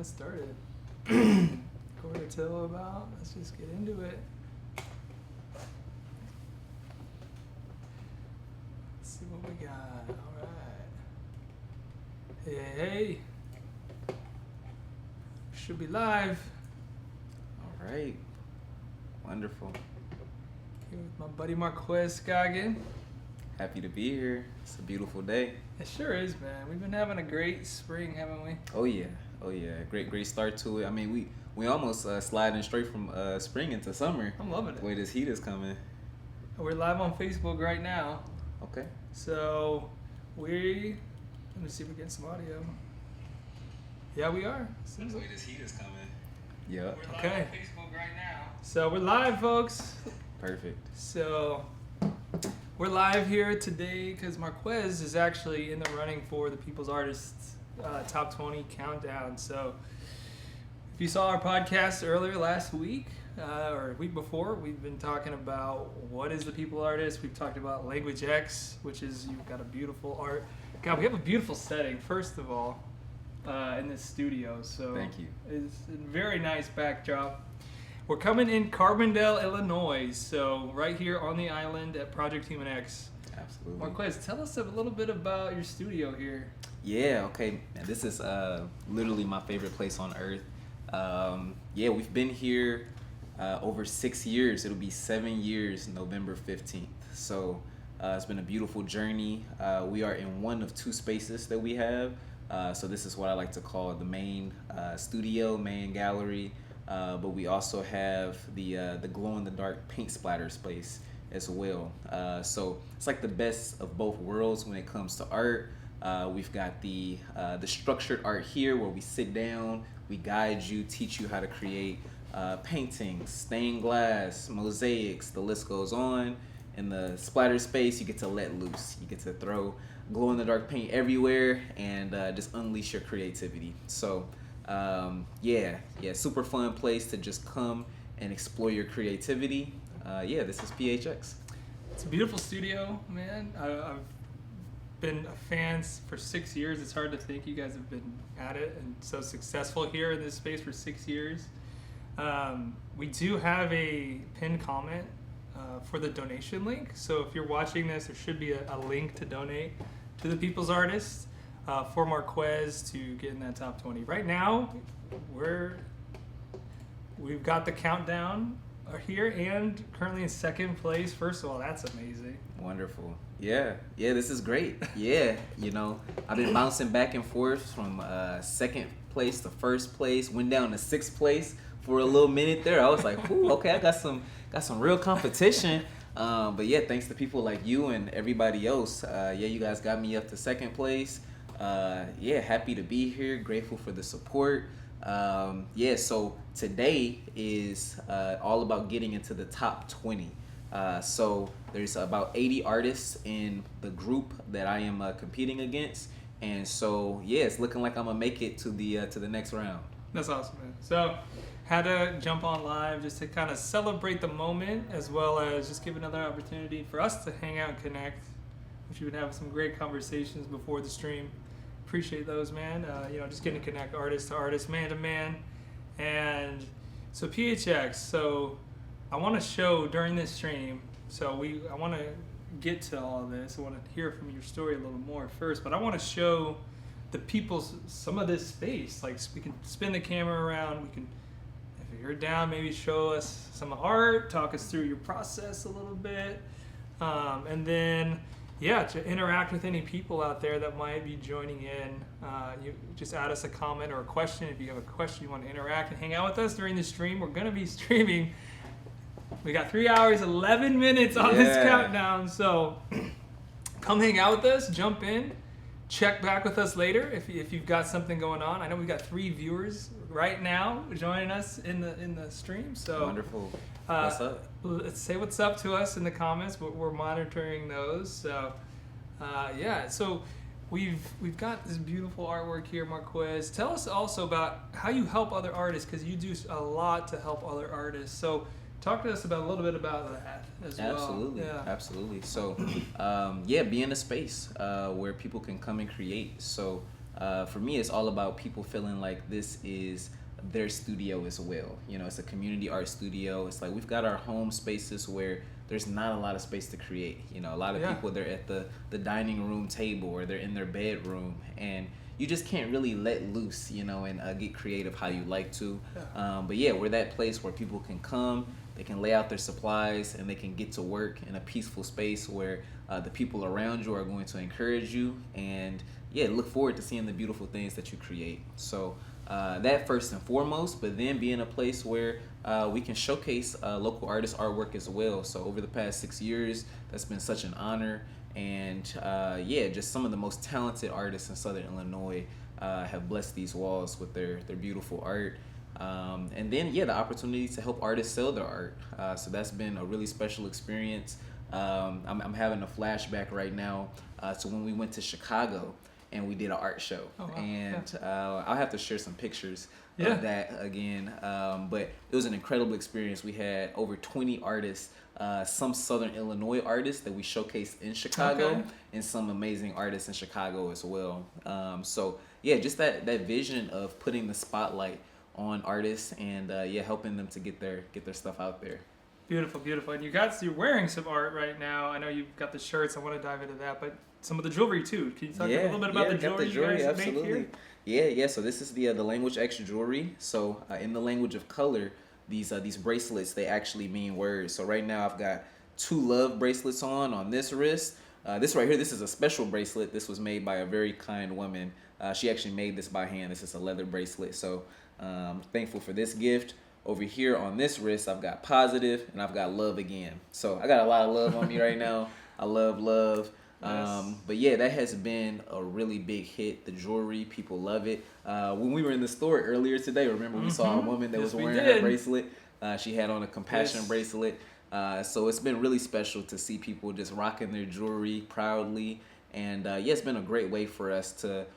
it started. Quarter till about. Let's just get into it. Let's see what we got. All right. Hey. Should be live. All right. Wonderful. Here with my buddy Marquez Scoggin. Happy to be here. It's a beautiful day. It sure is, man. We've been having a great spring, haven't we? Oh yeah. Great start to it. I mean, we almost sliding straight from spring into summer. I'm loving it. The way this heat is coming. We're live on Facebook right now. Okay. So let me see if we get some audio. Yeah, we are. The way this heat is coming. Yeah. We're live on Facebook right now. So we're live, folks. Perfect. So we're live here today because Marquez is actually in the running for the People's Artists Top 20 Countdown. So if you saw our podcast earlier last week or week before, we've been talking about what is the People Artist. We've talked about Language X, which is you've got a beautiful art. God, we have a beautiful setting, first of all, in this studio. So thank you. It's a very nice backdrop. We're coming in Carbondale, Illinois, so right here on the island at Project Humanx. Absolutely. Marquez, tell us a little bit about your studio here. Yeah, okay. Man, this is literally my favorite place on earth. We've been here over 6 years. It'll be 7 years, November 15th. So it's been a beautiful journey. We are in one of two spaces that we have. So this is what I like to call the main studio, main gallery. But we also have the glow-in-the-dark paint splatter space as well. So it's like the best of both worlds when it comes to art. We've got the structured art here where we sit down, we guide you, teach you how to create paintings, stained glass, mosaics, the list goes on. In the splatter space, you get to let loose. You get to throw glow-in-the-dark paint everywhere and just unleash your creativity. So super fun place to just come and explore your creativity. This is PHX. It's a beautiful studio, man. I've been a fan for 6 years. It's hard to think you guys have been at it and so successful here in this space for 6 years. We do have a pinned comment for the donation link. So if you're watching this, there should be a link to donate to the People's Artists for Marquez to get in that top 20. Right now, we've got the countdown here and currently in second place. First of all, that's amazing. Wonderful. Yeah, this is great. Yeah, I've been bouncing back and forth from second place to first place, went down to sixth place for a little minute there. I was like, ooh, okay, I got some real competition. But yeah, thanks to people like you and everybody else. You guys got me up to second place. Happy to be here. Grateful for the support. So today is all about getting into the top 20. So there's about 80 artists in the group that I am competing against, and so it's looking like I'm gonna make it to the next round. That's awesome, man. So had to jump on live just to kind of celebrate the moment, as well as just give another opportunity for us to hang out and connect, which we've been having some great conversations before the stream. Appreciate those, man. Just getting to connect artist to artist, man to man. And so PHX, so I want to show during this stream, I want to get to all of this. I want to hear from your story a little more first, but I want to show the people some of this space. Like we can spin the camera around, we can, if you're down, maybe show us some art, talk us through your process a little bit, and then to interact with any people out there that might be joining in. You just add us a comment or a question. If you have a question you want to interact and hang out with us during the stream, we're going to be streaming. We got 3 hours, 11 minutes on this countdown. So come hang out with us, jump in, check back with us later if you've got something going on. I know we've got 3 viewers right now joining us in the stream. So wonderful. What's up? Let's say what's up to us in the comments. We're monitoring those. So so we've got this beautiful artwork here, Marquez. Tell us also about how you help other artists, because you do a lot to help other artists. So talk to us about a little bit about that as well. Absolutely. So be in a space where people can come and create. So For me, it's all about people feeling like this is their studio as well. You know, it's a community art studio. It's like we've got our home spaces where there's not a lot of space to create. You know, a lot of people, they're at the dining room table or they're in their bedroom, and you just can't really let loose, you know, and get creative how you like to. But yeah, we're that place where people can come, they can lay out their supplies, and they can get to work in a peaceful space where the people around you are going to encourage you and yeah, look forward to seeing the beautiful things that you create. So that first and foremost, but then being a place where we can showcase local artists' artwork as well. So over the past 6 years, that's been such an honor. And yeah, just some of the most talented artists in Southern Illinois have blessed these walls with their beautiful art. And then, yeah, the opportunity to help artists sell their art. So that's been a really special experience. I'm having a flashback right now to when we went to Chicago and we did an art show. Oh, wow. And I'll have to share some pictures of that again. But it was an incredible experience. We had over 20 artists, some Southern Illinois artists that we showcased in Chicago, and some amazing artists in Chicago as well. So yeah, just that vision of putting the spotlight on artists and yeah, helping them to get their stuff out there. Beautiful, beautiful. And you're wearing some art right now. I know you've got the shirts. I want to dive into that, but some of the jewelry too. Can you talk a little bit about the jewelry you guys absolutely. make here? Yeah. So this is the Language X jewelry. So in the language of color, these bracelets, they actually mean words. So right now I've got 2 love bracelets on this wrist. This right here, this is a special bracelet. This was made by a very kind woman. She actually made this by hand. This is a leather bracelet. So thankful for this gift. Over here on this wrist, I've got positive and I've got love again. So I got a lot of love on me right now. I love. Yes. But yeah, that has been a really big hit. The jewelry, people love it. When we were in the store earlier today, remember we saw a woman that was wearing her bracelet. She had on a compassion bracelet. So it's been really special to see people just rocking their jewelry proudly. And yeah, it's been a great way for us to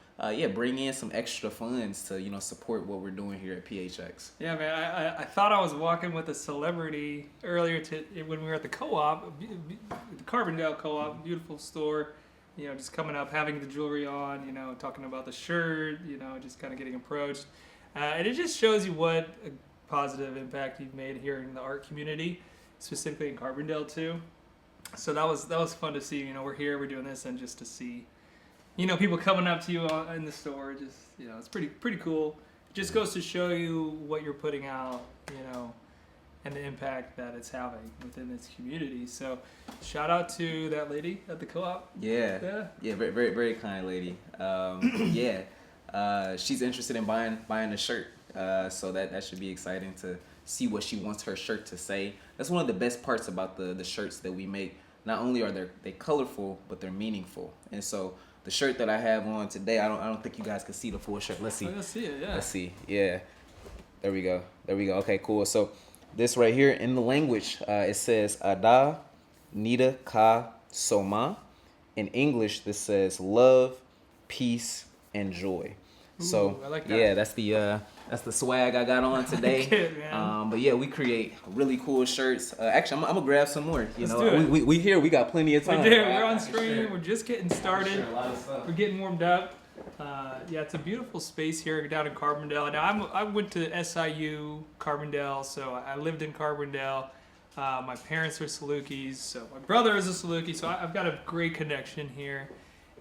bring in some extra funds to, you know, support what we're doing here at PHX. Yeah, man, I thought I was walking with a celebrity earlier when we were at the co-op, the Carbondale co-op, beautiful store, you know, just coming up, having the jewelry on, you know, talking about the shirt, you know, just kind of getting approached. And it just shows you what a positive impact you've made here in the art community, specifically in Carbondale too. So that was fun to see. You know, we're here, we're doing this, and just to see, you know, people coming up to you in the store, just, you know, it's pretty cool. It just goes to show you what you're putting out, you know, and the impact that it's having within this community. So shout out to that lady at the co-op. Yeah, very, very, very kind lady. She's interested in buying a shirt. So that should be exciting to see what she wants her shirt to say. That's one of the best parts about the shirts that we make. Not only are they colorful, but they're meaningful. And so the shirt that I have on today, I don't think you guys can see the full shirt. Let's see. Let's see it, yeah. Let's see. Yeah. There we go. Okay, cool. So this right here in the language, it says Ada Nida Ka Soma. In English, this says love, peace, and joy. Ooh, so I like that. Yeah, that's the swag I got on today. I like it, man. But yeah, we create really cool shirts. Actually, I'm gonna grab some more. Let's do it. We here. We got plenty of time. We do. We're on stream. We're just getting started. A lot of stuff. We're getting warmed up. Yeah, it's a beautiful space here down in Carbondale. Now I went to SIU Carbondale, so I lived in Carbondale. My parents are Salukis, so my brother is a Saluki, so I've got a great connection here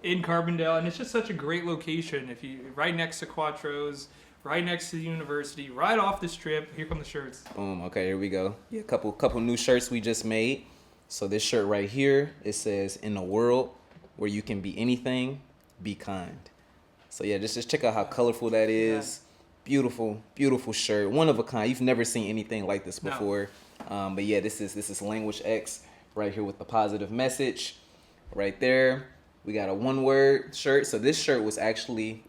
in Carbondale, and it's just such a great location. If you right next to Quattro's, right next to the university, right off the strip. Here come the shirts. Boom. Okay, here we go. Yeah, couple new shirts we just made. So this shirt right here, it says, "In a world where you can be anything, be kind." So yeah, just check out how colorful that is. Yeah. Beautiful shirt. One of a kind. You've never seen anything like this before. No. But yeah, this is Language X right here with the positive message right there. We got a one-word shirt. So this shirt was actually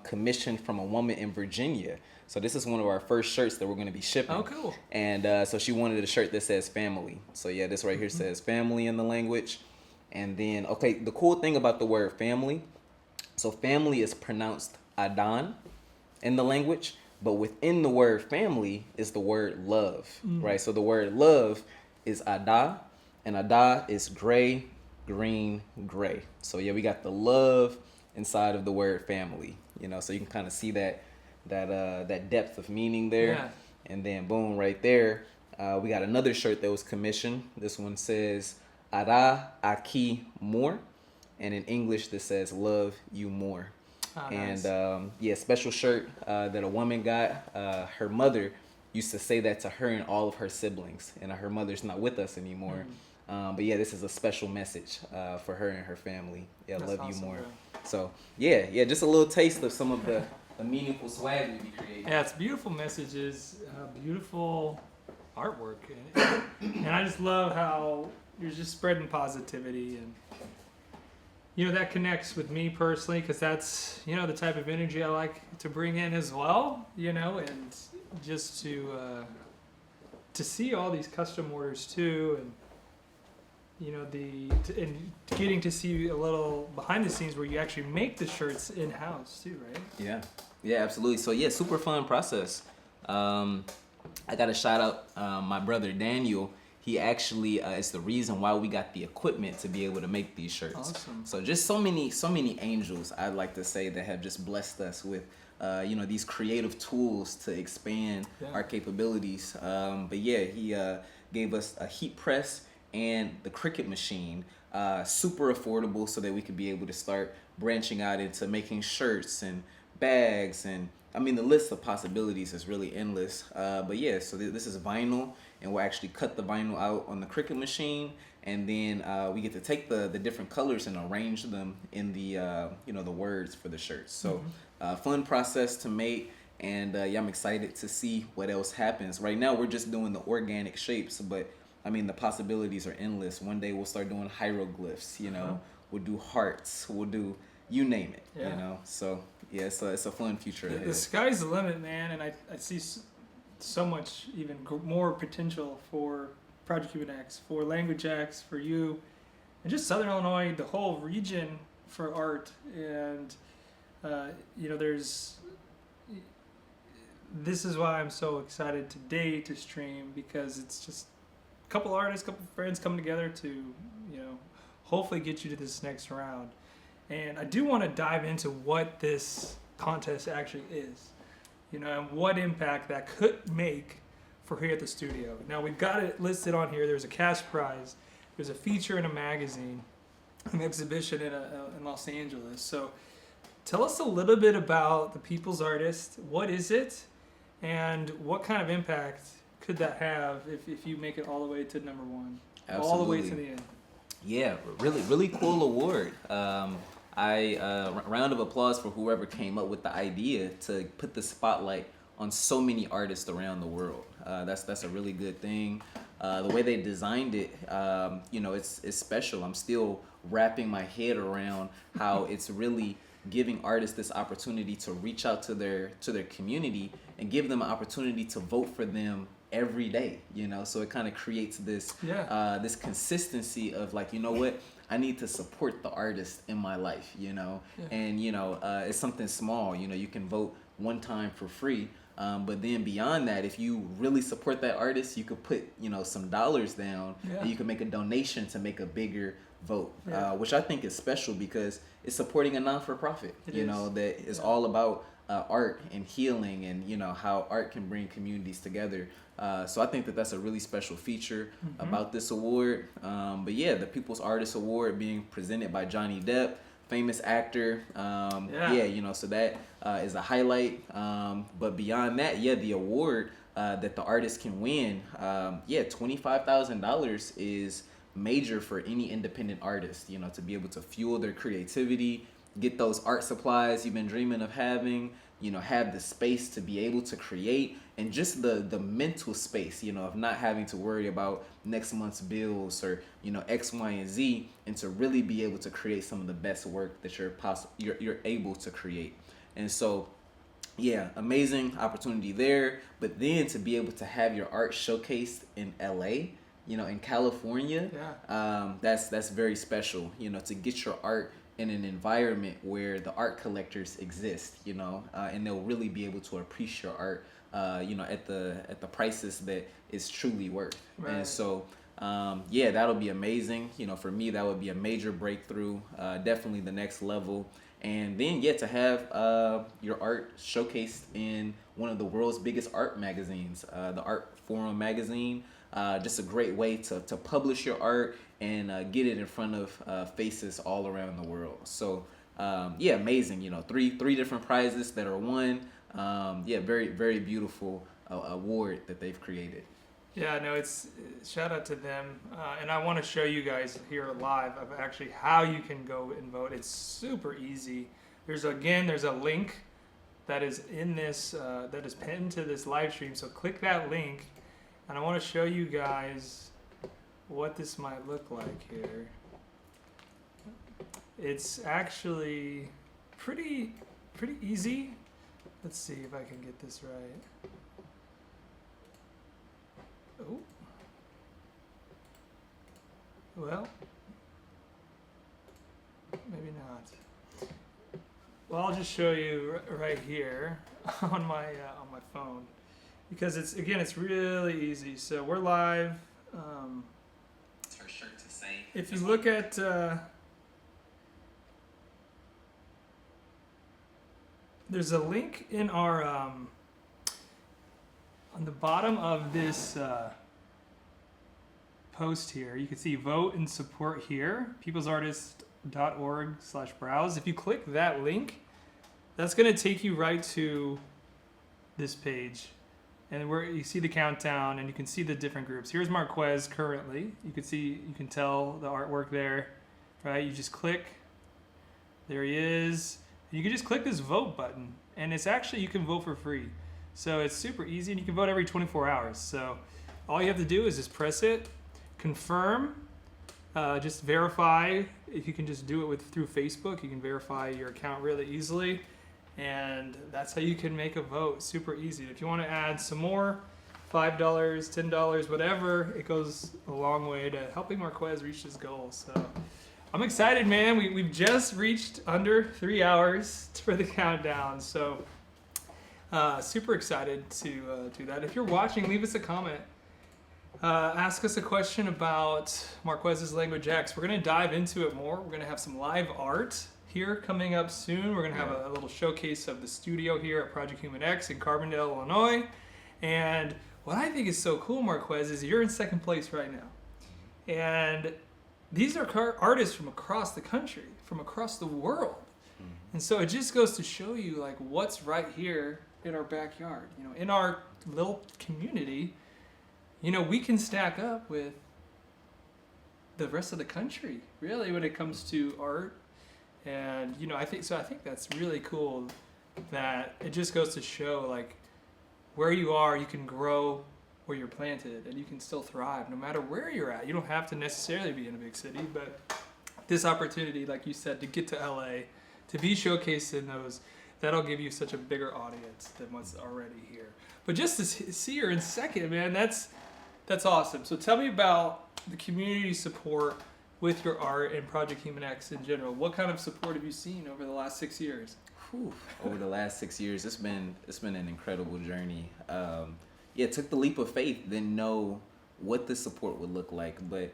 commissioned from a woman in Virginia. So this is one of our first shirts that we're going to be shipping. Oh, cool. And so she wanted a shirt that says family. So yeah, this right here says family in the language. And then, okay, the cool thing about the word family, so family is pronounced Adan in the language, but within the word family is the word love, right? So the word love is Ada, and Ada is gray, green, gray. So yeah, we got the love inside of the word family. you know, so you can kind of see that depth of meaning there. Yeah. And then boom, right there, we got another shirt that was commissioned. This one says "Ara aquí more," and in English this says "Love you more." Oh, And nice. yeah, special shirt that a woman got. Her mother used to say that to her and all of her siblings, and her mother's not with us anymore. But yeah, this is a special message for her and her family. Yeah, That's love awesome, you more. bro. So yeah, just a little taste of some of the meaningful swag we be creating. Yeah, it's beautiful messages, beautiful artwork, and I just love how you're just spreading positivity, and you know that connects with me personally because that's the type of energy I like to bring in as well. And just to see all these custom orders too, and and getting to see a little behind the scenes where you actually make the shirts in house too, right? Yeah, absolutely. So yeah, super fun process. I got to shout out my brother Daniel. He actually is the reason why we got the equipment to be able to make these shirts. Awesome. So just so many angels, I'd like to say, that have just blessed us with these creative tools to expand our capabilities. But yeah, he gave us a heat press and the Cricut machine, super affordable, so that we could be able to start branching out into making shirts and bags, and I mean the list of possibilities is really endless. But yeah, so this is vinyl, and we'll actually cut the vinyl out on the Cricut machine, and then we get to take the different colors and arrange them in the the words for the shirts. So fun process to make, and yeah, I'm excited to see what else happens. Right now we're just doing the organic shapes, but I mean the possibilities are endless. One day we'll start doing hieroglyphs, we'll do hearts, we'll do you name it, so yeah, it's a fun future ahead. The sky's the limit, man, and I see so much even more potential for Project Humanx, for Language X, for you, and just Southern Illinois, the whole region for art. And this is why I'm so excited today to stream, because it's just a couple artists, couple friends coming together to hopefully get you to this next round. And I do want to dive into what this contest actually is, and what impact that could make for here at the studio. Now, we've got it listed on here. There's a cash prize. There's a feature in a magazine, an exhibition in Los Angeles. So tell us a little bit about the People's Artist. What is it? And what kind of impact could that have if you make it all the way to number one? Absolutely. All the way to the end. Yeah, really cool award. Round of applause for whoever came up with the idea to put the spotlight on so many artists around the world. That's a really good thing. The way they designed it, it's special. I'm still wrapping my head around how it's really giving artists this opportunity to reach out to their community and give them an opportunity to vote for them every day. So it kind of creates this this consistency of like, what, I need to support the artist in my life, and it's something small. You can vote one time for free, but then beyond that, if you really support that artist, you could put some dollars down, and you can make a donation to make a bigger vote, which I think is special because it's supporting a non-for-profit, that is all about art and healing, and how art can bring communities together. So I think that that's a really special feature about this award. But yeah, the People's Artist Award being presented by Johnny Depp, famous actor. So that is a highlight. But beyond that, the award that the artist can win, $25,000 is major for any independent artist, to be able to fuel their creativity, get those art supplies you've been dreaming of having, have the space to be able to create, and just the mental space, of not having to worry about next month's bills or, X, Y, and Z, and to really be able to create some of the best work that you're able to create. And so, yeah, amazing opportunity there. But then to be able to have your art showcased in LA, in California, that's very special, to get your art in an environment where the art collectors exist, and they'll really be able to appreciate your art, at the prices that it's truly worth. Right. And so, that'll be amazing. For me, that would be a major breakthrough, definitely the next level. And then to have your art showcased in one of the world's biggest art magazines, the Art Forum magazine. Just a great way to publish your art and get it in front of faces all around the world. So amazing. Three different prizes that are won. Very very beautiful award that they've created. Yeah, no, it's shout out to them, and I want to show you guys here live of actually how you can go and vote. It's super easy. There's a link that is in this that is pinned to this live stream. So click that link, and I want to show you guys what this might look like here. It's actually pretty easy. Let's see if I can get this right. Oh. Well, maybe not. Well, I'll just show you right here on my phone, because it's really easy. So we're live. It's her shirt to say. If you look at there's a link in our on the bottom of this post here. You can see vote and support here, peoplesartist.org/browse. If you click that link, that's going to take you right to this page, and where you see the countdown and you can see the different groups. Here's Marquez currently. You can tell the artwork there, right? You just click, there he is. You can just click this vote button, and it's actually, you can vote for free. So it's super easy, and you can vote every 24 hours. So all you have to do is just press it, confirm, just verify. If you can just do it through Facebook, you can verify your account really easily, and that's how you can make a vote. Super easy. If you want to add some more, $5, $10, whatever, it goes a long way to helping Marquez reach his goal. So I'm excited, man. We've just reached under 3 hours for the countdown. So super excited to do that. If you're watching, leave us a comment. Ask us a question about Marquez's Language X. We're going to dive into it more. We're going to have some live art here coming up soon. We're going to have a little showcase of the studio here at Project Humanx in Carbondale, Illinois. And what I think is so cool, Marquez, is you're in second place right now. And these are artists from across the country, from across the world. And so it just goes to show you like what's right here in our backyard, in our little community. We can stack up with the rest of the country, really, when it comes to art. And, I think that's really cool that it just goes to show like where you are, you can grow where you're planted, and you can still thrive no matter where you're at. You don't have to necessarily be in a big city, but this opportunity, like you said, to get to LA, to be showcased in those, that'll give you such a bigger audience than what's already here. But just to see her in second, man, that's awesome. So tell me about the community support with your art and Project Humanx in general. What kind of support have you seen over the last 6 years? Over the last 6 years, it's been an incredible journey. It took the leap of faith, didn't know what the support would look like, but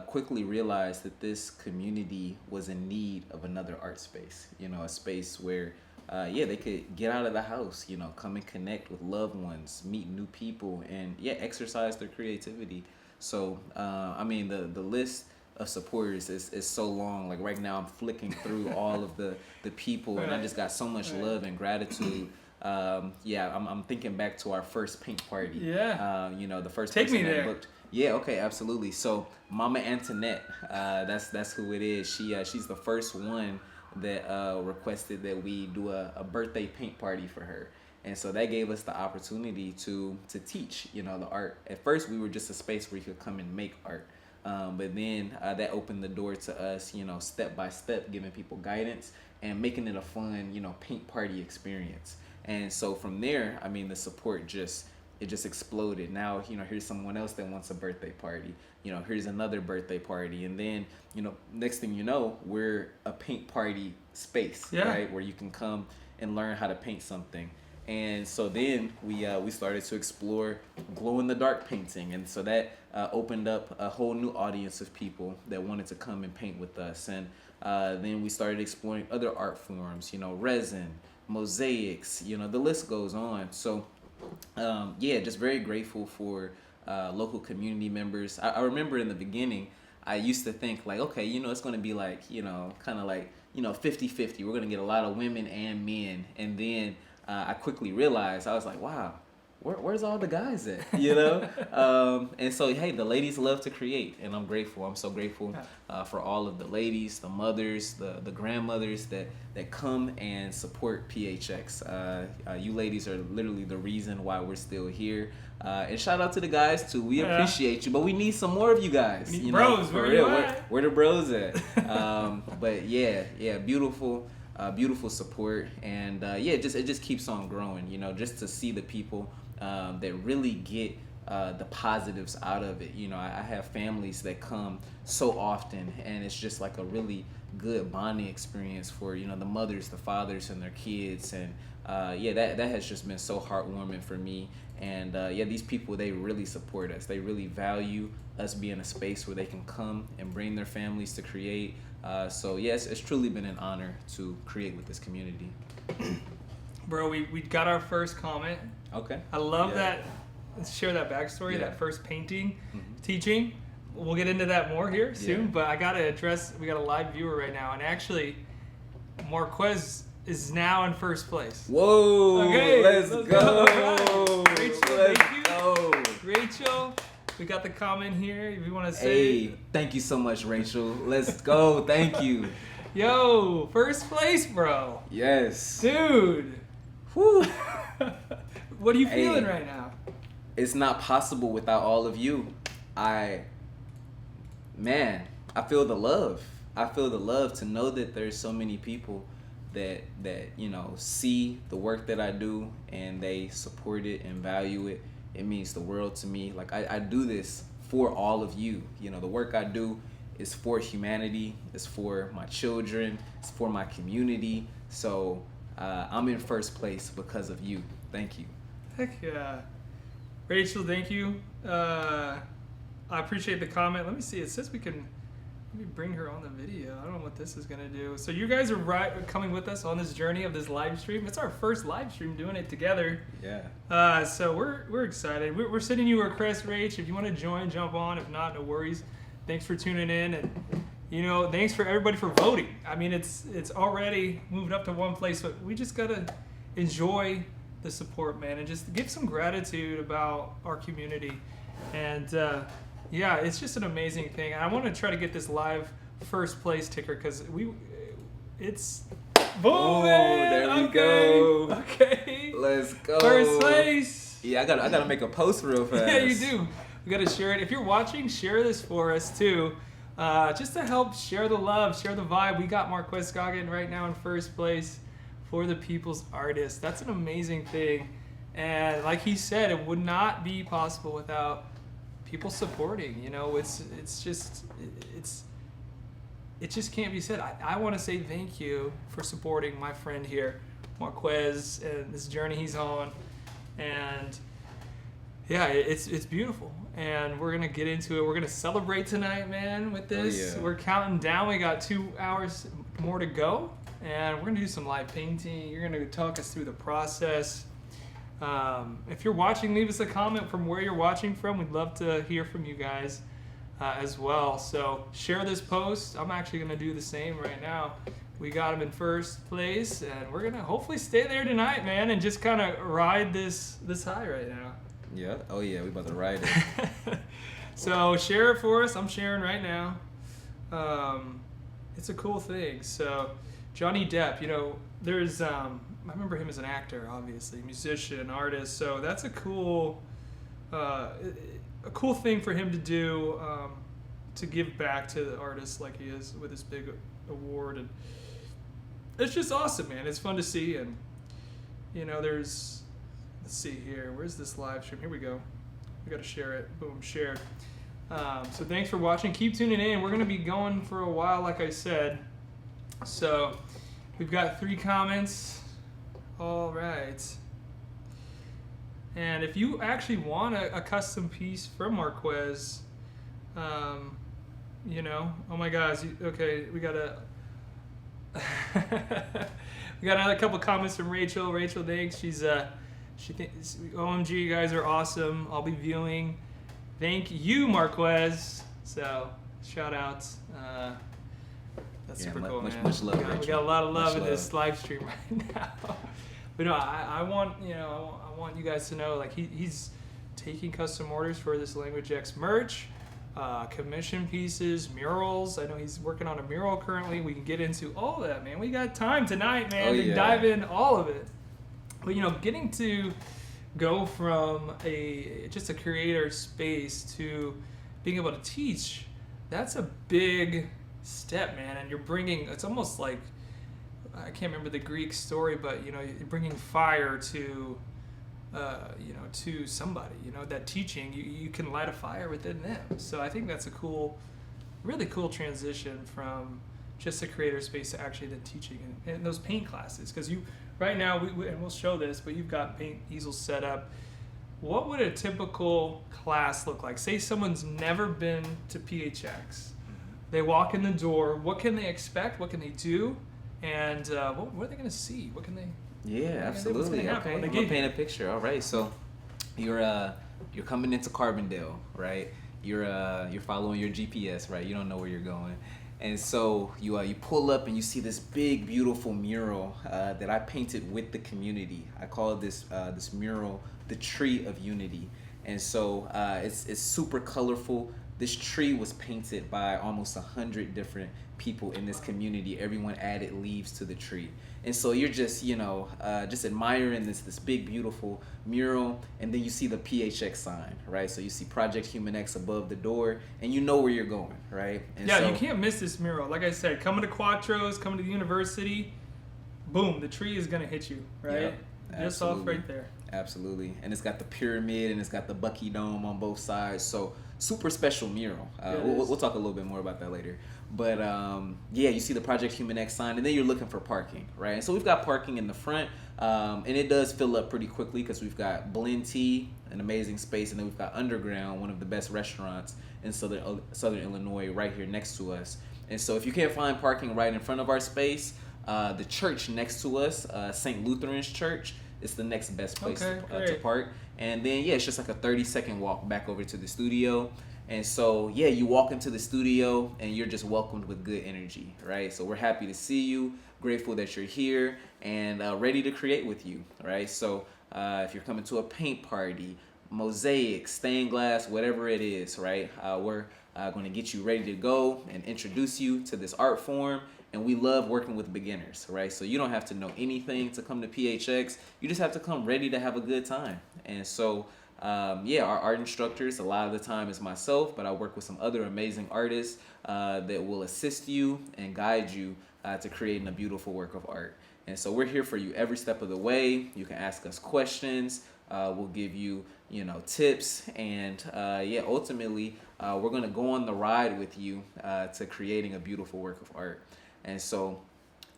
quickly realized that this community was in need of another art space, a space where they could get out of the house, come and connect with loved ones, meet new people, and exercise their creativity. So the list of supporters is so long. Like right now I'm flicking through all of the people, and I just got so much love and gratitude. I'm thinking back to our first paint party. The first Take person me that there. booked. Yeah, okay, absolutely. So Mama Antoinette, that's who it is. She's the first one that requested that we do a birthday paint party for her. And so that gave us the opportunity to teach, the art. At first we were just a space where you could come and make art. But then that opened the door to us, step by step, giving people guidance and making it a fun, paint party experience. And so from there, the support just exploded. Now, here's someone else that wants a birthday party. Here's another birthday party. And then, next thing you know, we're a paint party space, right? Where you can come and learn how to paint something. And so then we started to explore glow in the dark painting, and so that opened up a whole new audience of people that wanted to come and paint with us. And then we started exploring other art forms, resin, mosaics, the list goes on. So just very grateful for local community members. I remember in the beginning, I used to think like, okay, it's going to be like, kind of like, 50-50. We're going to get a lot of women and men. And then I quickly realized, I was like, wow, where's all the guys at? And so, hey, the ladies love to create, and I'm grateful. I'm so grateful for all of the ladies, the mothers, the grandmothers that come and support PHX. You ladies are literally the reason why we're still here. And shout out to the guys too. We appreciate you, but we need some more of you guys. We need bros, for real. Where the bros at? But yeah, beautiful. Beautiful support, and it just keeps on growing. Just to see the people that really get the positives out of it. I have families that come so often, and it's just like a really good bonding experience for the mothers, the fathers, and their kids. And that has just been so heartwarming for me. And these people, they really support us. They really value us being a space where they can come and bring their families to create. It's truly been an honor to create with this community. Bro, we got our first comment. Okay. I love that. Let's share that backstory, that first painting teaching. We'll get into that more here soon, but I got to address, we got a live viewer right now, and actually, Marquez is now in first place. Whoa, okay, let's go. Right. Rachel, let's go. Rachel, we got the comment here. If you want to say, hey, thank you so much, Rachel. Let's go. Thank you. Yo, first place, bro. Yes, dude. Whew. What are you feeling right now? It's not possible without all of you. I feel the love. I feel the love to know that there's so many people that see the work that I do, and they support it and value it. It means the world to me. Like I do this for all of you. The work I do is for humanity. It's for my children. It's for my community. So I'm in first place because of you. Thank you. Heck yeah. Rachel, thank you. I appreciate the comment. Let me see. It says we can maybe bring her on the video. I don't know what this is going to do. So you guys are coming with us on this journey of this live stream. It's our first live stream doing it together. Yeah. So we're excited. We're sending you a request, Rach. If you want to join, jump on. If not, no worries. Thanks for tuning in. And, thanks for everybody for voting. I mean, it's already moved up to one place, but we just got to enjoy the support, man, and just give some gratitude about our community. And it's just an amazing thing. I want to try to get this live first place ticker because it's boom. Oh, there we go. Okay, let's go. First place. Yeah, I gotta make a post real fast. Yeah, you do. We gotta share it. If you're watching, share this for us too, just to help share the love, share the vibe. We got Marquez Scoggin right now in first place for the People's Artist. That's an amazing thing. And like he said, it would not be possible without people supporting. It just can't be said. I want to say thank you for supporting my friend here, Marquez, and this journey he's on. And yeah, it's beautiful. And we're going to get into it. We're going to celebrate tonight, man, with this. Oh, yeah. We're counting down. We got 2 hours more to go. And we're going to do some live painting. You're going to talk us through the process. If you're watching, leave us a comment from where you're watching from. We'd love to hear from you guys as well. So share this post. I'm actually going to do the same right now. We got him in first place, and we're going to hopefully stay there tonight, man, and just kind of ride this high right now. Yeah. Oh, yeah. We about to ride it. So share it for us. I'm sharing right now. It's a cool thing. So Johnny Depp, there's I remember him as an actor, obviously, musician, artist. So that's a cool thing for him to do, to give back to the artists like he is with this big award. And it's just awesome, man. It's fun to see. And let's see here. Where's this live stream? Here we go. We got to share it. Boom, shared. So thanks for watching. Keep tuning in. We're going to be going for a while, like I said. So we've got 3 comments. All right. And if you actually want a custom piece from Marquez, you know, oh my gosh, okay, we got we got another couple comments from Rachel. Rachel thanks. She thinks, OMG, you guys are awesome. I'll be viewing. Thank you, Marquez. So, shout outs. That's super cool, man. Much love, we got a lot of love in this live stream right now. But no, I want I want you guys to know, like, he's taking custom orders for this Language X merch, commission pieces, murals. I know he's working on a mural currently. We can get into all that, man. We got time tonight, man, to dive in all of it. But you know, getting to go from just a creator space to being able to teach, that's a big step, man. And you're bringing, it's almost like, I can't remember the Greek story, but you know, you're bringing fire to to somebody, that teaching, you can light a fire within them. So I think that's a really cool transition from just a creator space to actually then teaching and those paint classes. Because right now, and we'll show this, but you've got paint easels set up. What would a typical class look like? Say someone's never been to PHX. They walk in the door. What can they expect? What can they do? And what are they going to see? What can they? Yeah, absolutely. Okay, I'm gonna paint a picture. All right, so you're coming into Carbondale, right? You're following your GPS, right? You don't know where you're going, and so you pull up and you see this big, beautiful mural that I painted with the community. I call this mural the Tree of Unity, and so it's super colorful. This tree was painted by almost 100 different people in this community. Everyone added leaves to the tree. And so you're just, just admiring this big, beautiful mural. And then you see the PHX sign, right? So you see Project Humanx above the door, and you know where you're going, right? And yeah, you can't miss this mural. Like I said, coming to Quattros, coming to the university, boom, the tree is going to hit you, right? Yep, just off right there. Absolutely. And it's got the pyramid and it's got the Bucky Dome on both sides. So super special mural. We'll talk a little bit more about that later. But you see the Project Humanx sign, and then you're looking for parking, right? And so we've got parking in the front, and it does fill up pretty quickly because we've got Blend Tea, an amazing space, and then we've got Underground, one of the best restaurants in Southern Illinois, right here next to us. And so if you can't find parking right in front of our space, the church next to us, St. Lutheran's Church, is the next best place to park. And then, it's just like a 30-second walk back over to the studio. And so, you walk into the studio and you're just welcomed with good energy, right? So we're happy to see you, grateful that you're here, and ready to create with you, right? So if you're coming to a paint party, mosaic, stained glass, whatever it is, right? We're going to get you ready to go and introduce you to this art form. And we love working with beginners, right? So you don't have to know anything to come to PHX. You just have to come ready to have a good time. And so, our art instructors, a lot of the time is myself, but I work with some other amazing artists that will assist you and guide you to creating a beautiful work of art. And so we're here for you every step of the way. You can ask us questions. We'll give you, tips. And ultimately, we're going to go on the ride with you to creating a beautiful work of art. And so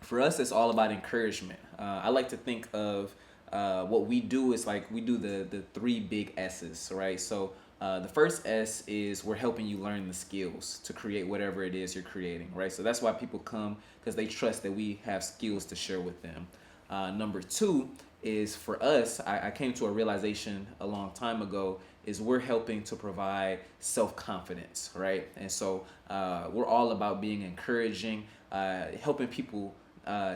for us, it's all about encouragement. I like to think of what we do is like we do the three big S's, right? So the first S is we're helping you learn the skills to create whatever it is you're creating, right? So that's why people come, because they trust that we have skills to share with them. Number two is for us, I came to a realization a long time ago, is we're helping to provide self-confidence, right? And so we're all about being encouraging, helping people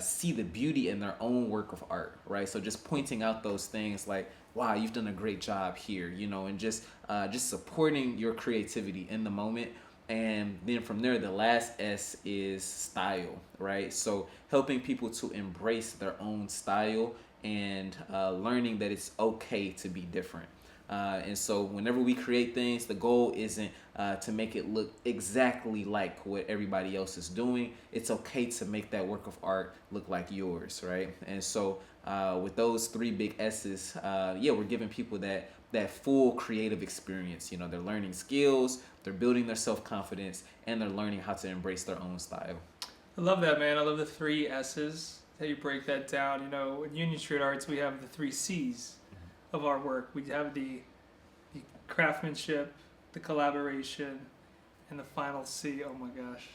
see the beauty in their own work of art, right? So just pointing out those things like, wow, you've done a great job here, and just supporting your creativity in the moment. And then from there, the last S is style, right? So helping people to embrace their own style and learning that it's okay to be different. And so whenever we create things, the goal isn't to make it look exactly like what everybody else is doing. It's okay to make that work of art look like yours, right? And so with those three big S's, we're giving people that full creative experience. They're learning skills, they're building their self-confidence, and they're learning how to embrace their own style. I love that, man. I love the three S's, how you break that down. In Union Street Arts, we have the three C's of our work. We have the craftsmanship, the collaboration, and the final C. Oh my gosh.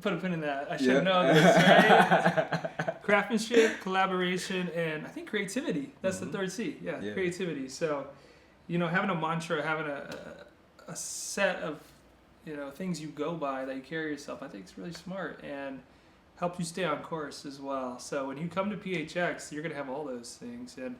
Put a pin in that. I should know this, right? Craftsmanship, collaboration, and I think creativity. That's the third C. Yeah, creativity. So, having a mantra, having a set of, things you go by that you carry yourself, I think it's really smart and help you stay on course as well. So when you come to PHX, you're going to have all those things. And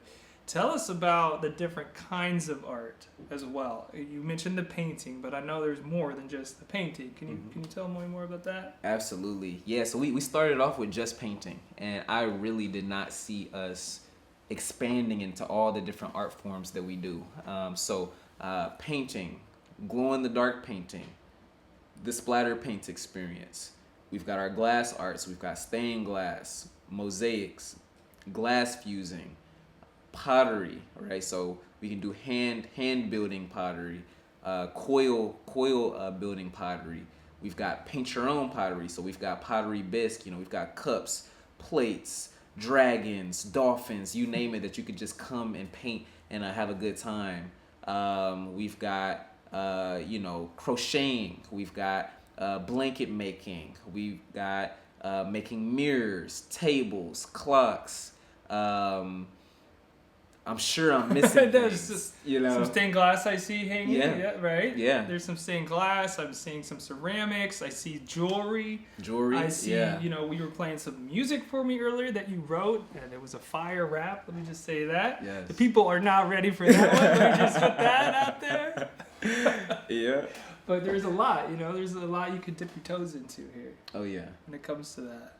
tell us about the different kinds of art as well. You mentioned the painting, but I know there's more than just the painting. Can you tell me more about that? Absolutely. Yeah, so we started off with just painting, and I really did not see us expanding into all the different art forms that we do. Painting, glow-in-the-dark painting, the splatter paint experience. We've got our glass arts. We've got stained glass, mosaics, glass fusing, pottery, right? So we can do hand building pottery, coil building pottery. We've got paint your own pottery. So we've got pottery bisque. We've got cups, plates, dragons, dolphins, you name it, that you could just come and paint and have a good time. We've got crocheting. We've got blanket making. We've got making mirrors, tables, clocks. I'm sure I'm missing There's things, just some stained glass I see hanging. Yeah. Right? Yeah. There's some stained glass. I'm seeing some ceramics. I see jewelry. I see, we were playing some music for me earlier that you wrote, and it was a fire rap. Let me just say that. Yes. The people are not ready for that one. Let me just put that out there. Yeah. But there's a lot, there's a lot you could dip your toes into here. Oh yeah. When it comes to that.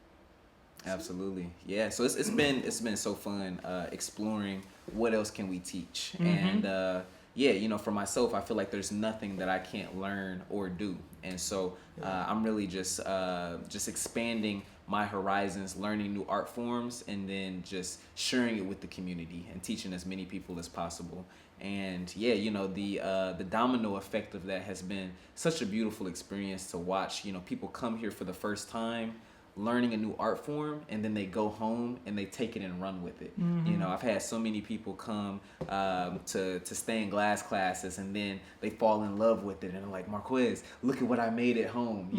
Absolutely. Yeah. So it's been so fun exploring what else can we teach. And for myself, I feel like there's nothing that I can't learn or do. And so I'm really just expanding my horizons, learning new art forms, and then just sharing it with the community and teaching as many people as possible. And the domino effect of that has been such a beautiful experience to watch. People come here for the first time, learning a new art form, and then they go home and they take it and run with it. I've had so many people come to stained glass classes, and then they fall in love with it, and they're like, Marquez, look at what I made at home,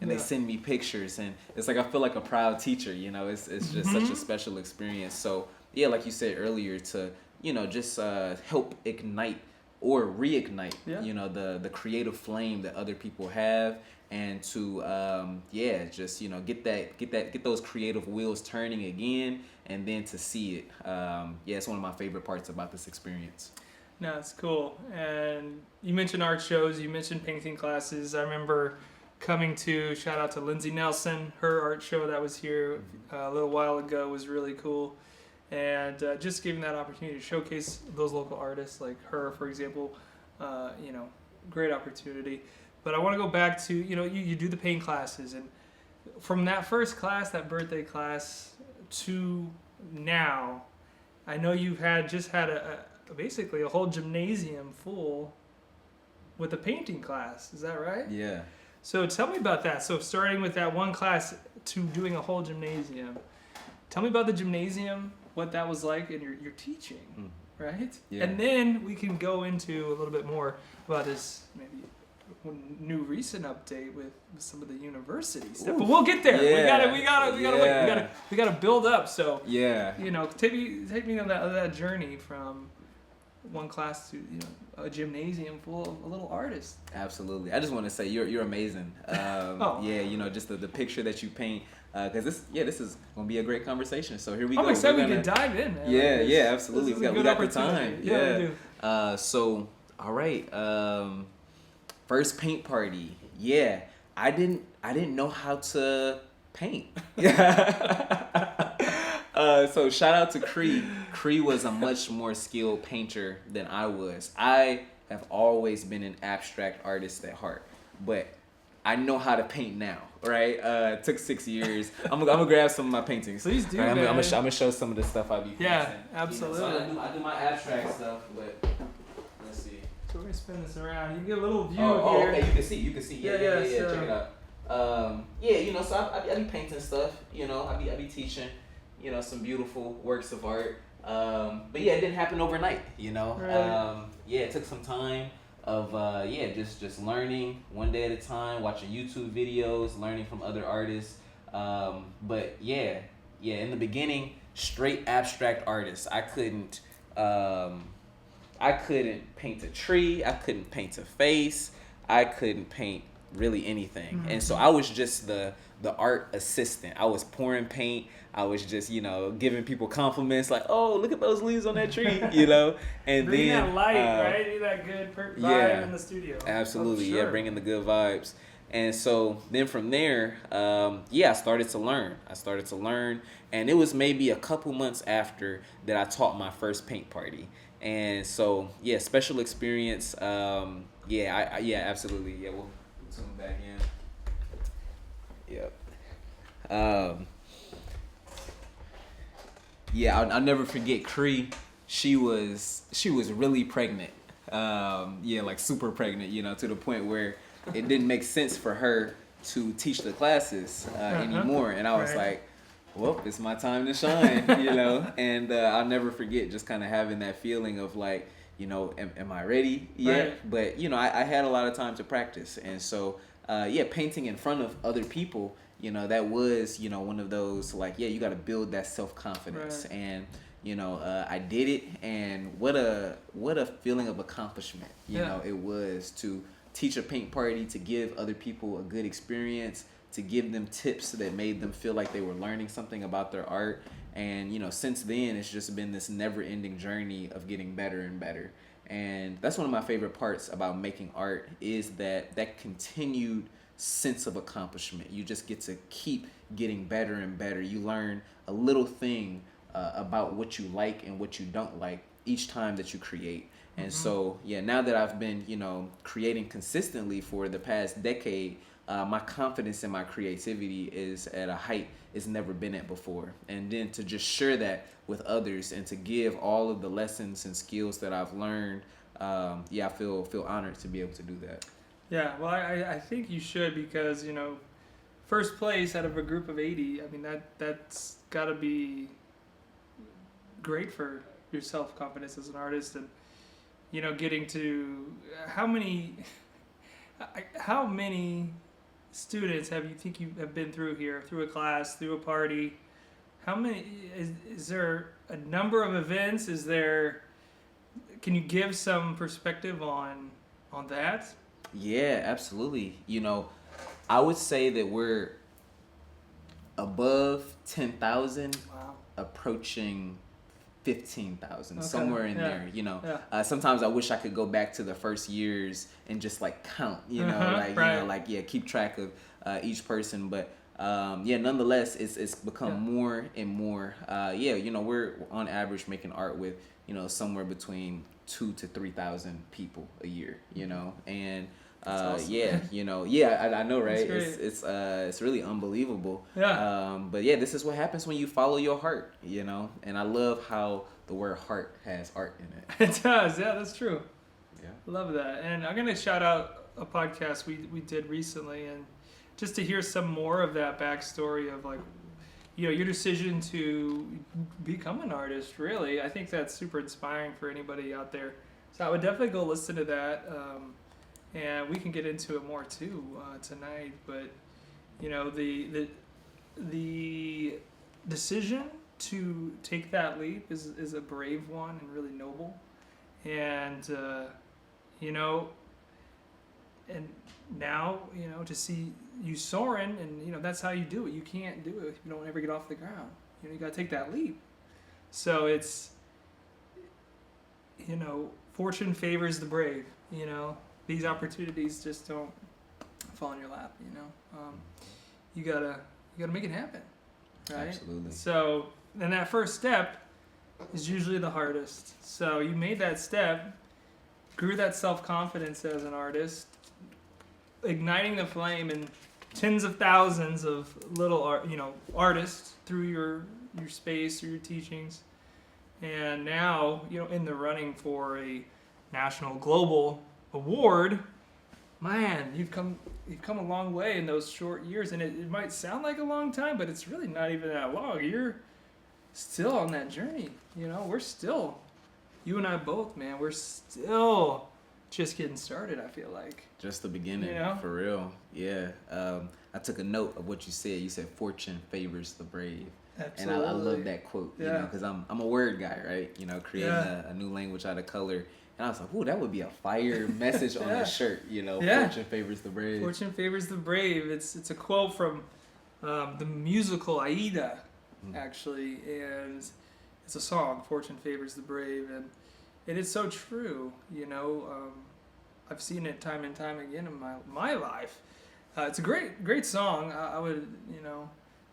and they send me pictures, and it's like I feel like a proud teacher. It's just such a special experience. So like you said earlier, to just help ignite or reignite the creative flame that other people have, and to get those creative wheels turning again, and then to see it. It's one of my favorite parts about this experience. No, it's cool. And you mentioned art shows, you mentioned painting classes. I remember coming to, shout out to Lindsay Nelson, her art show that was here a little while ago was really cool. And just giving that opportunity to showcase those local artists like her, for example, great opportunity. But I want to go back to, you do the paint classes, and from that first class, that birthday class, to now, I know you've had basically a whole gymnasium full with a painting class. Is that right? Yeah. So tell me about that. So starting with that one class to doing a whole gymnasium, tell me about the gymnasium, what that was like, and your teaching, right? Yeah. And then we can go into a little bit more about this maybe new recent update with some of the university stuff. But we'll get there. Yeah. We gotta build up. So yeah, take me on that journey from one class to a gymnasium full of a little artist. Absolutely. I just want to say you're amazing. Just the picture that you paint. Because this is gonna be a great conversation. So here we go. I'm excited we can dive in, man. Yeah, absolutely. We got the time. Yeah, we do. So all right. First paint party. Yeah, I didn't know how to paint. So shout out to Cree. Cree was a much more skilled painter than I was. I have always been an abstract artist at heart, but I know how to paint now, right? It took 6 years. I'm gonna grab some of my paintings. Please do, right, man. I'm gonna show some of the stuff I be painting. Yeah, absolutely. So I do my abstract stuff, but let's see. So we're gonna spin this around. You can get a little view here. Okay, you can see. Yeah, so check it out. So I be painting stuff, I be teaching, some beautiful works of art. But yeah, it didn't happen overnight. Right. Yeah, it took some time of just learning one day at a time, watching YouTube videos, learning from other artists. But yeah, in the beginning, straight abstract artist. I couldn't paint a tree. I couldn't paint a face. I couldn't paint really anything. Mm-hmm. And so I was just the art assistant. I was pouring paint. I was just, giving people compliments like, "Oh, look at those leaves on that tree," And Bring then that light, right? Be that good vibe in the studio. Absolutely, Oh, sure. bringing the good vibes. And so then from there, I started to learn. And it was maybe a couple months after that I taught my first paint party. And so, special experience. Absolutely. Yeah, we'll zoom back in. Yep. I'll never forget Cree. She was really pregnant. Like super pregnant. To the point where it didn't make sense for her to teach the classes anymore. And I was like, well, it's my time to shine, And I'll never forget just kind of having that feeling of like, am I ready yet? Right. But, I had a lot of time to practice. And so, painting in front of other people, that was, one of those like, you got to build that self-confidence. Right. And, I did it. And what a feeling of accomplishment, it was to teach a paint party, to give other people a good experience, to give them tips that made them feel like they were learning something about their art. And since then it's just been this never-ending journey of getting better and better. And that's one of my favorite parts about making art, is that continued sense of accomplishment. You just get to keep getting better and better. You learn a little thing about what you like and what you don't like each time that you create. And so, now that I've been, creating consistently for the past decade, my confidence in my creativity is at a height it's never been at before. And then to just share that with others and to give all of the lessons and skills that I've learned, I feel honored to be able to do that. Yeah, well, I think you should, because, first place out of a group of 80, I mean, that's got to be great for your self-confidence as an artist. And, getting to how many students you have been through here, through a class, through a party? How many, is there a number of events? Can you give some perspective on that? Yeah, absolutely. I would say that we're above 10,000, Wow. approaching 15,000, Okay. somewhere in Yeah. there. Sometimes I wish I could go back to the first years and just like count, Right. keep track of each person. But nonetheless, it's become more and more. We're on average making art with somewhere between 2,000 to 3,000 people a year. And That's awesome. I know, right? That's great. It's really unbelievable. Yeah. But this is what happens when you follow your heart, And I love how the word heart has art in it. It does. Yeah, that's true. Yeah. Love that. And I'm going to shout out a podcast we did recently, and just to hear some more of that backstory of like, your decision to become an artist, really. I think that's super inspiring for anybody out there. So I would definitely go listen to that. And we can get into it more too tonight. But, the decision to take that leap is a brave one and really noble. And, and now, to see you soaring, and, that's how you do it. You can't do it if you don't ever get off the ground. You got to take that leap. So it's, fortune favors the brave, These opportunities just don't fall in your lap, You gotta make it happen, right? Absolutely. So then that first step is usually the hardest. So you made that step, grew that self-confidence as an artist, igniting the flame in tens of thousands of little artists through your space, through your teachings, and now in the running for a national global award. Man, you've come a long way in those short years, and it might sound like a long time, but it's really not even that long. You're still on that journey. We're still, you and I both, man, we're still just getting started, I feel like. Just the beginning, for real. Yeah. I took a note of what you said. You said fortune favors the brave. Absolutely. And I love that quote, because I'm a word guy, right? Creating a new language out of color. And I was like, ooh, that would be a fire message on a shirt, fortune favors the brave. Fortune favors the brave. It's a quote from the musical Aida, actually, and it's a song, Fortune Favors the Brave, and it's so true, I've seen it time and time again in my life. It's a great song. I would,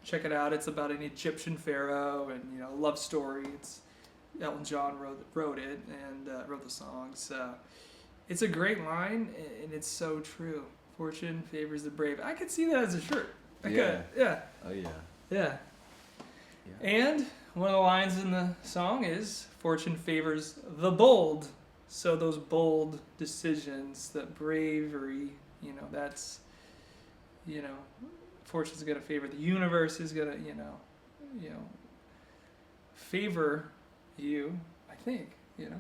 check it out. It's about an Egyptian pharaoh and, a love story. It's Elton John wrote it and wrote the song. So it's a great line, and it's so true. Fortune favors the brave. I could see that as a shirt. Yeah. Oh, yeah. Yeah. And one of the lines in the song is, fortune favors the bold. So those bold decisions, that bravery, that's, fortune's going to favor. The universe is going to, favor you, I think.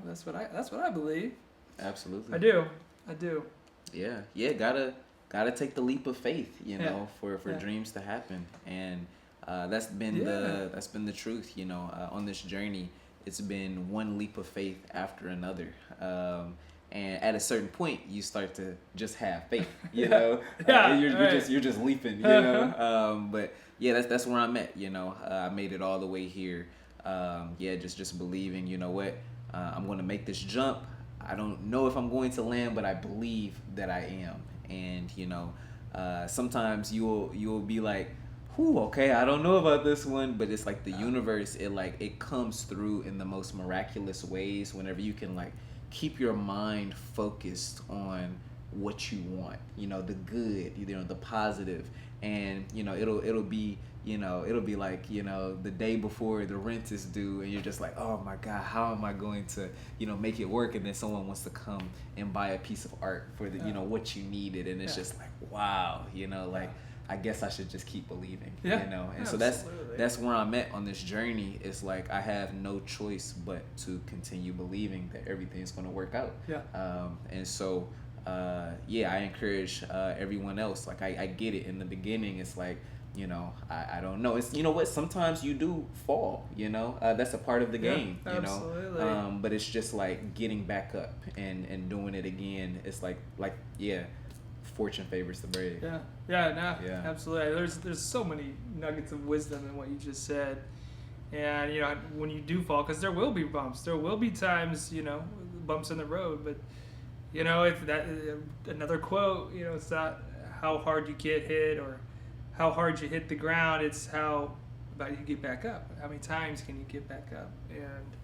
That's what I believe. Absolutely. I do. Yeah, gotta take the leap of faith, for dreams to happen. And that's been the truth, on this journey. It's been one leap of faith after another. And at a certain point, you start to just have faith, you're just leaping, But yeah, that's where I'm at, I made it all the way here. Just believing, I'm going to make this jump. I don't know if I'm going to land, but I believe that I am. And sometimes you'll be like, whew, okay, I don't know about this one, but it's like the universe, it comes through in the most miraculous ways whenever you can keep your mind focused on what you want, the good, the positive, and it'll be like, the day before the rent is due, and you're just like, oh my God, how am I going to, make it work? And then someone wants to come and buy a piece of art for the, what you needed, and it's just like, wow, I guess I should just keep believing, And absolutely. so that's where I'm at on this journey. It's like I have no choice but to continue believing that everything's going to work out. And so, I encourage everyone else. I get it. In the beginning, it's like, I don't know. It's, what, sometimes you do fall, that's a part of the game, absolutely. but it's just like getting back up and doing it again. It's like, fortune favors the brave. Absolutely. There's so many nuggets of wisdom in what you just said. And, when you do fall, because there will be bumps, there will be times, bumps in the road, but, it's that, another quote, it's not how hard you get hit or how hard you hit the ground, it's how about you get back up. How many times can you get back up? And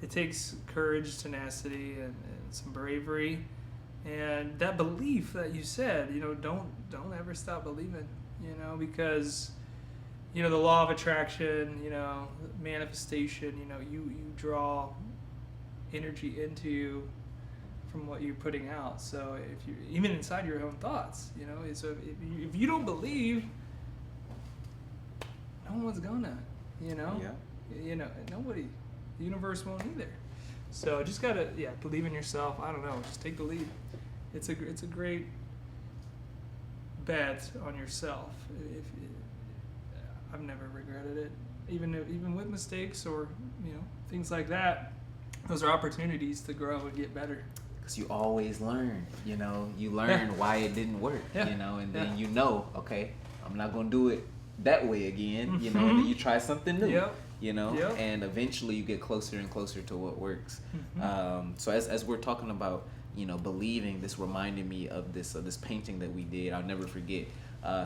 it takes courage, tenacity, and some bravery. And that belief that you said, don't ever stop believing, because, the law of attraction, manifestation, you draw energy into you from what you're putting out. So if you, even inside your own thoughts, so if you don't believe, no one's gonna, nobody, the universe won't either. So just gotta, believe in yourself. I don't know, just take the lead. It's a great bet on yourself. I've never regretted it, even with mistakes or things like that. Those are opportunities to grow and get better. Because you always learn, you learn why it didn't work, and then okay, I'm not gonna do it that way again, and then you try something new. And eventually you get closer and closer to what works. So as we're talking about, believing, this reminded me of this painting that we did. I'll never forget.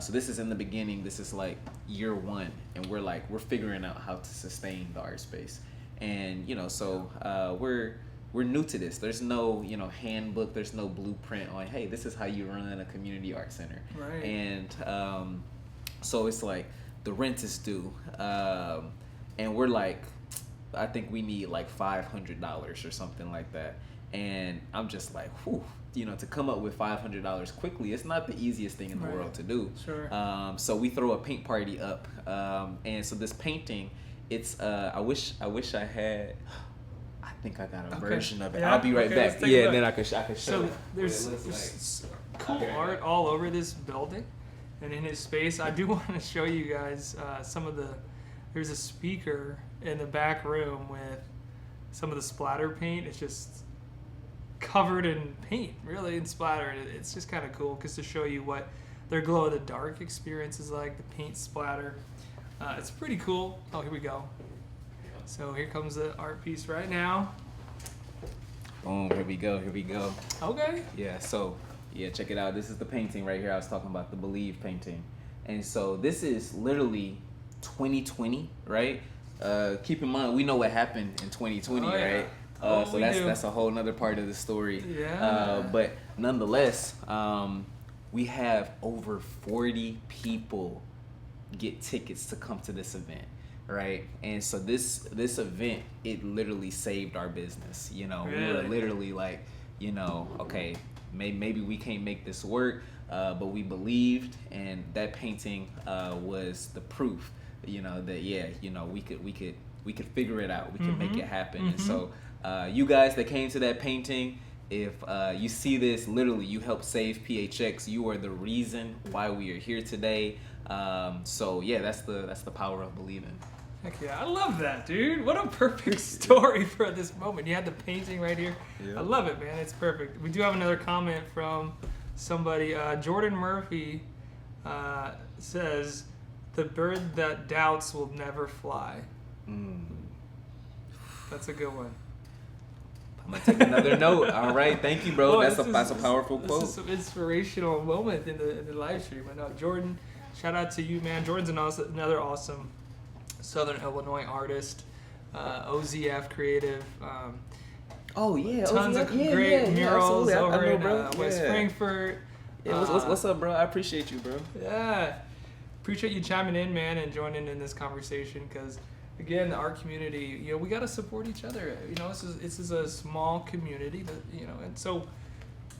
So this is in the beginning. This is like year one, and we're figuring out how to sustain the art space. And we're new to this. There's no handbook. There's no blueprint on, hey, this is how you run a community art center. Right. And so it's like the rent is due. And we're like, I think we need like $500 or something like that. And I'm just like, whew, to come up with $500 quickly, it's not the easiest thing in the world to do. Sure. So we throw a paint party up. And so this painting It's I wish I had. I think I got a version of it. Yeah? I'll be right Okay, back. let's take a Yeah, look. and then I could show So you there's what it looks like. cool Okay. art all over this building and in his space. I do want to show you guys some of the. There's a speaker in the back room with some of the splatter paint. It's just covered in paint, really, and splattered. It's just kind of cool because to show you what their glow of the dark experience is like, the paint splatter. It's pretty cool. Oh, here we go. So here comes the art piece right now. Boom, here we go. Okay. Yeah, so, yeah, check it out. This is the painting right here I was talking about, the Believe painting. And so this is literally 2020, right? Keep in mind, we know what happened in 2020, Oh, yeah. right? So we do. that's a whole nother part of the story. Yeah. But nonetheless, we have over 40 people get tickets to come to this event, right? And so this event, it literally saved our business. You know, we were Really? literally like, you know, okay, maybe we can't make this work, but we believed, and that painting was the proof. You know that we could figure it out. We could make it happen. And so you guys that came to that painting, if you see this, literally you helped save PHX. You are the reason why we are here today. So yeah, that's the power of believing. Heck yeah, I love that, dude. What a perfect story for this moment. You had the painting right here. Yeah. I love it, man. It's perfect. We do have another comment from somebody. Jordan Murphy says, "The bird that doubts will never fly." That's a good one. I'm gonna take another note. All right, thank you, bro. Oh, that's this a is- powerful This quote. is some inspirational moment in the live stream. I know, Jordan. Shout out to you, man. Jordan's another awesome Southern Illinois artist. OZF creative. Oh yeah, Tons of yeah, great yeah, murals absolutely. I over know, in bro. West Yeah. Frankfurt. Yeah, what's up, bro? I appreciate you, bro. Yeah. Appreciate you chiming in, man, and joining in this conversation because, again, the art community, you know, we got to support each other. You know, this is a small community, that, you know, and so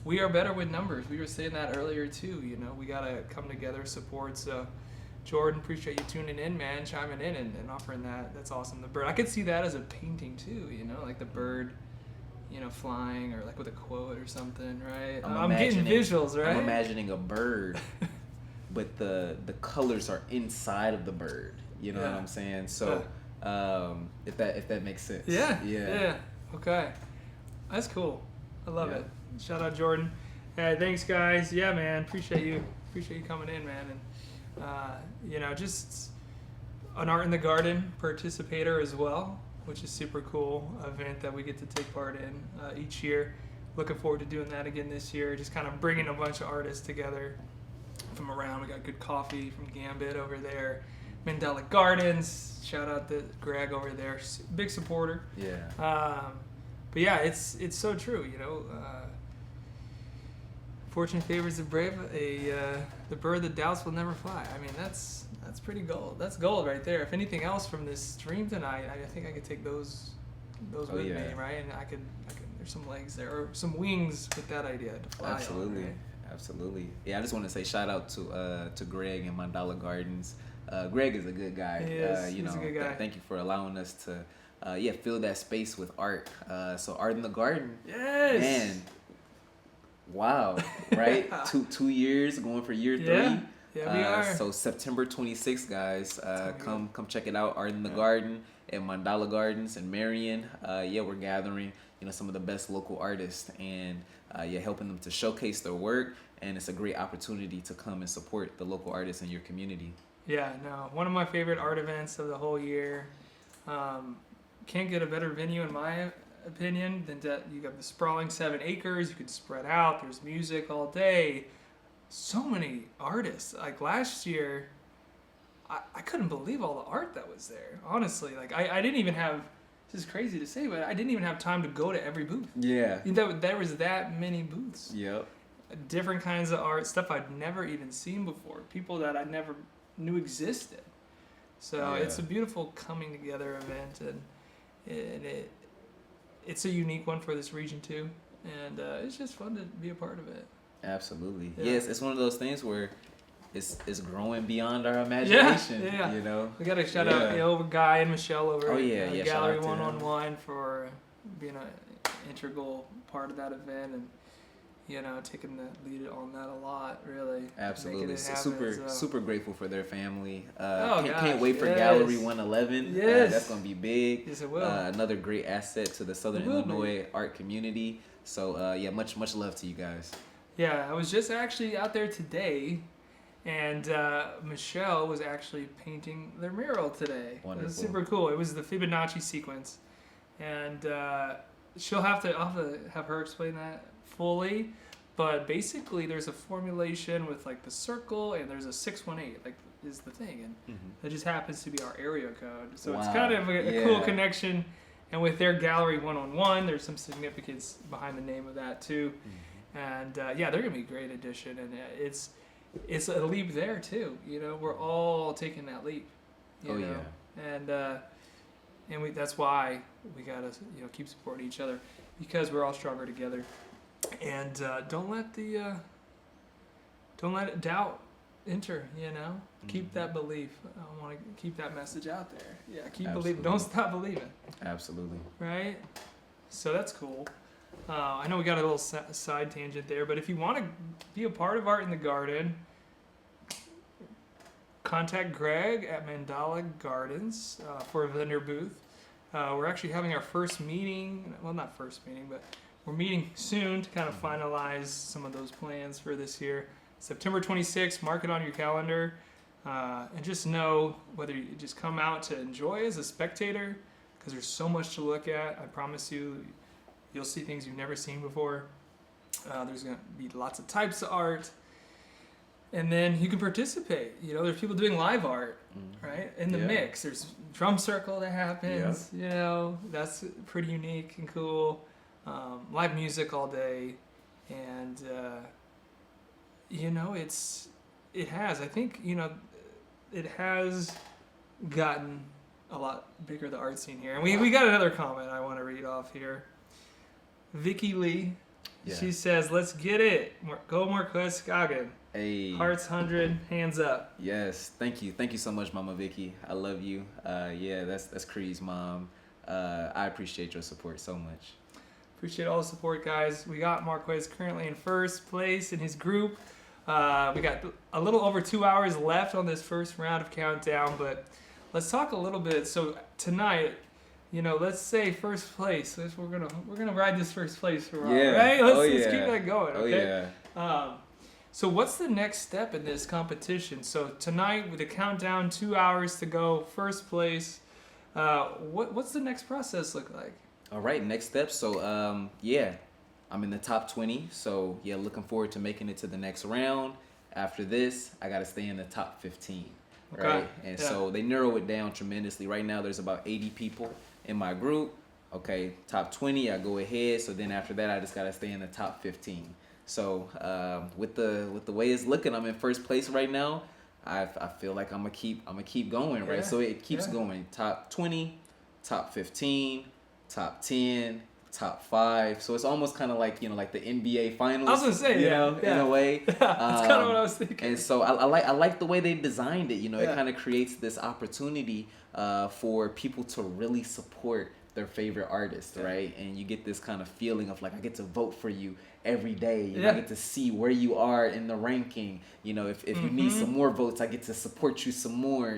we are better with numbers. We were saying that earlier, too. You know, we got to come together, support. So, Jordan, appreciate you tuning in, man, chiming in and offering that. That's awesome. The bird. I could see that as a painting, too, you know, like the bird, you know, flying or like with a quote or something, right? I'm getting visuals, right? I'm imagining a bird, but the colors are inside of the bird. You know what I'm saying? So, if that makes sense. Yeah. Okay. That's cool. I love it. Shout out Jordan. Hey, thanks guys. Yeah, man. Appreciate you coming in, man. And you know, just an Art in the Garden participator as well, which is super cool event that we get to take part in each year. Looking forward to doing that again this year. Just kind of bringing a bunch of artists together from around. We got good coffee from Gambit over there. Mandela Gardens. Shout out to Greg over there. Big supporter. Yeah. But yeah, it's so true, you know. Fortune favors the brave. The bird that doubts will never fly. I mean, that's pretty gold. That's gold right there. If anything else from this stream tonight, I think I could take those with me, right? And I could. There's some legs there or some wings with that idea to fly. Absolutely. On, right? Absolutely. Yeah, I just want to say shout out to Greg and Mandala Gardens. Greg is a good guy. He is. You He's know, a good guy. Thank you for allowing us to fill that space with art. So Art in the Garden. Yes. Man. Wow. Right? 2 years going for year 3. Yeah, we are. So September 26th, guys, come check it out. Art in the Garden at Mandala Gardens in Marion. We're gathering, you know, some of the best local artists and helping them to showcase their work. And it's a great opportunity to come and support the local artists in your community. Yeah, no, one of my favorite art events of the whole year. Can't get a better venue in my opinion than that. You got the sprawling 7 acres. You could spread out. There's music all day. So many artists. Like last year, I couldn't believe all the art that was there. Honestly, like I didn't even have. This is crazy to say, but I didn't even have time to go to every booth. Yeah. There was that many booths. Yep. Different kinds of art, stuff I'd never even seen before. People that I never knew existed. So it's a beautiful coming together event, and it's a unique one for this region too, and it's just fun to be a part of it. Absolutely. Yeah. Yes, it's one of those things where it's growing beyond our imagination. Yeah. You know. We got to shout out, Guy and Michelle over Oh, yeah, at yeah, Gallery shout out to them. 111 for being an integral part of that event and, taking the lead on that a lot, really. Absolutely. Making it happen, Super, super grateful for their family. Oh, Can't wait for yes. Gallery 111. Yes. That's going to be big. Yes, it will. Another great asset to the Southern It will be. Illinois art community. So, much love to you guys. Yeah, I was just actually out there today, and Michelle was actually painting their mural today. Wonderful. It was super cool. It was the Fibonacci sequence, and I'll have to have her explain that fully. But basically, there's a formulation with like the circle, and there's a 618, like is the thing, and that just happens to be our area code. So it's kind of a cool connection. And with their Gallery 111, there's some significance behind the name of that too. And they're gonna be a great addition, and it's a leap there too. We're all taking that leap. You know? And that's why we gotta keep supporting each other, because we're all stronger together. And don't let doubt enter. Keep that belief. I want to keep that message out there. Yeah, keep believing. Don't stop believing. Absolutely. Right. So that's cool. I know we got a little side tangent there, but if you want to be a part of Art in the Garden, contact Greg at Mandala Gardens for a vendor booth. We're actually having our first meeting. Well, not first meeting, but we're meeting soon to kind of finalize some of those plans for this year. September 26th, mark it on your calendar. And just know whether you just come out to enjoy as a spectator, because there's so much to look at. I promise you, you'll see things you've never seen before. There's going to be lots of types of art. And then you can participate. There's people doing live art, right? In the mix. There's drum circle that happens. That's pretty unique and cool. Live music all day. And, it has gotten a lot bigger, the art scene here. And we got another comment I want to read off here. Vicky Lee, she says, "Let's get it. Go Marquez Scoggin." Hey. Hearts 100, hands up. Yes, thank you so much, Mama Vicky. I love you. That's Cree's mom. I appreciate your support so much. Appreciate all the support, guys. We got Marquez currently in first place in his group. We got a little over 2 hours left on this first round of countdown, but let's talk a little bit. So tonight, let's say first place. We're gonna ride this first place for a while, right? Let's keep that going. Okay? So what's the next step in this competition? So tonight, with the countdown, 2 hours to go, first place. What's the next process look like? All right, next step. So I'm in the top 20. So looking forward to making it to the next round. After this, I got to stay in the top 15. Okay. Right? And so they narrow it down tremendously. Right now, there's about 80 people in my group. Okay, top 20, I go ahead. So then after that, I just got to stay in the top 15. So with the way it's looking, I'm in first place right now. I feel like I'm gonna keep going, right? So it keeps going. Top 20, top 15, top 10, top 5. So it's almost kind of like like the NBA finals. I was gonna say, in a way. That's kind of what I was thinking. And so I like the way they designed it. It kind of creates this opportunity for people to really support their favorite artist, right? And you get this kind of feeling of like, I get to vote for you every day. I get to see where you are in the ranking. If you need some more votes, I get to support you some more,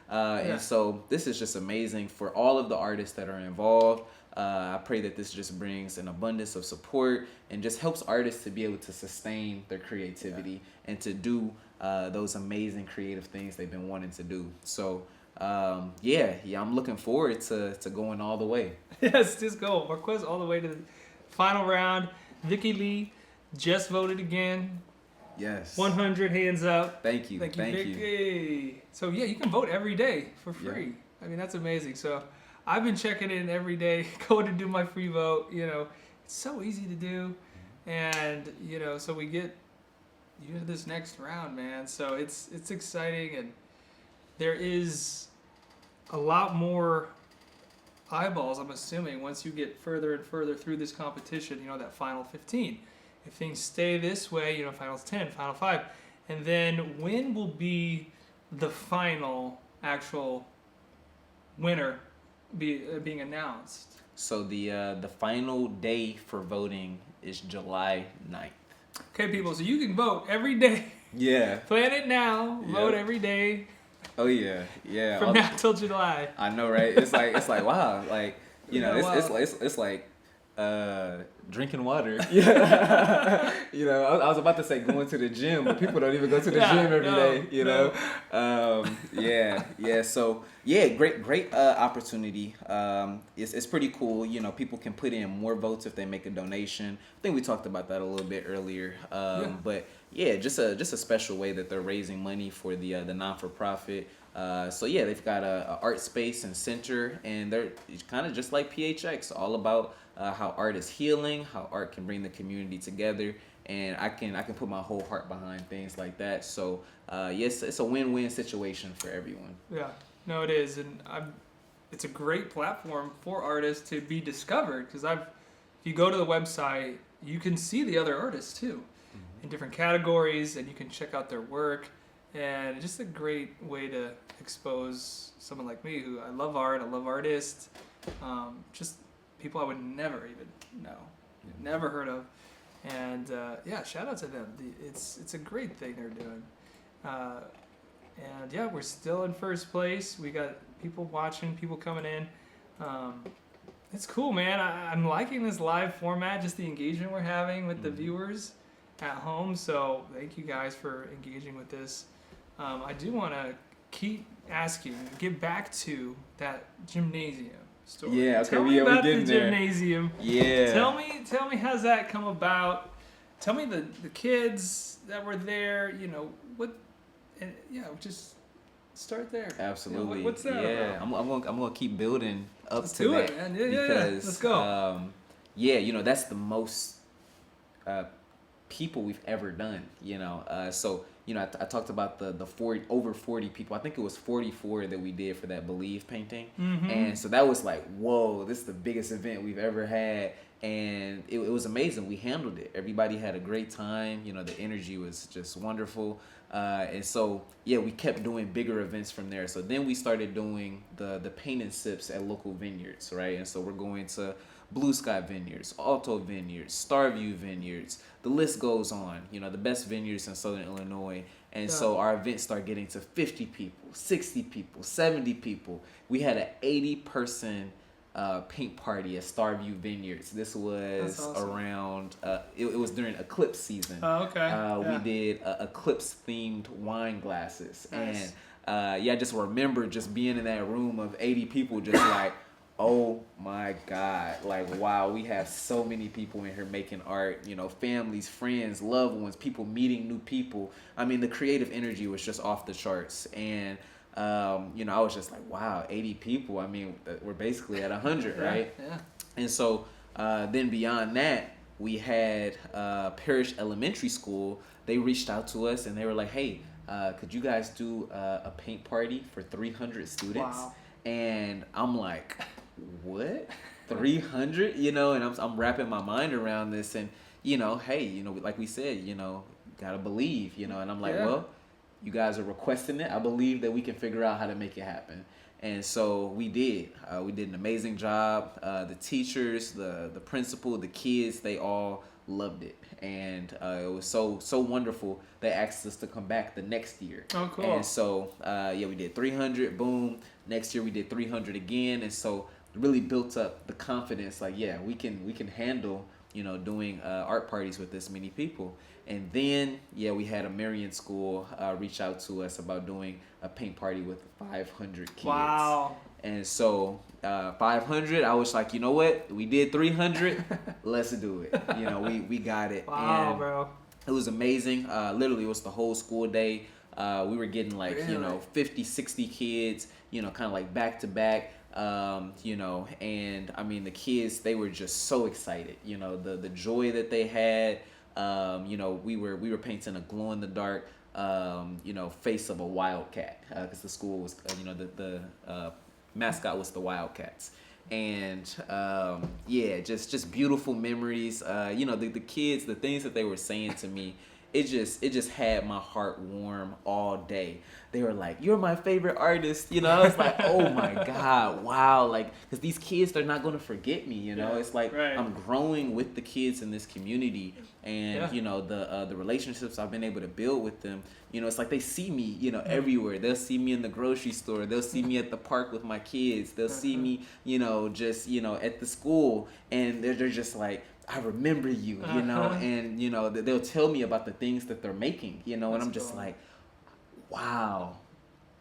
And so this is just amazing for all of the artists that are involved. I pray that this just brings an abundance of support and just helps artists to be able to sustain their creativity and to do those amazing creative things they've been wanting to do. So I'm looking forward to going all the way. Yes, just go. Marquez all the way to the final round. Vicky Lee just voted again. Yes. 100 hands up. Thank you, Vicky. So you can vote every day for free. I mean, that's amazing. So I've been checking in every day, going to do my free vote. It's so easy to do, and so we get to this next round, man. So it's exciting, and there is a lot more eyeballs, I'm assuming, once you get further and further through this competition, that final 15. If things stay this way, finals 10, final 5, And then when will be the final actual winner being announced? So the final day for voting is July 9th. Okay, people, so you can vote every day. Yeah. Plan it now. Vote Yep. every day Oh yeah, yeah. from now till July. I know, right? It's like wow, like Yeah, it's like drinking water. Yeah. I was about to say going to the gym, but people don't even go to the gym every day. Yeah. So yeah, great opportunity. It's pretty cool. People can put in more votes if they make a donation. I think we talked about that a little bit earlier. But yeah, just a special way that they're raising money for the non-for-profit. So yeah, they've got a art space and center, and they're kind of just like PHX, all about how art is healing, how art can bring the community together, and I can put my whole heart behind things like that. So yes, it's a win-win situation for everyone. Yeah, no, it is, and it's a great platform for artists to be discovered because if you go to the website, you can see the other artists too, in different categories, and you can check out their work. And just a great way to expose someone like me who I love art, I love artists, just people I would never even know, never heard of. And yeah, shout out to them. It's a great thing they're doing. And yeah, we're still in first place. We got people watching, people coming in. It's cool, man. I'm liking this live format, just the engagement we're having with the viewers at home. So thank you guys for engaging with this. I do want to keep asking, get back to that gymnasium story. Yeah, okay, tell me we're about getting the there. gymnasium. Yeah. Tell me how's that come about? Tell me the kids that were there. What? And just start there. Absolutely. What's that about? I'm gonna keep building up Let's to do that it, man. because Let's go. that's the most people we've ever done. So I talked about the 40 over 40 people. I think it was 44 that we did for that Believe painting, and so that was like, whoa, this is the biggest event we've ever had, and it was amazing. We handled it. Everybody had a great time. The energy was just wonderful. And so, yeah, we kept doing bigger events from there. So then we started doing the paint and sips at local vineyards, right? And so we're going to Blue Sky Vineyards, Alto Vineyards, Starview Vineyards. The list goes on, the best vineyards in Southern Illinois. And so our events start getting to 50 people, 60 people, 70 people. We had an 80-person paint party at Starview Vineyards. This was awesome. Around, it was during eclipse season. Oh, okay. We did eclipse themed wine glasses. Nice. And I just remember just being in that room of 80 people, just like, oh my God, like, wow, we have so many people in here making art, families, friends, loved ones, people meeting new people. I mean, the creative energy was just off the charts. And I was just like, wow, 80 people. I mean, we're basically at 100, right? Yeah. And so then beyond that, we had Parish Elementary School. They reached out to us and they were like, hey, could you guys do a paint party for 300 students? Wow. And I'm like, what? 300? And I'm wrapping my mind around this, and hey, like we said, gotta believe, and I'm like, well, you guys are requesting it. I believe that we can figure out how to make it happen. And so we did. We did an amazing job. The teachers, the principal, the kids, they all loved it. And it was so wonderful. They asked us to come back the next year. Oh, cool. And so, we did 300, boom. Next year we did 300 again. And so really built up the confidence, like, yeah, we can handle, doing art parties with this many people. And then, we had a Marion school reach out to us about doing a paint party with 500 kids. Wow. And so 500, I was like, you know what? We did 300. Let's do it. We got it. Wow, and bro. it was amazing. Literally, it was the whole school day. We were getting like, Really? 50, 60 kids, kind of like back to back. And I mean, the kids, they were just so excited, the joy that they had. We were painting a glow in the dark, face of a wildcat, because the school was, the mascot was the Wildcats. And just beautiful memories. The kids, the things that they were saying to me, it just had my heart warm all day. They were like, "You're my favorite artist," you know. I was like, "Oh my God, wow!" Like, because these kids, they're not gonna forget me, you know. Yeah, it's like right. I'm growing with the kids in this community, and Yeah. you know the relationships I've been able to build with them. You know, it's like they see me, you know, everywhere. They'll see me in the grocery store. They'll see me at the park with my kids. They'll see me, you know, just at the school, and they're just like, "I remember you," you know, and you know they'll tell me about the things that they're making, you know, and I'm just like, wow,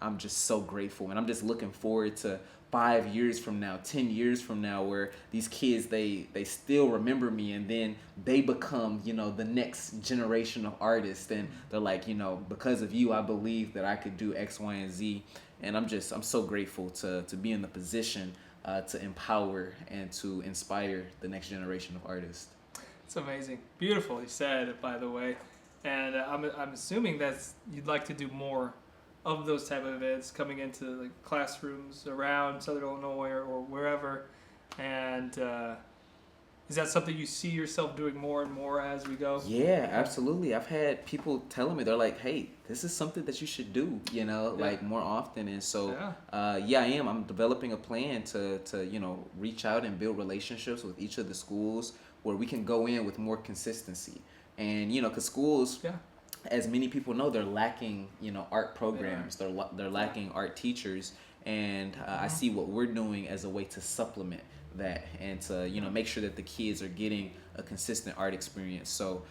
I'm just so grateful, and I'm just looking forward to 5 years from now, 10 years from now, where these kids they still remember me, and then they become, you know, the next generation of artists, and they're like, you know, because of you, I believe that I could do X, Y, and Z, and I'm so grateful to be in the position to empower and to inspire the next generation of artists. It's amazing, beautifully said, by the way, and I'm assuming that's you'd like to do more of those type of events, coming into like classrooms around Southern Illinois or wherever, and is that something you see yourself doing more and more as we go? Yeah, absolutely. I've had people telling me, they're like, "Hey, this is something that you should do," you know, like more often. And so, yeah, I am. I'm developing a plan to you know, reach out and build relationships with each of the schools where we can go in with more consistency. And you know, because schools, as many people know, they're lacking, you know, art programs. They're lacking art teachers, and I see what we're doing as a way to supplement that and to, you know, make sure that the kids are getting a consistent art experience. So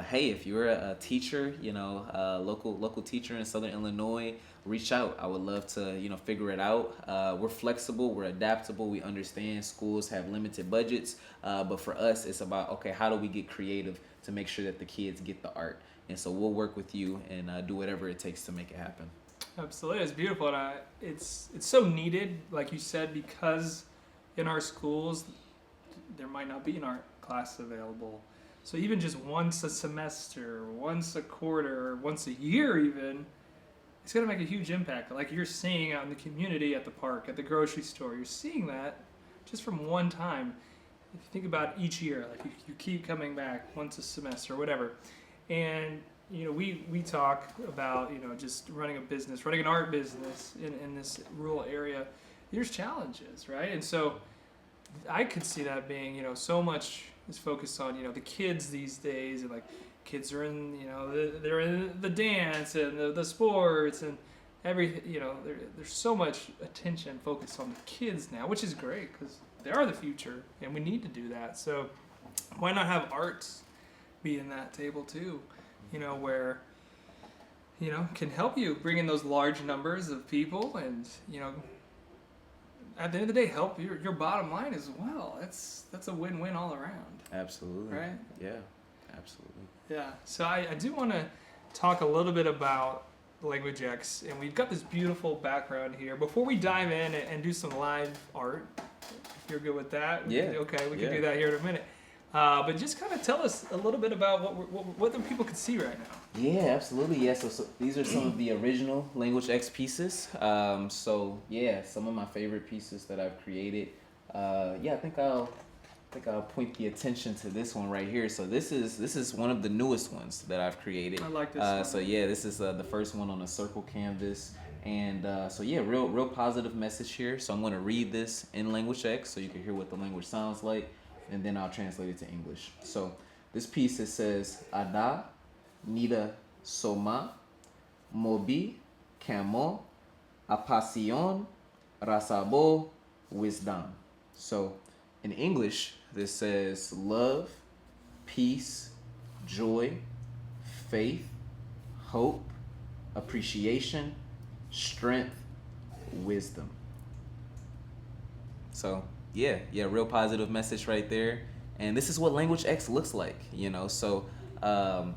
hey, if you're a teacher, you know, local teacher in Southern Illinois, reach out. I would love to, you know, figure it out. We're flexible, we're adaptable, we understand schools have limited budgets, but for us it's about, okay, how do we get creative to make sure that the kids get the art? And so we'll work with you and do whatever it takes to make it happen. Absolutely, it's beautiful, and it's so needed, like you said, because in our schools there might not be an art class available. So even just once a semester, once a quarter, or once a year even, it's going to make a huge impact. Like you're seeing out in the community, at the park, at the grocery store, you're seeing that just from one time. If you think about each year, like you keep coming back once a semester or whatever. And you know, we talk about, you know, just running a business, running an art business in this rural area. There's challenges, right? And so I could see that being, you know, so much is focused on, you know, the kids these days, and like kids are in, you know, they're in the dance and the sports and everything, you know, there's so much attention focused on the kids now, which is great because they are the future and we need to do that. So why not have arts be in that table too, you know, where, you know, can help you bring in those large numbers of people and, you know, at the end of the day, help your bottom line as well. That's a win-win all around. Absolutely. Right? Yeah, absolutely. Yeah. So I do want to talk a little bit about Language X, and we've got this beautiful background here. Before we dive in and do some live art, if you're good with that, we can do that here in a minute. But just kind of tell us a little bit about what the people can see right now. Yeah, absolutely. Yeah, so these are some of the original Language X pieces. So yeah, some of my favorite pieces that I've created. Yeah, I think I'll point the attention to this one right here. So this is one of the newest ones that I've created. I like this one. So yeah, this is the first one on a circle canvas. And so yeah, real positive message here. So I'm going to read this in Language X so you can hear what the language sounds like, and then I'll translate it to English. So this piece, it says, Ada, Nida, Soma, Mobi, Camo, Apasion, Rasabo, Wisdom. So in English, this says love, peace, joy, faith, hope, appreciation, strength, wisdom. So yeah, real positive message right there. And this is what Language X looks like, you know. So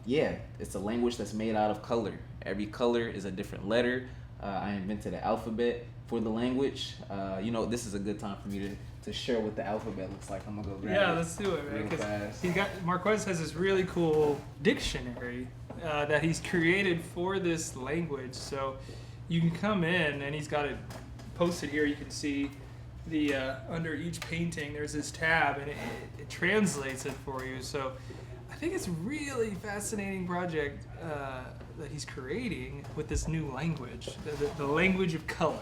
yeah, it's a language that's made out of color. Every color is a different letter. I invented an alphabet for the language. You know, this is a good time for me to share what the alphabet looks like. I'm gonna go grab it. Yeah, let's do it, man. Because Marquez has this really cool dictionary that he's created for this language. So you can come in, and he's got it posted here. You can see the under each painting there's this tab, and it translates it for you. So I think it's a really fascinating project that he's creating with this new language, the language of color.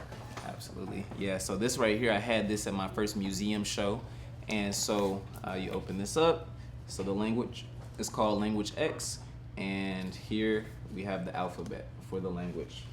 Absolutely. Yeah, so this right here, I had this at my first museum show. And so you open this up. So the language is called Language X. And here we have the alphabet for the language,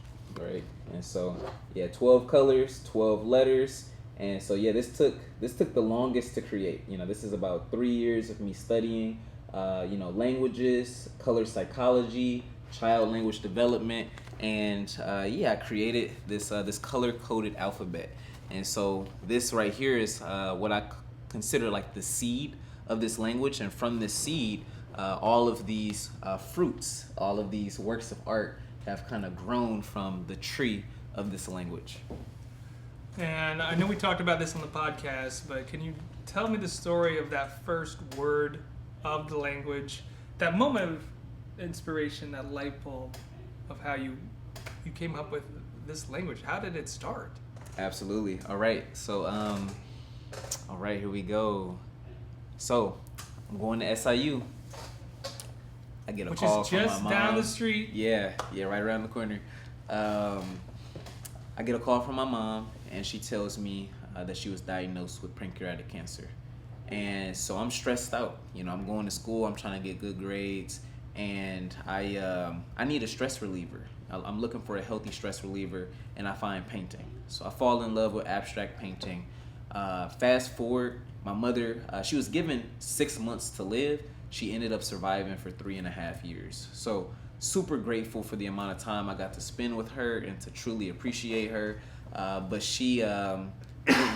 right? And so, yeah, 12 colors, 12 letters. And so, yeah, this took the longest to create. You know, this is about 3 years of me studying, languages, color psychology, child language development. And I created this color-coded alphabet. And so this right here is what I consider like the seed of this language. And from this seed, all of these fruits, all of these works of art have kind of grown from the tree of this language. And I know we talked about this on the podcast, but can you tell me the story of that first word of the language, that moment of inspiration, that light bulb of how you came up with this language? How did it start? Absolutely. All right. So, all right, here we go. So, I'm going to SIU. I get a call from my mom. Which is just down the street. Yeah, right around the corner. I get a call from my mom, and she tells me that she was diagnosed with pancreatic cancer. And so I'm stressed out. You know, I'm going to school. I'm trying to get good grades, and I need a stress reliever. I'm looking for a healthy stress reliever, and I find painting. So I fall in love with abstract painting. Fast forward, my mother, she was given 6 months to live. She ended up surviving for 3.5 years. So super grateful for the amount of time I got to spend with her and to truly appreciate her. But she,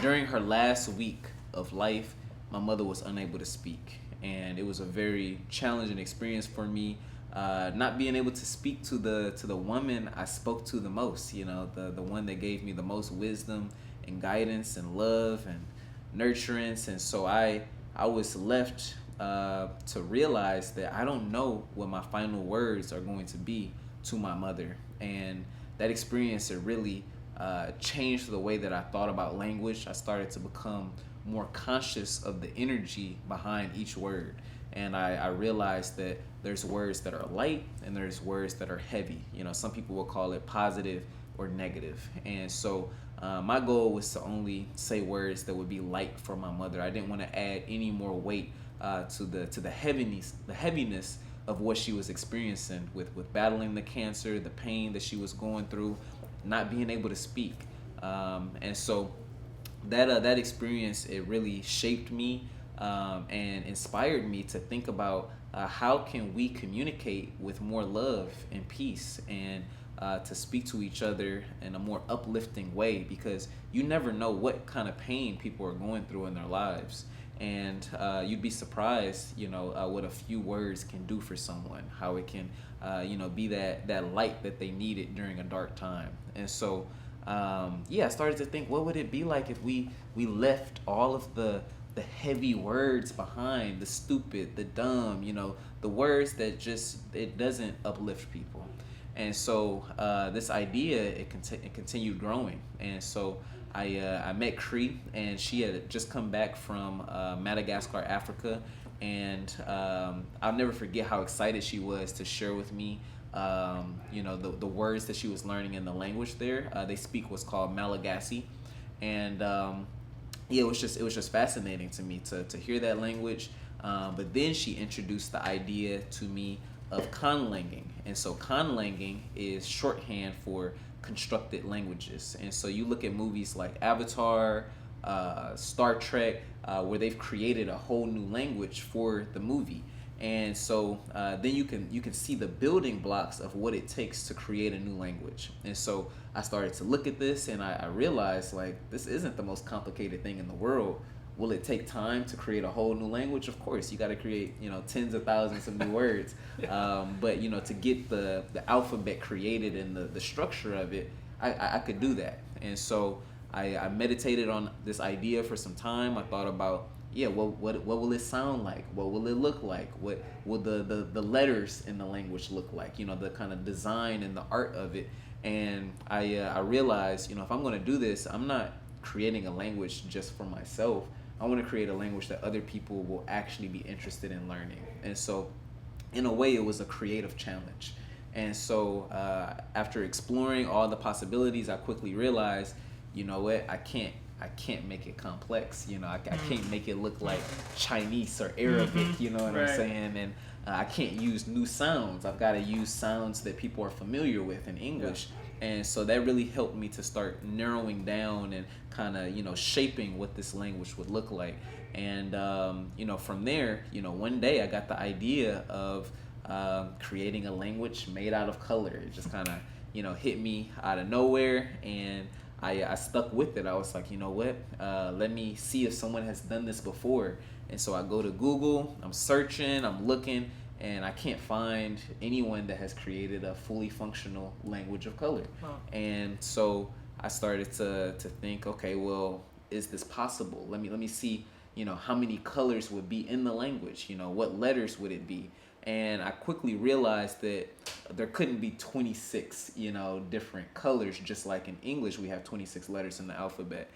during her last week of life, my mother was unable to speak. And it was a very challenging experience for me. Not being able to speak to the woman I spoke to the most, you know, the one that gave me the most wisdom and guidance and love and nurturance. And so I was left to realize that I don't know what my final words are going to be to my mother. And that experience, it really changed the way that I thought about language. I started to become more conscious of the energy behind each word. And I realized that there's words that are light and there's words that are heavy. You know, some people will call it positive or negative. And so my goal was to only say words that would be light for my mother. I didn't want to add any more weight to the heaviness of what she was experiencing with battling the cancer, the pain that she was going through, not being able to speak. And so that experience, it really shaped me and inspired me to think about how can we communicate with more love and peace, and to speak to each other in a more uplifting way, because you never know what kind of pain people are going through in their lives. And you'd be surprised, what a few words can do for someone, how it can, be that light that they needed during a dark time. And so, I started to think, what would it be like if we left all of the heavy words behind, the stupid, the dumb, the words that just, it doesn't uplift people. And so this idea, it continued growing. And so I met Cree, and she had just come back from Madagascar, Africa. And I'll never forget how excited she was to share with me the words that she was learning in the language there. They speak what's called Malagasy. And it was just fascinating to me to hear that language. But then she introduced the idea to me of conlanging. And so conlanging is shorthand for constructed languages. And so you look at movies like Avatar, Star Trek, where they've created a whole new language for the movie. And so then you can see the building blocks of what it takes to create a new language. And so I started to look at this, and I realized, like, this isn't the most complicated thing in the world. Will it take time to create a whole new language? Of course, you got to create, tens of thousands of new words. But, to get the alphabet created and the structure of it, I could do that. And so I meditated on this idea for some time. I thought about, what will it sound like? What will it look like? What will the letters in the language look like? The kind of design and the art of it. And I realized, if I'm going to do this, I'm not creating a language just for myself. I want to create a language that other people will actually be interested in learning. And so in a way, it was a creative challenge. And so after exploring all the possibilities, I quickly realized, you know what, I can't make it complex. You know, I can't make it look like Chinese or Arabic. You know what I'm saying? And I can't use new sounds. I've got to use sounds that people are familiar with in English. And so that really helped me to start narrowing down and kind of, you know, shaping what this language would look like. And, you know, from there, you know, one day I got the idea of creating a language made out of color. It just kind of, you know, hit me out of nowhere, and I stuck with it. I was like, you know what, let me see if someone has done this before. And so I go to Google, I'm searching, I'm looking, and I can't find anyone that has created a fully functional language of color. And so I started to think, okay, well, is this possible? Let me see, you know, how many colors would be in the language, you know, what letters would it be? And I quickly realized that there couldn't be 26, you know, different colors, just like in English we have 26 letters in the alphabet.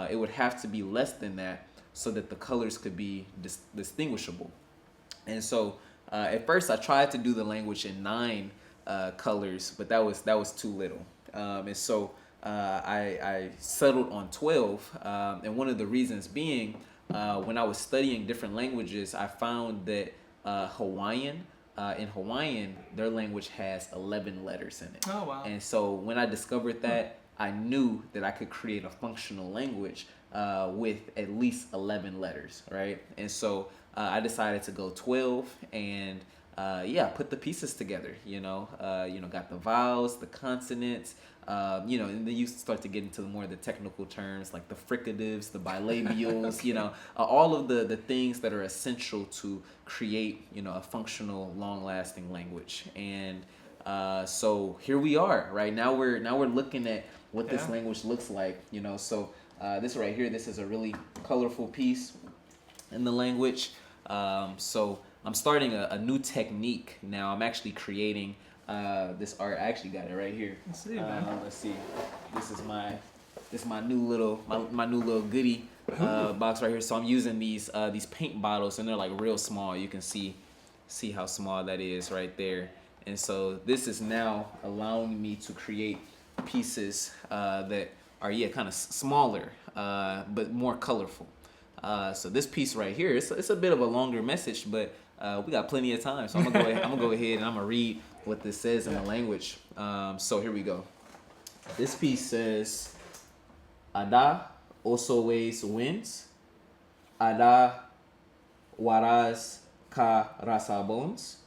It would have to be less than that so that the colors could be distinguishable. And so at first I tried to do the language in 9 colors, but that was too little. And so I settled on 12. And one of the reasons being, when I was studying different languages, I found that Hawaiian, in Hawaiian, their language has 11 letters in it. Oh, wow. And so when I discovered that, I knew that I could create a functional language with at least 11 letters, right? And so I decided to go 12, and put the pieces together, got the vowels, the consonants, and then you start to get into more of the technical terms like the fricatives, the bilabials, all of the things that are essential to create, a functional, long-lasting language. And so here we are, right? Now we're looking at what this language looks like, so this right here, this is a really colorful piece in the language. So I'm starting a new technique now. I'm actually creating this art. I actually got it right here. Let's see, man. Let's see. This is my new little goodie box right here. So I'm using these paint bottles, and they're like real small. You can see how small that is right there. And so this is now allowing me to create pieces that are kind of smaller but more colorful. So this piece right here, it's a bit of a longer message, but we got plenty of time. So I'm gonna go ahead and I'm gonna read what this says in the language. So here we go. This piece says, Ada also always wins. Ada waras ka rasa bones.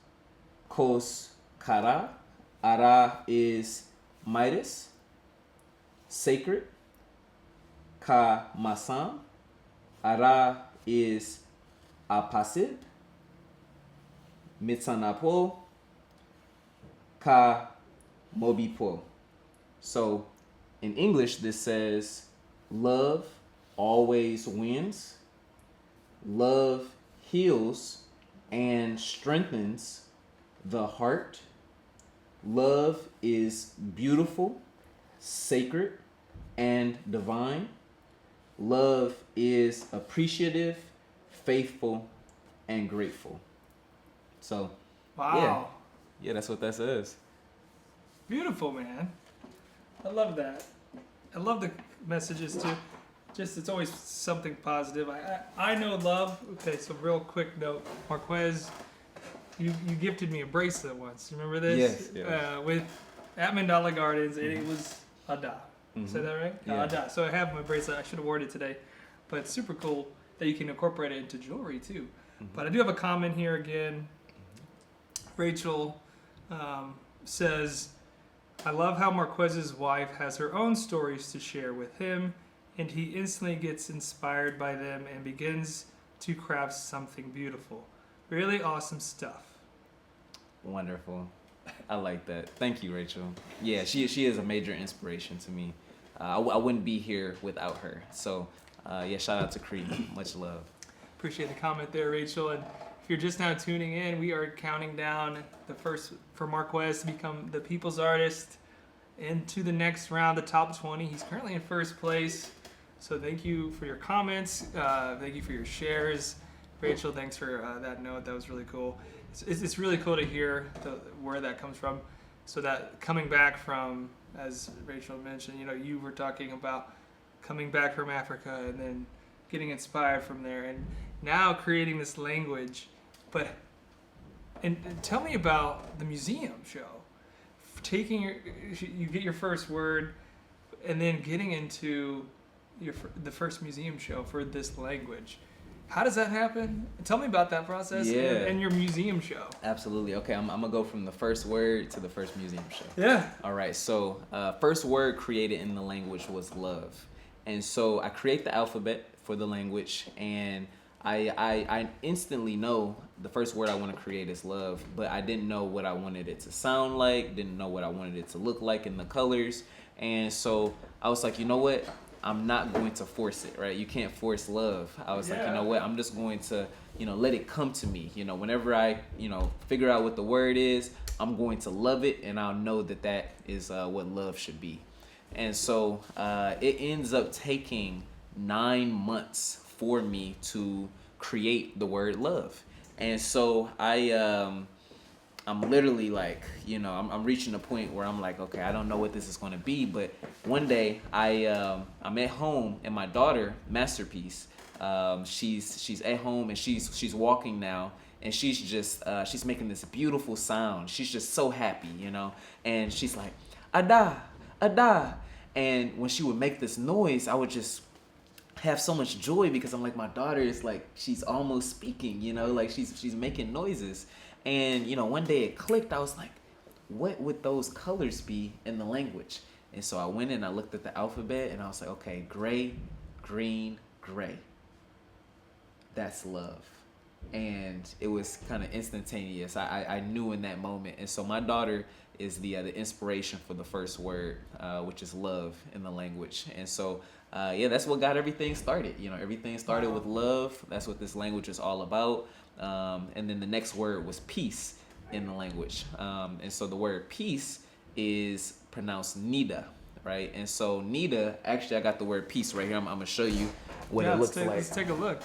Kos kara. Ara is Midas. Sacred. Ka masam. Ara is apasib. Mitsanapo. Ka mobipo. So in English, this says, love always wins. Love heals and strengthens the heart. Love is beautiful, sacred, and divine. Love is appreciative, faithful, and grateful. So, wow. Yeah, that's what that says. Beautiful, man. I love that. I love the messages too. Just, it's always something positive. I know love. Okay, so real quick note. Marquez, you gifted me a bracelet once. Remember this? Yes. With at Mandala Gardens, and it was Ada. Mm-hmm. Say that right? Yeah. Ada. So I have my bracelet. I should have worn it today. But it's super cool that you can incorporate it into jewelry too. Mm-hmm. But I do have a comment here again. Rachel says, I love how Marquez's wife has her own stories to share with him, and he instantly gets inspired by them and begins to craft something beautiful. Really awesome stuff. Wonderful. I like that. Thank you, Rachel. Yeah, she is a major inspiration to me. I wouldn't be here without her. So, shout out to Creed. Much love. Appreciate the comment there, Rachel. And if you're just now tuning in, we are counting down the first for Marquez to become the People's Artist into the next round, the top 20. He's currently in first place. So thank you for your comments. Thank you for your shares. Rachel, thanks for that note. That was really cool. it's really cool to hear where that comes from. So that coming back from, as Rachel mentioned, you were talking about coming back from Africa and then getting inspired from there, and now creating this language. But and tell me about the museum show. You get your first word, and then getting into the first museum show for this language. How does that happen? Tell me about that process and your museum show. Absolutely. Okay, I'm gonna go from the first word to the first museum show. Yeah. All right. So first word created in the language was love, and so I create the alphabet for the language, and I instantly know the first word I want to create is love, but I didn't know what I wanted it to sound like, didn't know what I wanted it to look like in the colors, and so I was like, you know what? I'm not going to force it, right? You can't force love. I was like, you know what? I'm just going to, let it come to me. Whenever I, figure out what the word is, I'm going to love it, and I'll know that is what love should be. And so it ends up taking 9 months for me to create the word love. And so I'm literally like, I'm reaching a point where I'm like, okay, I don't know what this is going to be. But one day I'm at home, and my daughter, Masterpiece, she's at home, and she's walking now, and she's just she's making this beautiful sound. She's just so happy, and she's like, Ada, Ada. And when she would make this noise, I would just have so much joy, because I'm like, my daughter is like, she's almost speaking, like she's making noises. And, one day it clicked. I was like, what would those colors be in the language? And so I went and I looked at the alphabet, and I was like, okay, gray, green, gray. That's love. And it was kind of instantaneous. I knew in that moment. And so my daughter is the inspiration for the first word, which is love in the language. And so, that's what got everything started. Everything started with love. That's what this language is all about. And then the next word was peace in the language. And so the word peace is pronounced Nida, right? And so Nida, actually I got the word peace right here. I'm going to show you what it looks like. Let's take a look.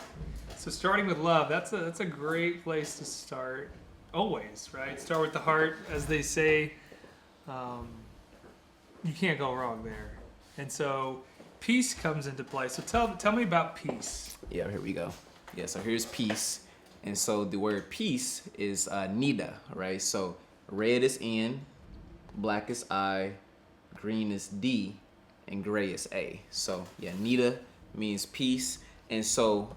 So starting with love, that's a great place to start. Always, right? Start with the heart, as they say. You can't go wrong there. And so peace comes into play. So tell me about peace. Yeah, here we go. Yeah, so here's peace. And so the word peace is Nida, right? So red is N, black is I, green is D, and gray is A. So yeah, Nida means peace. And so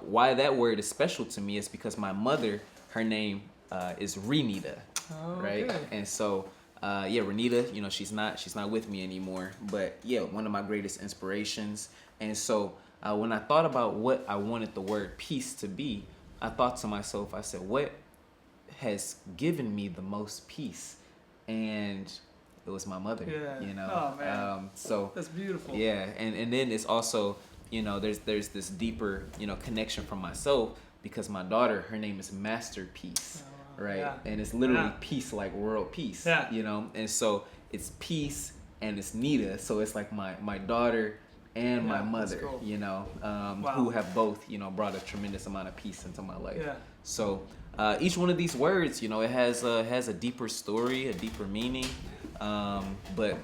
why that word is special to me is because my mother, her name is Renita, right? Okay. And so Renita, she's not with me anymore, but yeah, one of my greatest inspirations. And so when I thought about what I wanted the word peace to be, I thought to myself, I said, what has given me the most peace? And it was my mother. Yeah. Oh man. So that's beautiful. Yeah, and then it's also, there's this deeper, connection from myself, because my daughter, her name is Masterpiece, right? Yeah. And it's literally peace, like world peace. Yeah. And so it's peace and it's Nita. So it's like my daughter and my mother, cool. Who have both, brought a tremendous amount of peace into my life. Yeah. So each one of these words, it has a deeper story, a deeper meaning. But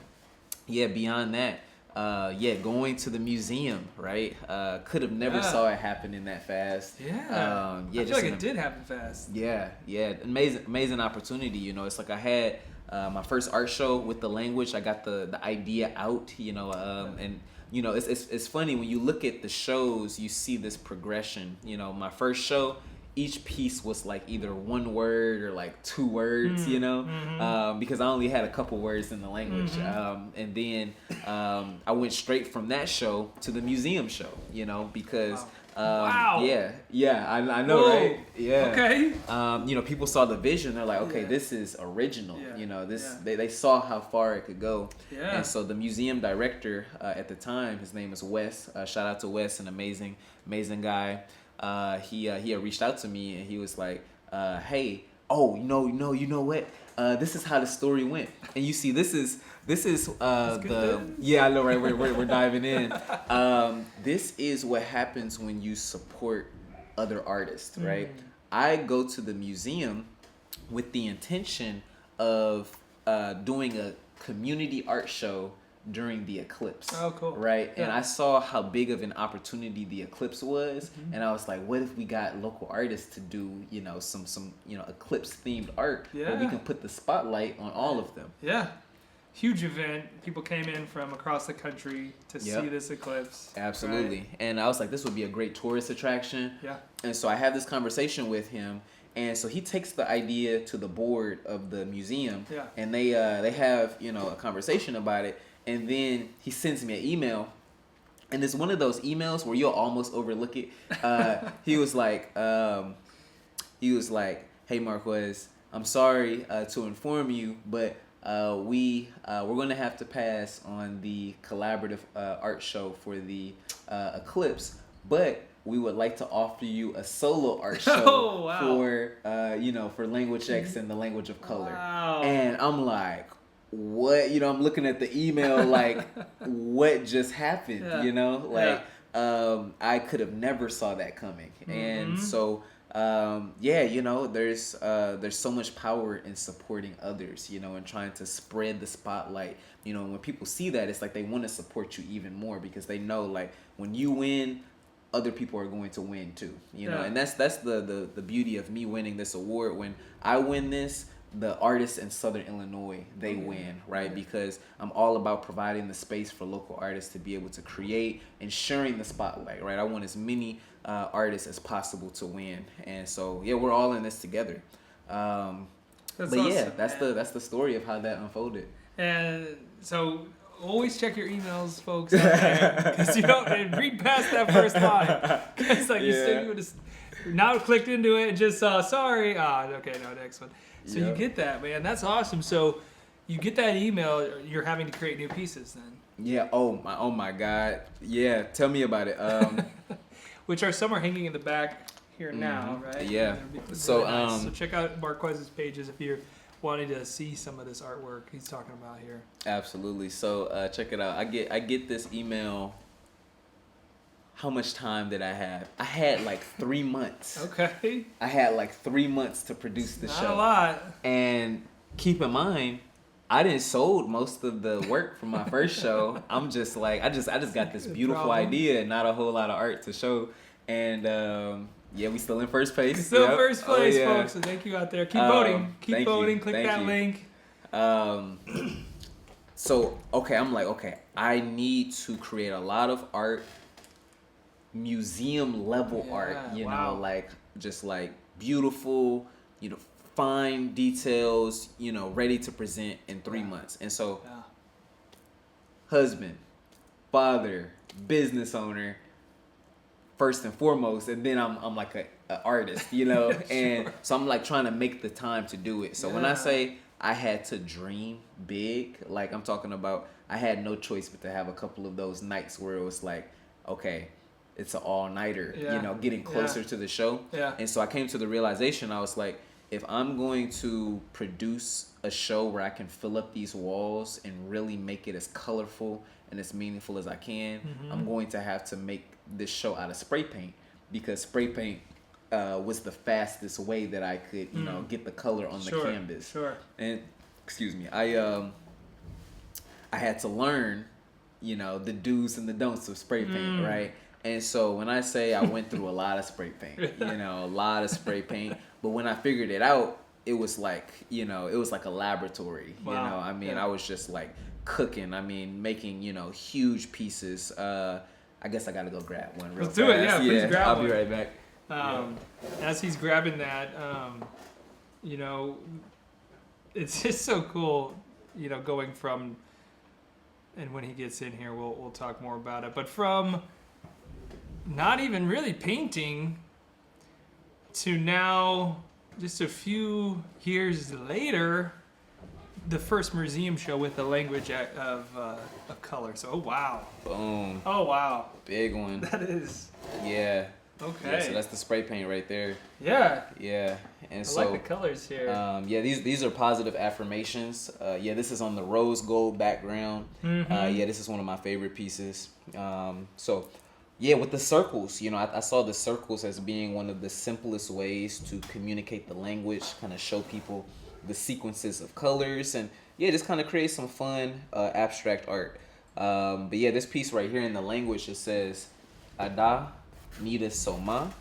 yeah, beyond that, going to the museum, right? Could have never saw it happening that fast. Yeah. I feel like it did happen fast. Yeah. Amazing opportunity. It's like I had my first art show with the language. I got the idea out, and it's funny when you look at the shows, you see this progression. My first show, each piece was like either one word or like 2 words, because I only had a couple words in the language. And then I went straight from that show to the museum show, because I know. Whoa. Right? Yeah. Okay. People saw the vision. They're like, okay, this is original. They saw how far it could go. Yeah. And so the museum director at the time, his name is Wes. Shout out to Wes, an amazing guy. He had reached out to me, and he was like, hey, you know what? This is how the story went. And you see, this is I know, right? We're diving in. This is what happens when you support other artists, right? I go to the museum with the intention of doing a community art show during the eclipse. Oh, cool. Right? Yeah. And I saw how big of an opportunity the eclipse was, and I was like, what if we got local artists to do, you know, some eclipse themed art where we Yeah. can put the spotlight on all of them. Yeah. Huge event. People came in from across the country to Yep. see this eclipse. Absolutely. Right? And I was like, this would be a great tourist attraction. Yeah. And so I had this conversation with him, and so he takes the idea to the board of the museum, Yeah. and they have, you know, a conversation about it, and then he sends me an email, and it's one of those emails where you'll almost overlook it. He was like, hey Marquez, I'm sorry to inform you, but we're going to have to pass on the collaborative art show for the eclipse, but we would like to offer you a solo art show Oh, wow. for you know, for Language X and the Language of Color. Wow. And I'm like, what? You know, I'm looking at the email like, what just happened? Yeah. You know, like I could have never saw that coming. And so yeah, you know, there's so much power in supporting others, you know, and trying to spread the spotlight. You know, when people see that, it's like they want to support you even more because they know, like, when you win, other people are going to win too, you know. Yeah. And that's the beauty of me winning this award. When I win this, the artists in Southern Illinois, they win, right? Because I'm all about providing the space for local artists to be able to create and sharing the spotlight, right? I want as many artists as possible to win, and so yeah, we're all in this together. That's But yeah, awesome, that's man. the story of how that unfolded. And so always check your emails, folks, out there, because you don't read past that first line. It's like you still would have now clicked into it and just saw sorry. Okay, no, next one. So you Yep. get that, man. That's awesome. So you get that email. You're having to create new pieces then, Yeah. Oh my God. Yeah. Tell me about it. which are some are hanging in the back here now, right? Yeah. And they're really So, nice. So check out Marquez's pages if you're wanting to see some of this artwork he's talking about here. Absolutely. So check it out. I get this email. How much time did I have? I had like 3 months. Okay. I had like 3 months to produce the Not show. a lot. And keep in mind, I didn't sold most of the work from my first show. I'm just like, I just got this beautiful Problem. idea and not a whole lot of art to show. And yeah, we still in first place. Still Yep. first place, Oh, yeah. folks. So thank you out there. Keep voting. Keep thank you. voting. Click Thank that you. link. So okay, I'm like, okay, I need to create a lot of art, museum level art, you wow. know, like just like beautiful, you know, fine details, you know, ready to present in 3 months. And so Yeah. husband, father, business owner, first and foremost, and then I'm like a artist, you know. Sure. And so I'm like trying to make the time to do it. So when I Yeah. say I had to dream big, like I'm talking about, I had no choice but to have a couple of those nights where it was like, okay, it's an all-nighter, Yeah. you know, getting closer to the show. Yeah. And so I came to the realization, I was like, if I'm going to produce a show where I can fill up these walls and really make it as colorful and as meaningful as I can, I'm going to have to make this show out of spray paint, because spray paint was the fastest way that I could, you know, get the color on the canvas. Sure. And excuse me, I had to learn, you know, the do's and the don'ts of spray paint, right? And so when I say I went through a lot of spray paint, you know, a lot of spray paint, but when I figured it out, it was like, you know, it was like a laboratory. Wow. You know, I mean, I was just like cooking. I mean, making, you know, huge pieces. I guess I gotta go grab one real Let's fast. do it. Yeah, please grab I'll one. be right back. As he's grabbing that, you know, it's just so cool, you know, going from, and when he gets in here, we'll talk more about it, but from not even really painting to now, just a few years later, the first museum show with the language of color. So, oh wow. Boom. Oh wow. Big one. That is. Yeah. Okay. Yeah, so that's the spray paint right there. Yeah. Yeah. And I so like the colors here. yeah, these are positive affirmations. Yeah, this is on the rose gold background. Yeah, this is one of my favorite pieces. So yeah, with the circles, I saw the circles as being one of the simplest ways to communicate the language, kind of show people the sequences of colors, and yeah, just kind of create some fun abstract art. But yeah, this piece right here in the language, it says, Ada Nida Soma,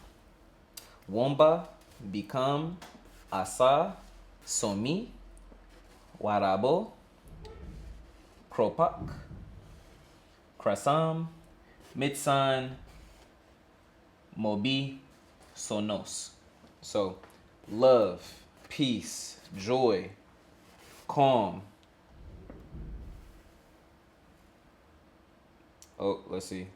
Womba, Become, Asa, Somi, Warabo, Kropak, Krasam, Mitsan, Mobi, Sonos. So, love, peace, joy, calm. Oh, let's see.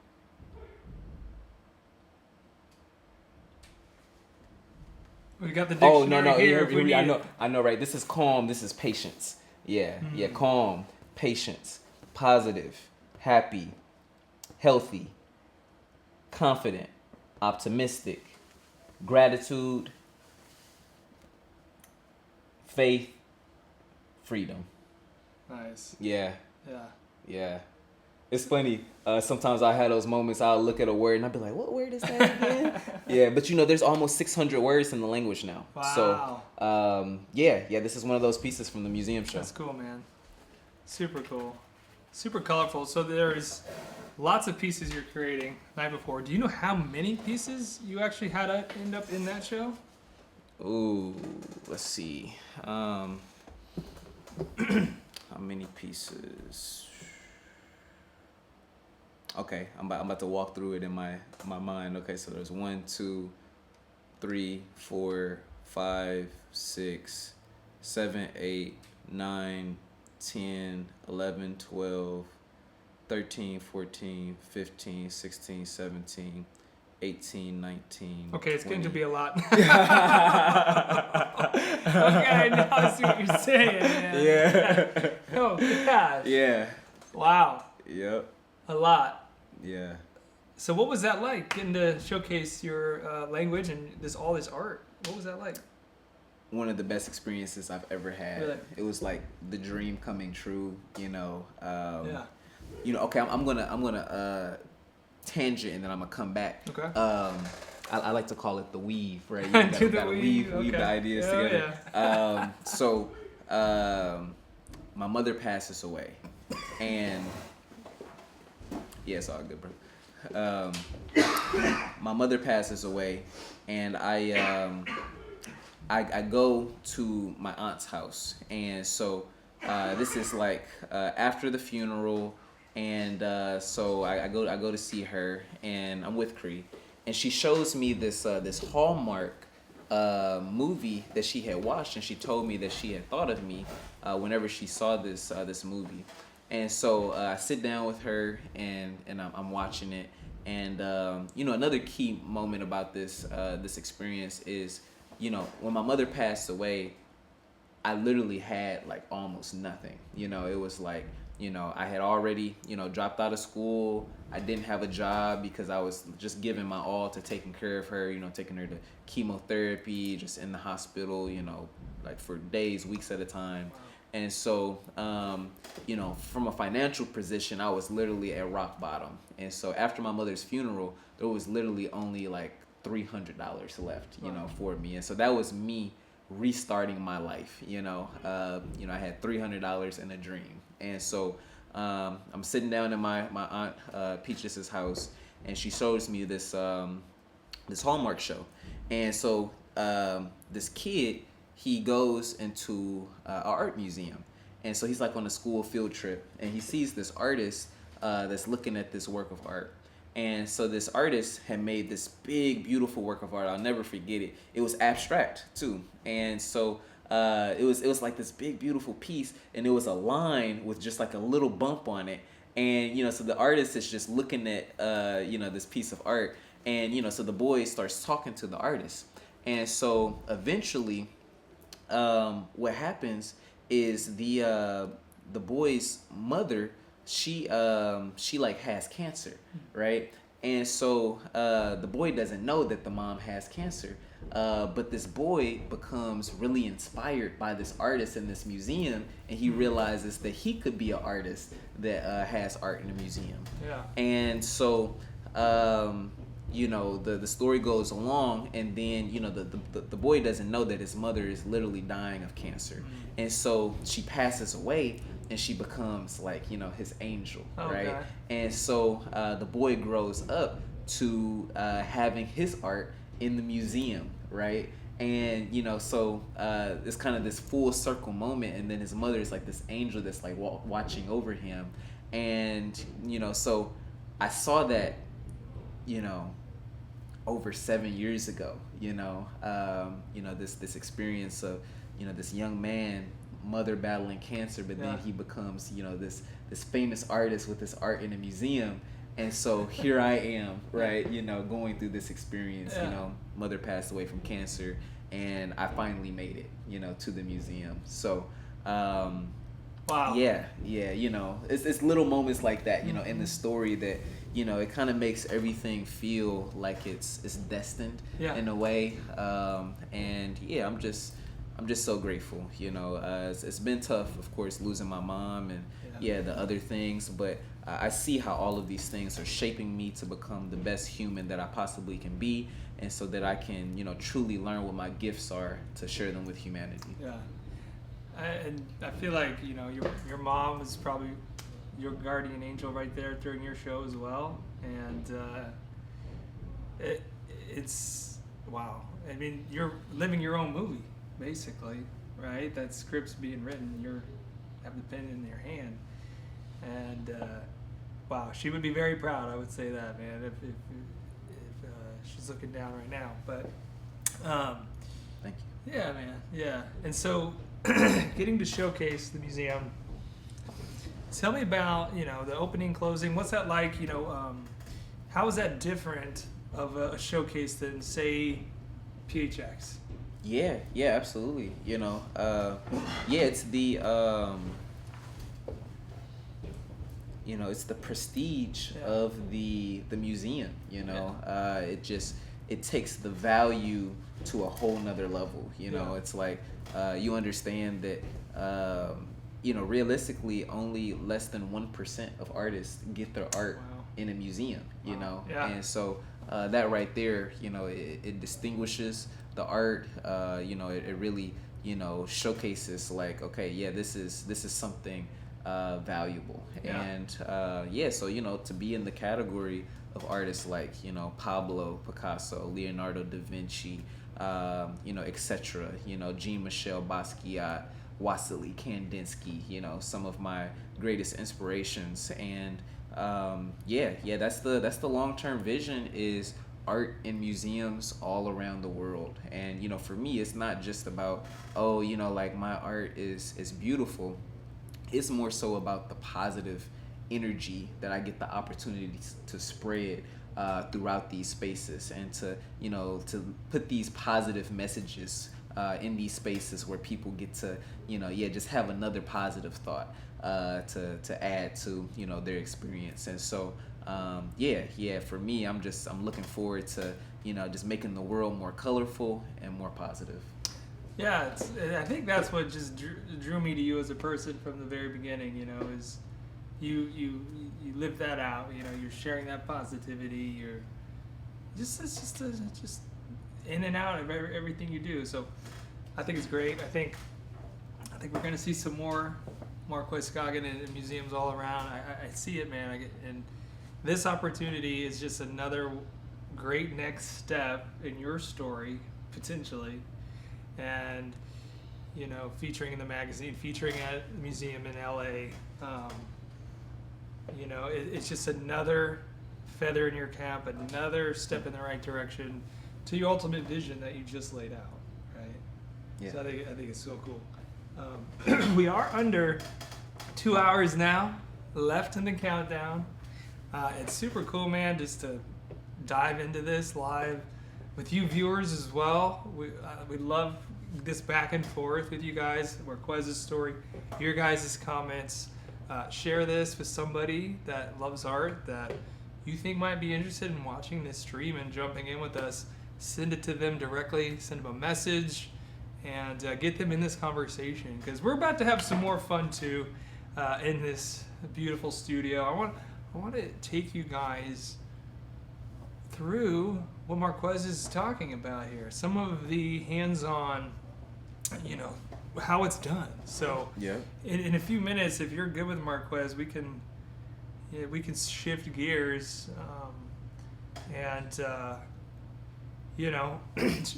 We got the dictionary here. I know, right? This is calm. This is patience. Yeah, yeah, calm, patience, positive, happy, healthy, confident, optimistic, gratitude, faith, freedom. Nice. Yeah, Yeah. yeah. It's funny. Sometimes I have those moments. I'll look at a word and I'll be like, "What word is that again?" Yeah, but there's almost 600 words in the language now. Wow. So, yeah. This is one of those pieces from the museum show. That's cool, man. Super cool. Super colorful. So there's lots of pieces you're creating night before. Do you know how many pieces you actually had to end up in that show? Ooh, let's see. How many pieces? Okay, I'm about to walk through it in my mind. Okay, so there's 1, 2, 3, 4, 5, 6, 7, 8, 9, 10, 11, 12, 13, 14, 15, 16, 17, 18, 19. Okay, it's 20. getting to be a lot. Okay, now I see what you're saying, man. Yeah. Oh, gosh. Yeah. Wow. Yep. A lot. Yeah. So what was that like, getting to showcase your language and all this art? What was that like? One of the best experiences I've ever had. Really? It was like the dream coming true, Yeah. Okay, I'm gonna tangent and then I'm gonna come back. Okay. I like to call it the weave, right? Do the gotta weave, weave the okay. ideas Oh, together. My mother passes away, and yeah, it's all good, bro. My mother passes away, and I go to my aunt's house, and so this is like after the funeral, and so I go to see her, and I'm with Cree, and she shows me this Hallmark movie that she had watched, and she told me that she had thought of me whenever she saw this movie. And so I sit down with her, and I'm watching it. And another key moment about this experience is, when my mother passed away, I literally had like almost nothing. It was like, I had already, dropped out of school. I didn't have a job because I was just giving my all to taking care of her, taking her to chemotherapy, just in the hospital, like for days, weeks at a time. And so, from a financial position, I was literally at rock bottom. And so after my mother's funeral, there was literally only like $300 left, for me. And so that was me restarting my life. I had $300 in a dream. And so I'm sitting down in my aunt Peach's house, and she shows me this Hallmark show. And so this kid, he goes into an art museum, and so he's like on a school field trip, and he sees this artist that's looking at this work of art. And so this artist had made this big, beautiful work of art. I'll never forget it. It was abstract too, and so it was like this big, beautiful piece, and it was a line with just like a little bump on it. And so the artist is just looking at this piece of art, and so the boy starts talking to the artist, and so eventually, what happens is the boy's mother, she like has cancer, right? And so the boy doesn't know that the mom has cancer, but this boy becomes really inspired by this artist in this museum, and he realizes that he could be an artist that has art in a museum. Yeah. And so you know, the story goes along, and then, you know, the boy doesn't know that his mother is literally dying of cancer. And so she passes away, and she becomes, like, you know, his angel, right? And so the boy grows up to having his art in the museum, right? And, you know, so it's kind of this full circle moment, and then his mother is like this angel that's like watching over him. And, you know, so I saw that, you know, over 7 years ago, you know, this experience of, you know, this young man, mother battling cancer, but then he becomes, you know, this famous artist with this art in a museum. And so here I am, right, you know, going through this experience. You know, mother passed away from cancer, and I finally made it, you know, to the museum. So wow. Yeah, you know, it's little moments like that, you know, in the story that, you know, it kind of makes everything feel like it's destined in a way. And yeah, I'm just so grateful, you know. It's been tough, of course, losing my mom and the other things, but I see how all of these things are shaping me to become the best human that I possibly can be, and so that I can, you know, truly learn what my gifts are to share them with humanity. Yeah. And I feel like, you know, your mom is probably your guardian angel right there during your show as well. And it's wow. I mean, you're living your own movie, basically, right? That script's being written, you have the pen in your hand. And wow, she would be very proud, I would say that, man, if she's looking down right now. But thank you. Yeah, man. Yeah. And so getting to showcase the museum, tell me about, you know, the opening, closing. What's that like? You know, how is that different of a showcase than, say, PHX? Yeah, absolutely. You know, it's the you know, it's the prestige of the museum. You know, it takes the value to a whole nother level. You know, it's like you understand that you know, realistically, only less than 1% of artists get their art in a museum. You know, and so that right there, you know, it distinguishes the art. You know, it really, you know, showcases like, okay, this is something valuable. And so, you know, to be in the category of artists like, you know, Pablo Picasso, Leonardo da Vinci, you know, etc., you know, Jean-Michel Basquiat, Wassily Kandinsky, you know, some of my greatest inspirations. And that's the long-term vision, is art in museums all around the world. And, you know, for me, it's not just about, oh, you know, like my art is beautiful. It's more so about the positive energy that I get the opportunity to spread throughout these spaces, and to, you know, to put these positive messages in these spaces where people get to, you know, just have another positive thought to add to, you know, their experience. And so for me, I'm looking forward to, you know, just making the world more colorful and more positive. Yeah, I think that's what just drew me to you as a person from the very beginning. You know, is you live that out. You know, you're sharing that positivity. You're just in and out of everything you do. So I think it's great. I think we're gonna see some more Marquez Scoggin in museums all around. I see it, man. And this opportunity is just another great next step in your story, potentially. And, you know, featuring in the magazine, featuring at the museum in LA, you know, it's just another feather in your cap, another step in the right direction to your ultimate vision that you just laid out, right? Yeah. So I think it's so cool. We are under 2 hours now left in the countdown. It's super cool, man, just to dive into this live with you viewers as well. We love this back and forth with you guys, Marquez's story, your guys' comments. Share this with somebody that loves art that you think might be interested in watching this stream and jumping in with us. Send it to them directly, send them a message, and get them in this conversation, because we're about to have some more fun too in this beautiful studio. I want to take you guys through what Marquez is talking about here. Some of the hands-on, how it's done. So Yeah. in a few minutes, if you're good with Marquez, we can shift gears and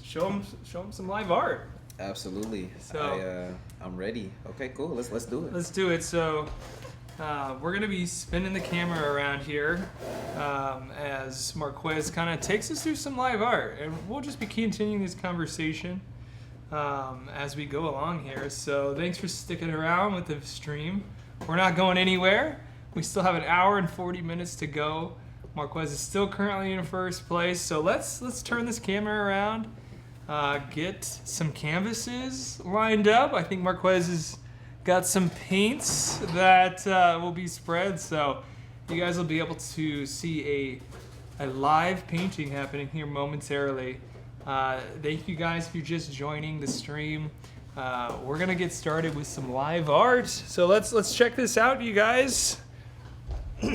show him some live art. Absolutely. So I'm ready. Okay, cool. Let's do it. Let's do it. So we're gonna be spinning the camera around here as Marquez kind of takes us through some live art, and we'll just be continuing this conversation as we go along here. So thanks for sticking around with the stream. We're not going anywhere. We still have an hour and 40 minutes to go. Marquez is still currently in first place. So let's turn this camera around. Get some canvases lined up. I think Marquez has got some paints that will be spread, so you guys will be able to see a live painting happening here momentarily. Thank you guys for just joining the stream. We're gonna get started with some live art. So let's check this out, you guys. All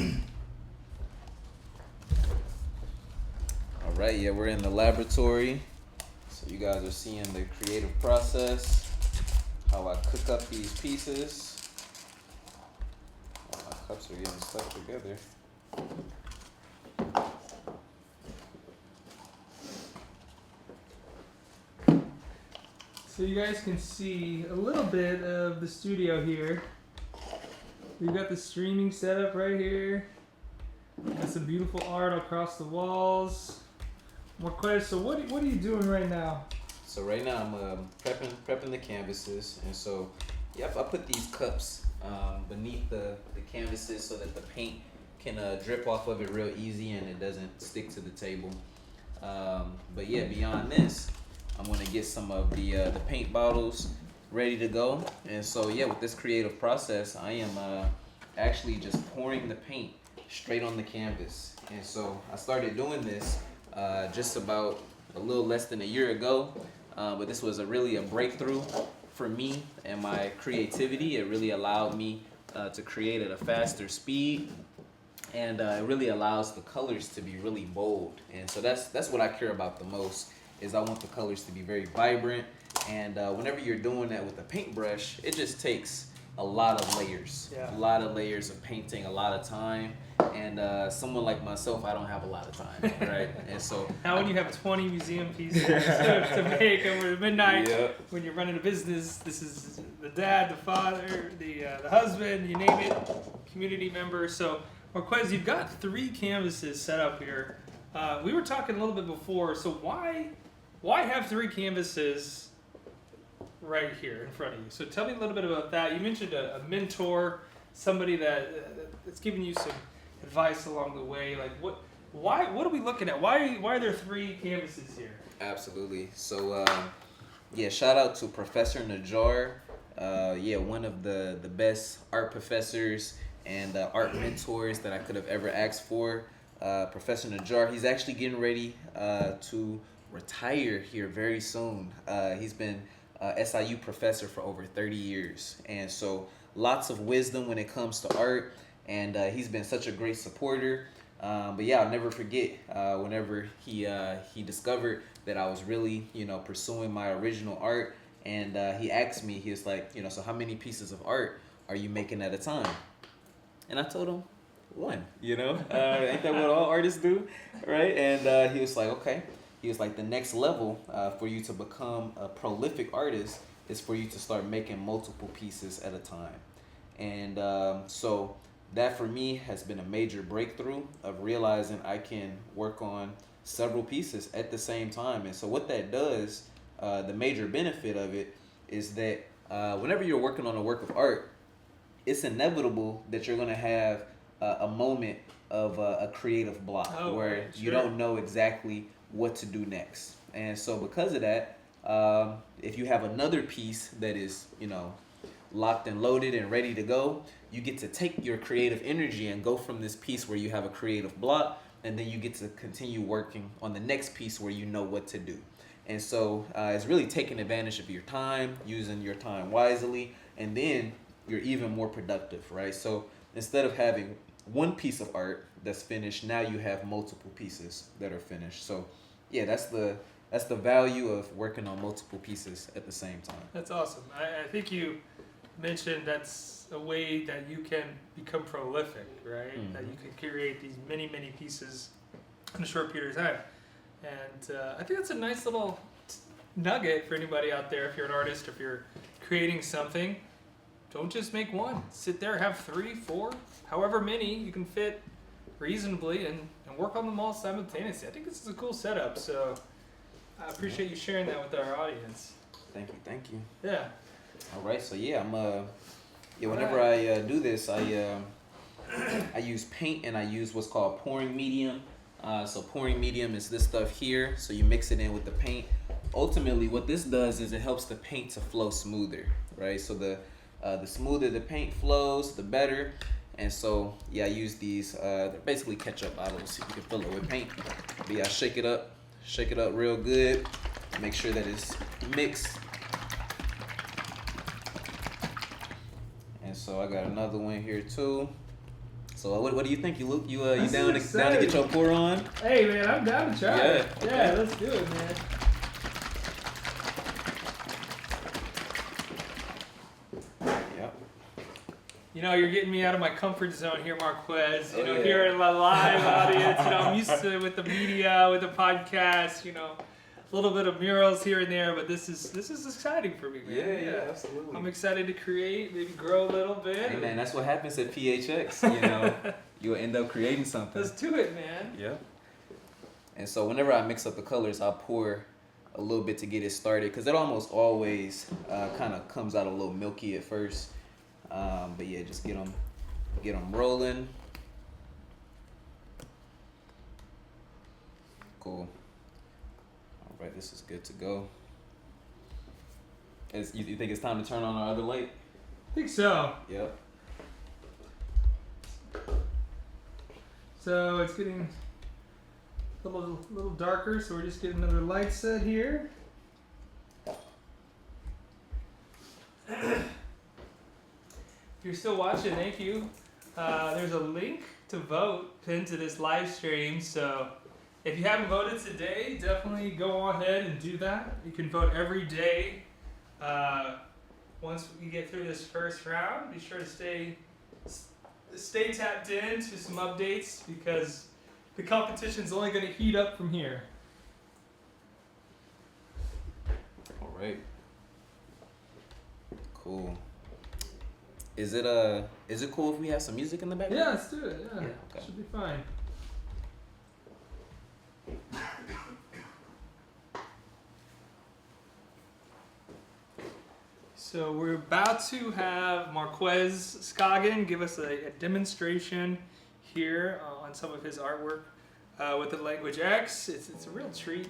right, yeah, we're in the laboratory. So you guys are seeing the creative process, how I cook up these pieces. Oh, my cups are getting stuck together. So you guys can see a little bit of the studio here. We've got the streaming setup right here. Got some beautiful art across the walls. Marquez, so what are you doing right now? So right now I'm prepping the canvases, and so yep, I put these cups beneath the canvases so that the paint can drip off of it real easy and it doesn't stick to the table. But yeah, beyond this, I'm gonna get some of the paint bottles ready to go. And so yeah, with this creative process, I am actually just pouring the paint straight on the canvas. And so I started doing this just about a little less than a year ago, but this was really a breakthrough for me and my creativity. It really allowed me to create at a faster speed, and it really allows the colors to be really bold. And so that's what I care about the most, is I want the colors to be very vibrant. And whenever you're doing that with a paintbrush, it just takes a lot of layers, Yeah. a lot of layers of painting, a lot of time. And someone like myself, I don't have a lot of time, right? And so Now when you have 20 museum pieces to make over midnight, Yep. when you're running a business, this is the dad, the father, the husband, you name it, community member. So Marquez, you've got 3 canvases set up here. We were talking a little bit before, so why have 3 canvases right here in front of you? So tell me a little bit about that. You mentioned a mentor, somebody that's giving you some advice along the way. Like what are we looking at? Why are there 3 canvases here? Absolutely. So yeah, shout out to Professor Najjar. Yeah, one of the best art professors and art mentors that I could have ever asked for. Professor Najjar, he's actually getting ready to retire here very soon. He's been SIU professor for over 30 years, and so lots of wisdom when it comes to art, and he's been such a great supporter. But yeah, I'll never forget whenever he discovered that I was really pursuing my original art, and he asked me, he was like, so how many pieces of art are you making at a time? And I told him 1, ain't that what all artists do, right? And he was like, okay. He was like, the next level for you to become a prolific artist is for you to start making multiple pieces at a time. And so that for me has been a major breakthrough of realizing I can work on several pieces at the same time. And so what that does, the major benefit of it is that whenever you're working on a work of art, it's inevitable that you're going to have a moment of a creative block where you don't know exactly what to do next. And so because of that, if you have another piece that is locked and loaded and ready to go, you get to take your creative energy and go from this piece where you have a creative block, and then you get to continue working on the next piece where you know what to do. And so it's really taking advantage of your time, using your time wisely, and then you're even more productive, right? So instead of having one piece of art that's finished. Now you have multiple pieces that are finished. So yeah, that's the value of working on multiple pieces at the same time. That's awesome. I think you mentioned that's a way that you can become prolific, right? Mhm. That you can create these many, many pieces in a short period of time. And I think that's a nice little nugget for anybody out there. If you're an artist, if you're creating something, don't just make one. Sit there, have 3, 4, however many you can fit reasonably, and work on them all simultaneously. I think this is a cool setup. So I appreciate you sharing that with our audience. Thank you. Yeah. All right, so yeah, whenever I do this, I use paint and I use what's called pouring medium. So pouring medium is this stuff here. So you mix it in with the paint. Ultimately, what this does is it helps the paint to flow smoother, right? So the smoother the paint flows, the better. And so yeah, I use these. They're basically ketchup bottles. You can fill it with paint. But yeah, shake it up real good. Make sure that it's mixed. And so I got another one here too. So what do you think? You down to get your pour on? Hey man, I'm down to try. Yeah, okay. Yeah, let's do it, man. Yep. You know, you're getting me out of my comfort zone here, Marquez. You know, yeah. here in my live audience. You know, I'm used to with the media, with the podcast. You know, a little bit of murals here and there, but this is exciting for me, man. Yeah, absolutely. I'm excited to create, maybe grow a little bit. Hey man, that's what happens at PHX. You know, you'll end up creating something. Let's do it, man. Yeah. And so whenever I mix up the colors, I'll pour a little bit to get it started, because it almost always kind of comes out a little milky at first. But yeah, just get them rolling. Cool. All right, this is good to go. You think it's time to turn on our other light? I think so. Yep. So it's getting a little darker, so we're just getting another light set here. If you're still watching, thank you. There's a link to vote pinned to this live stream, so if you haven't voted today, definitely go ahead and do that. You can vote every day. Once we get through this first round, be sure to stay tapped in to some updates, because the competition's only going to heat up from here. All right. Cool. Is it cool if we have some music in the background? Yeah, let's do it. Yeah, okay. Should be fine. So we're about to have Marquez Scoggin give us a demonstration here on some of his artwork with the Language X. It's a real treat.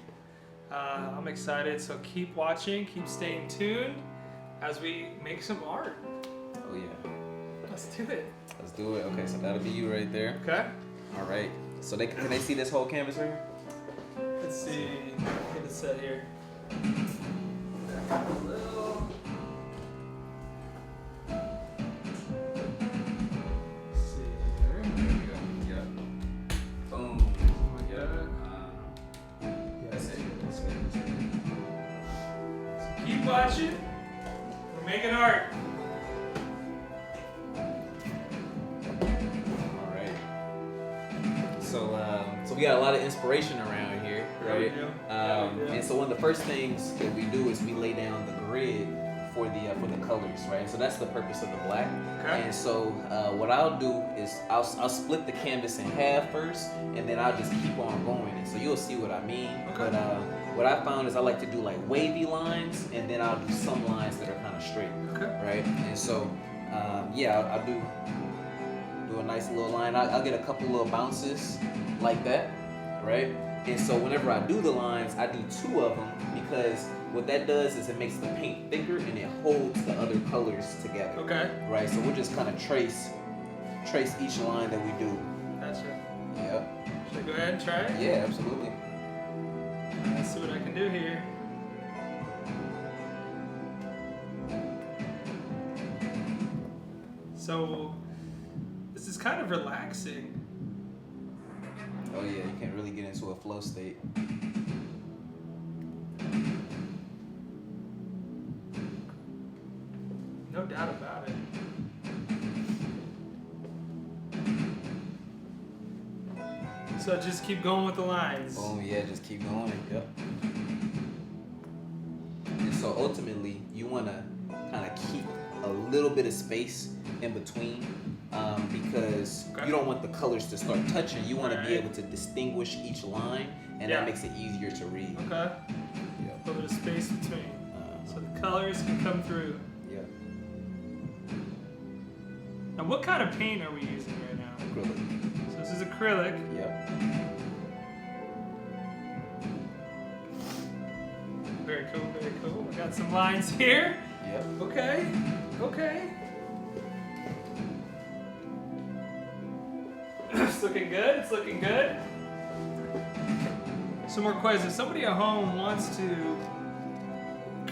I'm excited, so keep watching, keep staying tuned as we make some art. Oh yeah. Let's do it. Let's do it. Okay, so that'll be you right there. Okay. All right. So can they see this whole canvas right here? Let's see. Get it set here. Back up a little. Let's see here. There we go. Yep. Boom. Like Yep. that. That's it. That's good. That's good. So keep watching. We're making art. All right. So we got a lot of inspiration around here, Yeah, we right? do. Yeah, we do. And so one of the first things that we do is we lay down the grid for the colors, right? So that's the purpose of the black. Okay. And so what I'll do is I'll split the canvas in half first, and then I'll just keep on going. And so you'll see what I mean. Okay. But what I found is I like to do like wavy lines, and then I'll do some lines that are kind of straight, Okay. right? And so I'll do a nice little line. I'll get a couple little bounces like that, right? And so whenever I do the lines, I do 2 of them, because what that does is it makes the paint thicker and it holds the other colors together. Okay. Right, so we'll just kind of trace each line that we do. Gotcha. Yep. Should I go ahead and try it? Yeah, absolutely. Let's see what I can do here. So this is kind of relaxing. Oh yeah, you can't really get into a flow state. No doubt about it. So just keep going with the lines. Boom, yeah, just keep going. Yep. And so ultimately, you want to kind of keep a little bit of space in between because you don't want the colors to start touching. You want to be able to distinguish each line, and that makes it easier to read. Okay. Yep. A little bit of space between. So the colors can come through. Yep. Now, what kind of paint are we using right now? Acrylic. So this is acrylic. Yep. Very cool, very cool. We got some lines here. Yep. Okay, okay. It's looking good, it's looking good. So Marquez, if somebody at home wants to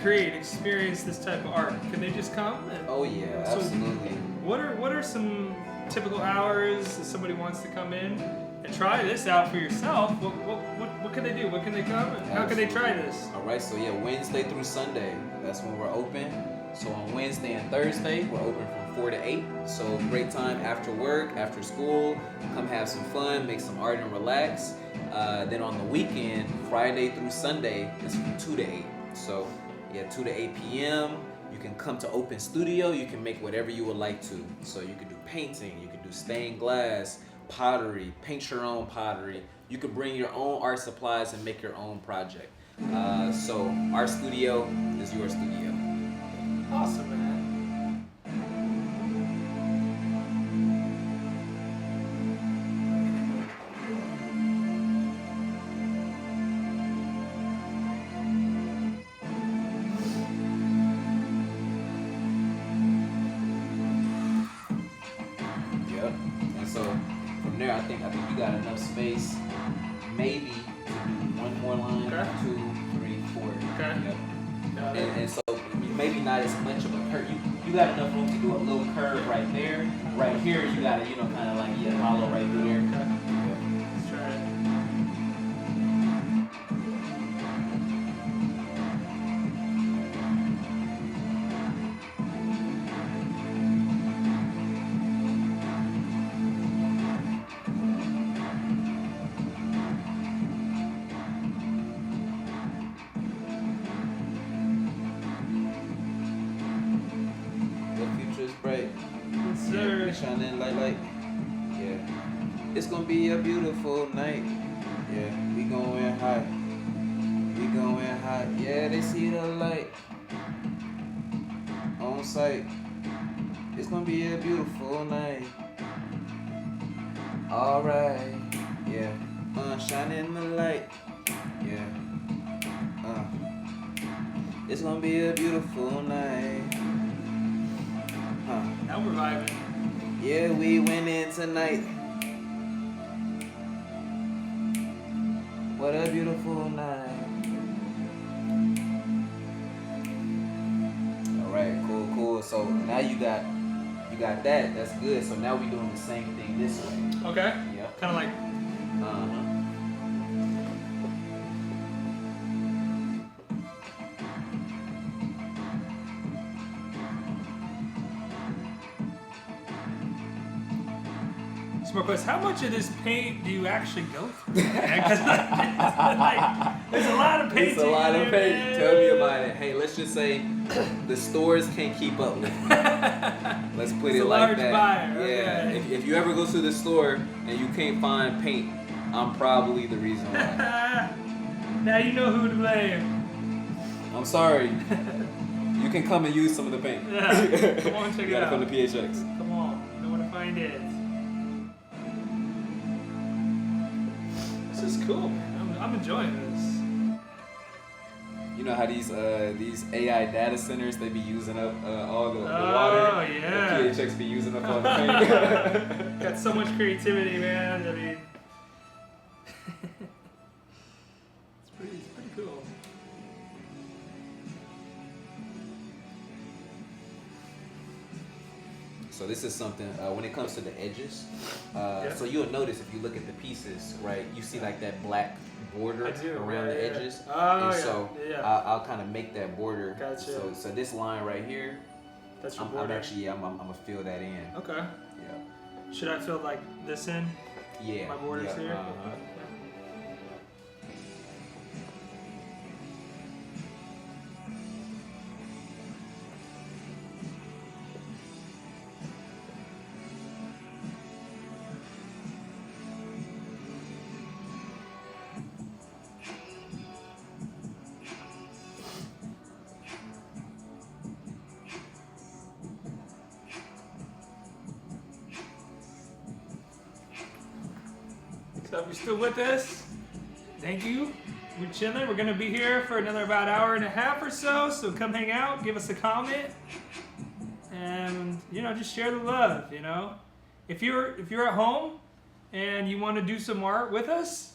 experience this type of art, can they just come? Oh yeah, so absolutely. What are some typical hours if somebody wants to come in and try this out for yourself? What can they do? What can they come? And how can they try this? All right, so yeah, Wednesday through Sunday, that's when we're open. So on Wednesday and Thursday, we're open from 4 to 8. So great time after work, after school, come have some fun, make some art and relax. Then on the weekend, Friday through Sunday, it's from 2 to 8. So yeah, 2 to 8 p.m. You can come to open studio. You can make whatever you would like to. So you can do painting, you can do stained glass, pottery, paint your own pottery. You could bring your own art supplies and make your own project. So our studio is your studio. Awesome, man. Yep. And so from there, I think you got enough space, maybe to do one more line, Okay. 2, 3, 4. Okay. Yep. Got it. And so maybe not as much of a curve. You got enough room to do a little curve right there. Right here, you got to, kind of like, hollow right through there. Okay. Yep. Let's try it. The future is bright. Yes, sir. Yeah, shining light. Yeah. It's gonna be a beautiful night. Yeah, we going high. We going high. Yeah, they see the light on sight. It's gonna be a beautiful night. Alright. Yeah. Shining the light. Yeah. It's gonna be a beautiful night. Now we're vibing. Yeah, we winning tonight. What a beautiful night. All right, cool. So now you got that. That's good. So now we doing the same thing this way. Okay. Yep. Kind of like. So Marquez, how much of this paint do you actually go through? Because there's a lot of paint. It's a lot of paint. Tell me about it. Hey, let's just say the stores can't keep up with it. Let's put it like that. Buyer. Yeah. Okay. If you ever go to the store and you can't find paint, I'm probably the reason why. Now you know who to blame. I'm sorry. You can come and use some of the paint. Yeah. Come on, check You it gotta out. come to PHX. Come on, you know where to find it. This is cool, man. I'm enjoying this. You know how these AI data centers, they be using up all the water. Oh, yeah. The PHX be using up all the paint. Got so much creativity, man. I mean, it's pretty cool. So this is something when it comes to the edges. Yeah. So you'll notice if you look at the pieces, right? You see like that black border around the edges. Oh, and so yeah. I'll kind of make that border. Gotcha. So this line right here, That's your I'm border. actually I'm gonna fill that in. Okay. Yeah. Should I fill like this in? Yeah. My borders yeah, here? uh-huh. So if you're still with us, thank you. We're chilling. We're gonna be here for another about hour and a half or so. So come hang out, give us a comment, and just share the love. If you're at home and you want to do some art with us,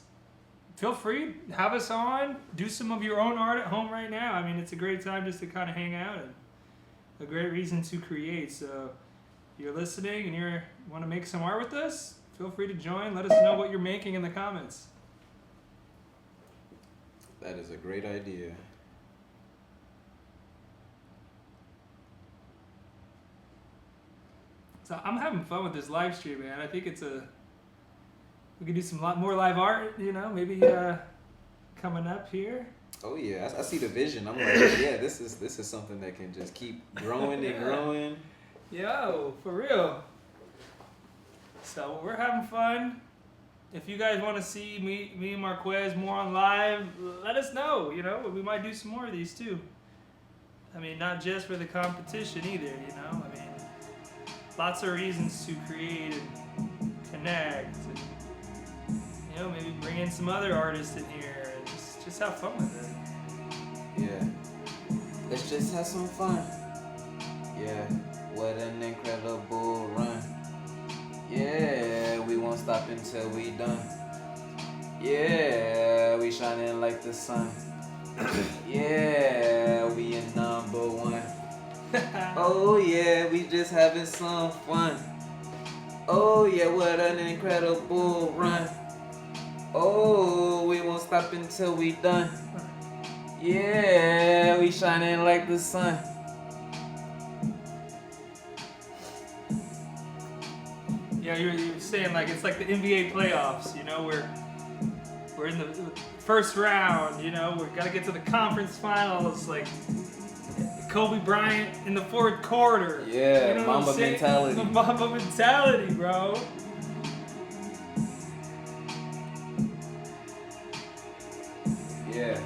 feel free. Have us on. Do some of your own art at home right now. I mean, it's a great time just to kind of hang out and a great reason to create. So if you're listening and you want to make some art with us, feel free to join. Let us know what you're making in the comments. That is a great idea. So I'm having fun with this live stream, man. I think we could do some lot more live art, maybe coming up here. Oh yeah, I see the vision. I'm like, yeah, this is something that can just keep growing and growing. Yo, for real. So we're having fun. If you guys want to see me and Marquez more on live, let us know. We might do some more of these too. I mean, not just for the competition either. I mean, lots of reasons to create and connect, and maybe bring in some other artists in here and just have fun with it. Yeah, let's just have some fun. Yeah, what an incredible run. Yeah, we won't stop until we done. Yeah, we shining like the sun. Yeah, we in number one. Oh yeah, we just having some fun. Oh yeah, what an incredible run. Oh, we won't stop until we done. Yeah, we shining like the sun. Yeah, you're saying like it's like the NBA playoffs. We're in the first round. We gotta get to the conference finals. Like Kobe Bryant in the fourth quarter. Yeah, what Mamba I'm saying? mentality. The Mamba mentality, bro. Yeah.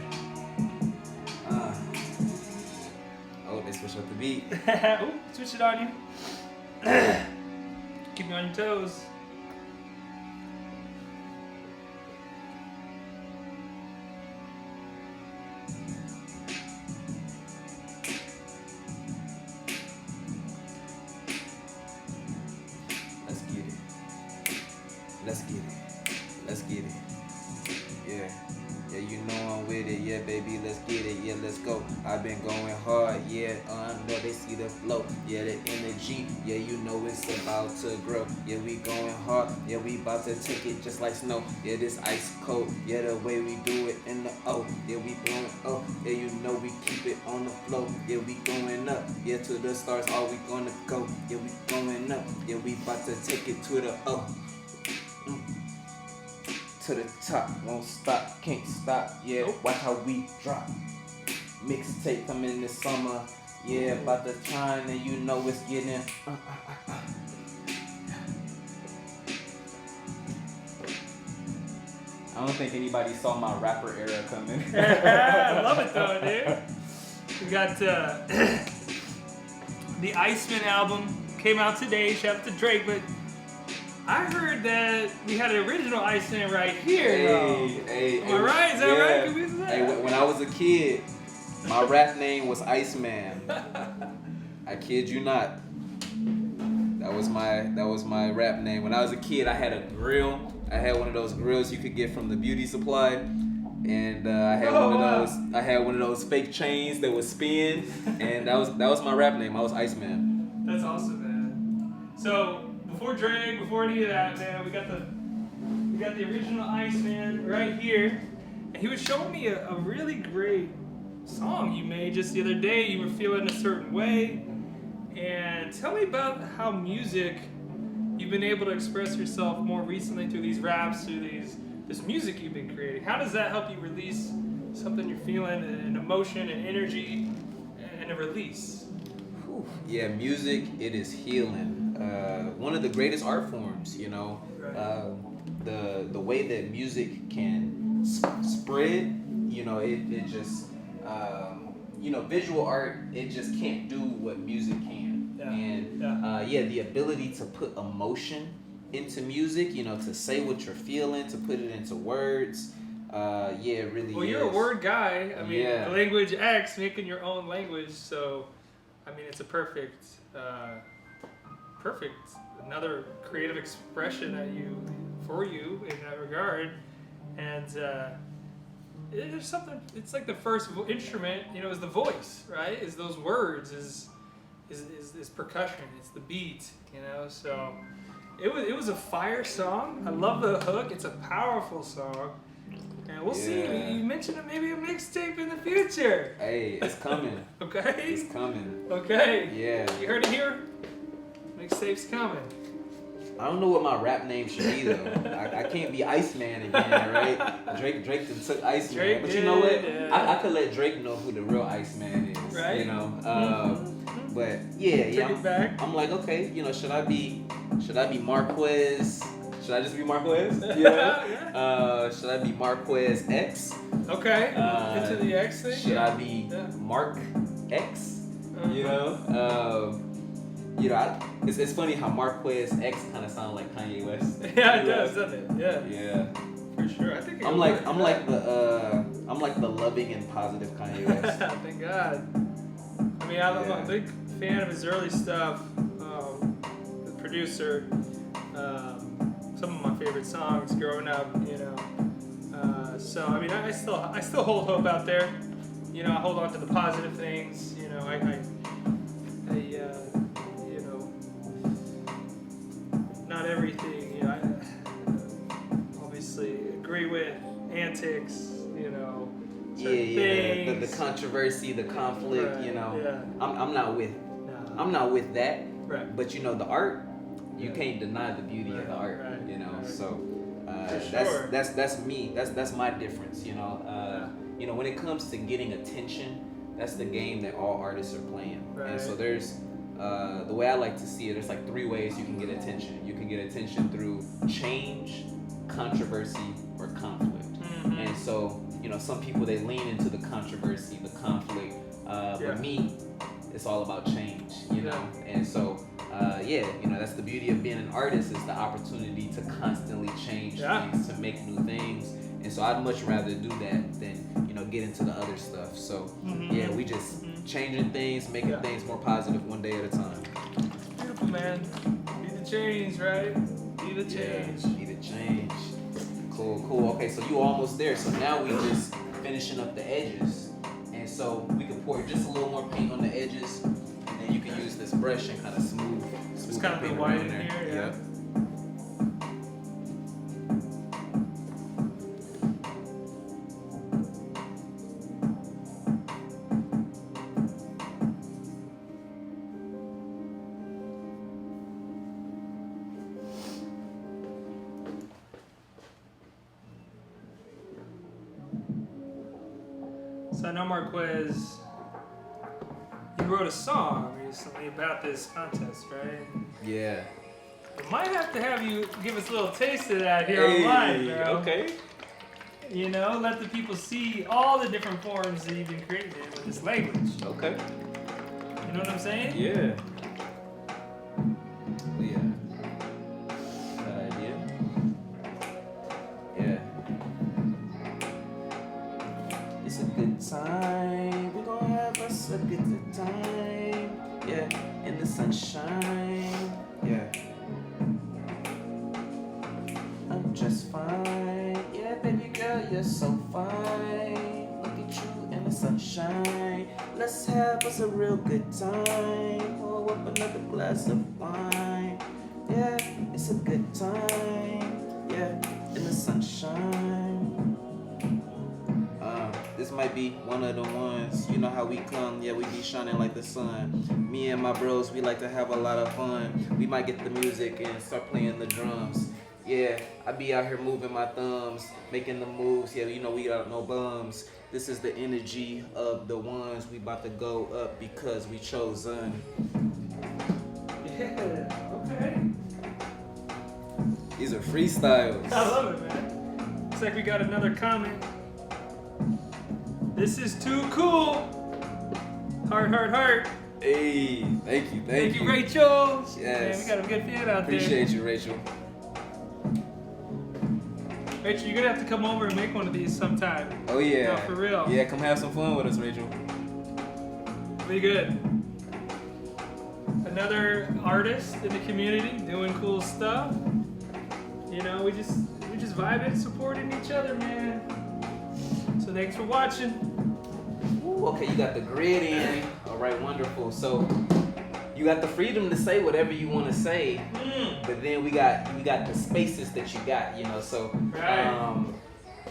Oh, they switch up the beat. Ooh, switch it on you. Keep me on your toes. Let's get it. Let's get it. Let's get it. Yeah. Yeah, you know I'm with it. Yeah, baby, let's get it. Yeah, let's go. I've been going hard. Yeah, I know they see the flow. Yeah, the energy. Yeah, you know it's about to grow. Yeah, we going hard. Yeah, we about to take it just like snow. Yeah, this ice cold. Yeah, the way we do it in the O. Yeah, we blowing up. Yeah, you know we keep it on the flow. Yeah, we going up. Yeah, to the stars, all we gonna go. Yeah, we going up. Yeah, we about to take it to the O. To the top, won't stop, can't stop, yeah, watch how we drop. Mixtape coming this summer, yeah, about the time and you know it's getting. I don't think anybody saw my rapper era coming. I love it though, dude. We got the Iceman album came out today. Shout out to Drake, but I heard that we had an original Iceman right here. Hey, am I right? Is that right? Can we say that? Hey, when I was a kid, my rap name was Iceman. I kid you not. That was my rap name. When I was a kid, I had a grill. I had one of those grills you could get from the beauty supply, and I had I had one of those fake chains that would spin, and that was my rap name. I was Iceman. That's awesome, man. So before Drake, before any of that, man, we got the original Iceman right here, and he was showing me a really great song you made just the other day. You were feeling a certain way, and tell me about how music, you've been able to express yourself more recently through these raps, through this music you've been creating. How does that help you release something you're feeling, an emotion, and energy, and a release? Yeah, music, it is healing. One of the greatest art forms, you know. Right. The way that music can spread, you know, it just, you know, visual art, it just can't do what music can. Yeah. And the ability to put emotion into music, you know, to say what you're feeling, to put it into words. It really Well, is. you're a word guy. I mean, Yeah. language X, making your own language. So, I mean, it's a perfect, another creative expression for you in that regard. And there's something. It's like the first instrument, you know, is the voice, right? Is those words, is percussion. It's the beat, you know. So, it was a fire song. I love the hook. It's a powerful song. And we'll see. You mentioned maybe a mixtape in the future. Hey, it's coming. Okay. It's coming. Okay. Yeah. You heard it here? Mixtape's coming. I don't know what my rap name should be though. I can't be Iceman again, right? Drake done took Iceman, Drake but you know what? did, I could let Drake know who the real Iceman is, Right. You know. But yeah. Take it back. I'm like, okay, you know, should I be Marquez? Should I just be Marquez? Yeah. Should I be Marquez X? Okay. Into the X thing. Should I be Mark X? You know. It's funny how Marquez X kind of sound like Kanye West. Yeah, it does, doesn't it? Yeah. Yeah. For sure. I think I'm like the loving and positive Kanye West. Thank God. I mean, I'm a big fan of his early stuff. The producer. Some of my favorite songs growing up, you know. So I mean, I still hold hope out there. You know, I hold on to the positive things. You know, I you know, not everything. You know, I obviously agree with antics. You know, things. The controversy, the conflict. Right, you know, yeah. I'm not with that. Right. But you know, the art, you can't deny the beauty of the art. Right, you know, right. so sure. that's me. That's my difference. You know, you know, when it comes to getting attention, that's the game that all artists are playing. Right. And so there's the way I like to see it. There's like 3 ways you can get attention. You can get attention through change, controversy, or conflict. Mm-hmm. And so, you know, some people, they lean into the controversy, the conflict. But me, it's all about change, you know? And so, you know, that's the beauty of being an artist, is the opportunity to constantly change things, to make new things. And so I'd much rather do that than, you know, get into the other stuff. So, we just changing things, making things more positive one day at a time. Beautiful, man. Be the change, right? Be the change. Yeah, be the change. Cool. Okay, so you almost there. So now we just finishing up the edges. And so we can pour just a little more paint on the edges, and then you can use this brush and kind of smooth. It's kind of the white in here, yeah. So I know Marquez, you wrote a song recently about this contest, right? Yeah. I might have you give us a little taste of that here online, bro. Okay. You know, let the people see all the different forms that you've been creating with this language. Okay. You know what I'm saying? Yeah. Good idea. Yeah. It's a good time. We're gonna have us a good time. Yeah. In the sunshine. Yeah. I'm just fine. Yeah, baby girl, you're so fine. Look at you in the sunshine. sunshine. Let's have us a real good time. Pour up another glass of wine. Yeah, it's a good time. Yeah, in the sunshine. This might be one of the ones. You know how we come, yeah, we be shining like the sun. Me and my bros, we like to have a lot of fun. We might get the music and start playing the drums. Yeah, I be out here moving my thumbs, making the moves. Yeah, you know we got no bums. This is the energy of the ones. We about to go up because we chosen. Yeah, okay. These are freestyles. I love it, man. Looks like we got another comment. This is too cool. Heart, heart, heart. Hey, thank you, Thank you, Rachel. Yes. Man, we got a good fan out Appreciate you, Rachel. there. Rachel, you're gonna have to come over and make one of these sometime. Oh yeah. No, for real. Yeah, come have some fun with us, Rachel. Be good. Another artist in the community doing cool stuff. You know, we just vibing, supporting each other, man. So thanks for watching. Ooh, okay, you got the grid in. All right, wonderful. So you got the freedom to say whatever you want to say, but then we got the spaces that you got, you know. So Right.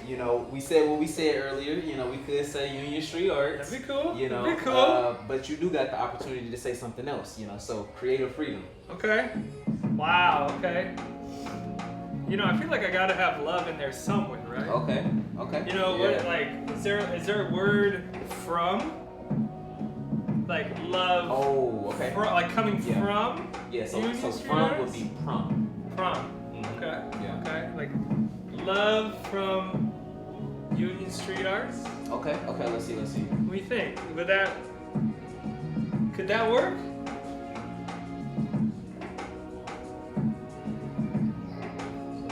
you know, we said what we said earlier. You know, we could say Union Street Arts. That'd be cool. You know, That'd be cool. but you do got the opportunity to say something else. You know, so creative freedom. Okay. Wow. Okay. You know, I feel like I gotta have love in there somewhere, right? Okay. Okay. You know Yeah. what? Like, is there a word from? Like love. Oh, okay. Like coming Yeah. from. Yeah. So Union so Street from Arts? would be prom. From. Mhm. Okay. Yeah. Okay. Like love from Union Street Arts. Okay. Okay. Let's see. What do you think? Could that work?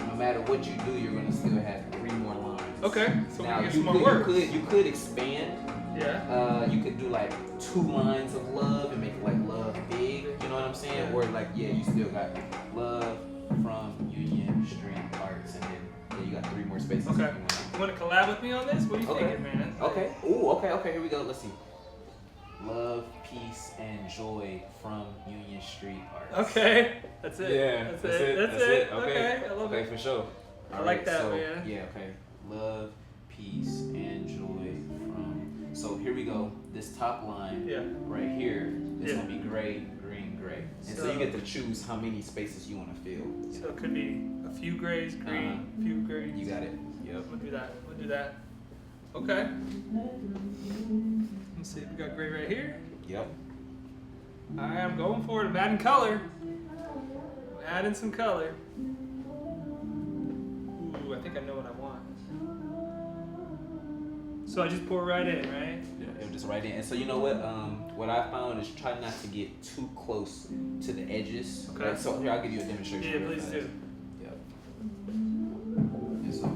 No matter what you do, you're gonna still have 3 more lines. Okay. So Now we get you some more words. you could expand. Yeah. You could do like 2 lines of love and make it like love big. You know what I'm saying? Yeah. Or like you still got love from Union Street Arts, and then you got 3 more spaces. Okay. if you want. You want to collab with me on this? What are you Okay. thinking, man? Okay. Ooh. Okay. Here we go. Let's see. Love, peace, and joy from Union Street Arts. Okay. That's it. Yeah. That's it. Okay. I love Okay, it. for sure. I like that, so, man. Yeah, okay. Love, peace, and joy from. So here we go. This top line Yeah. right here is Yeah. gonna be gray, green, gray. And so So- you get to choose how many spaces you want to fill. So it could be a few grays, green, Uh-huh. a few grays. You got it. Yep. We'll do that. Okay. Let's see. We got gray right here. Yep. All right, I'm going for it. I'm adding color. I'm adding some color. Ooh, I think I know what I want. So I just pour right in, right? It was just right in. And so you know what I found is try not to get too close to the edges. Okay. Right? So here I'll give you a demonstration. Yeah, real please fast. do. Yep. And so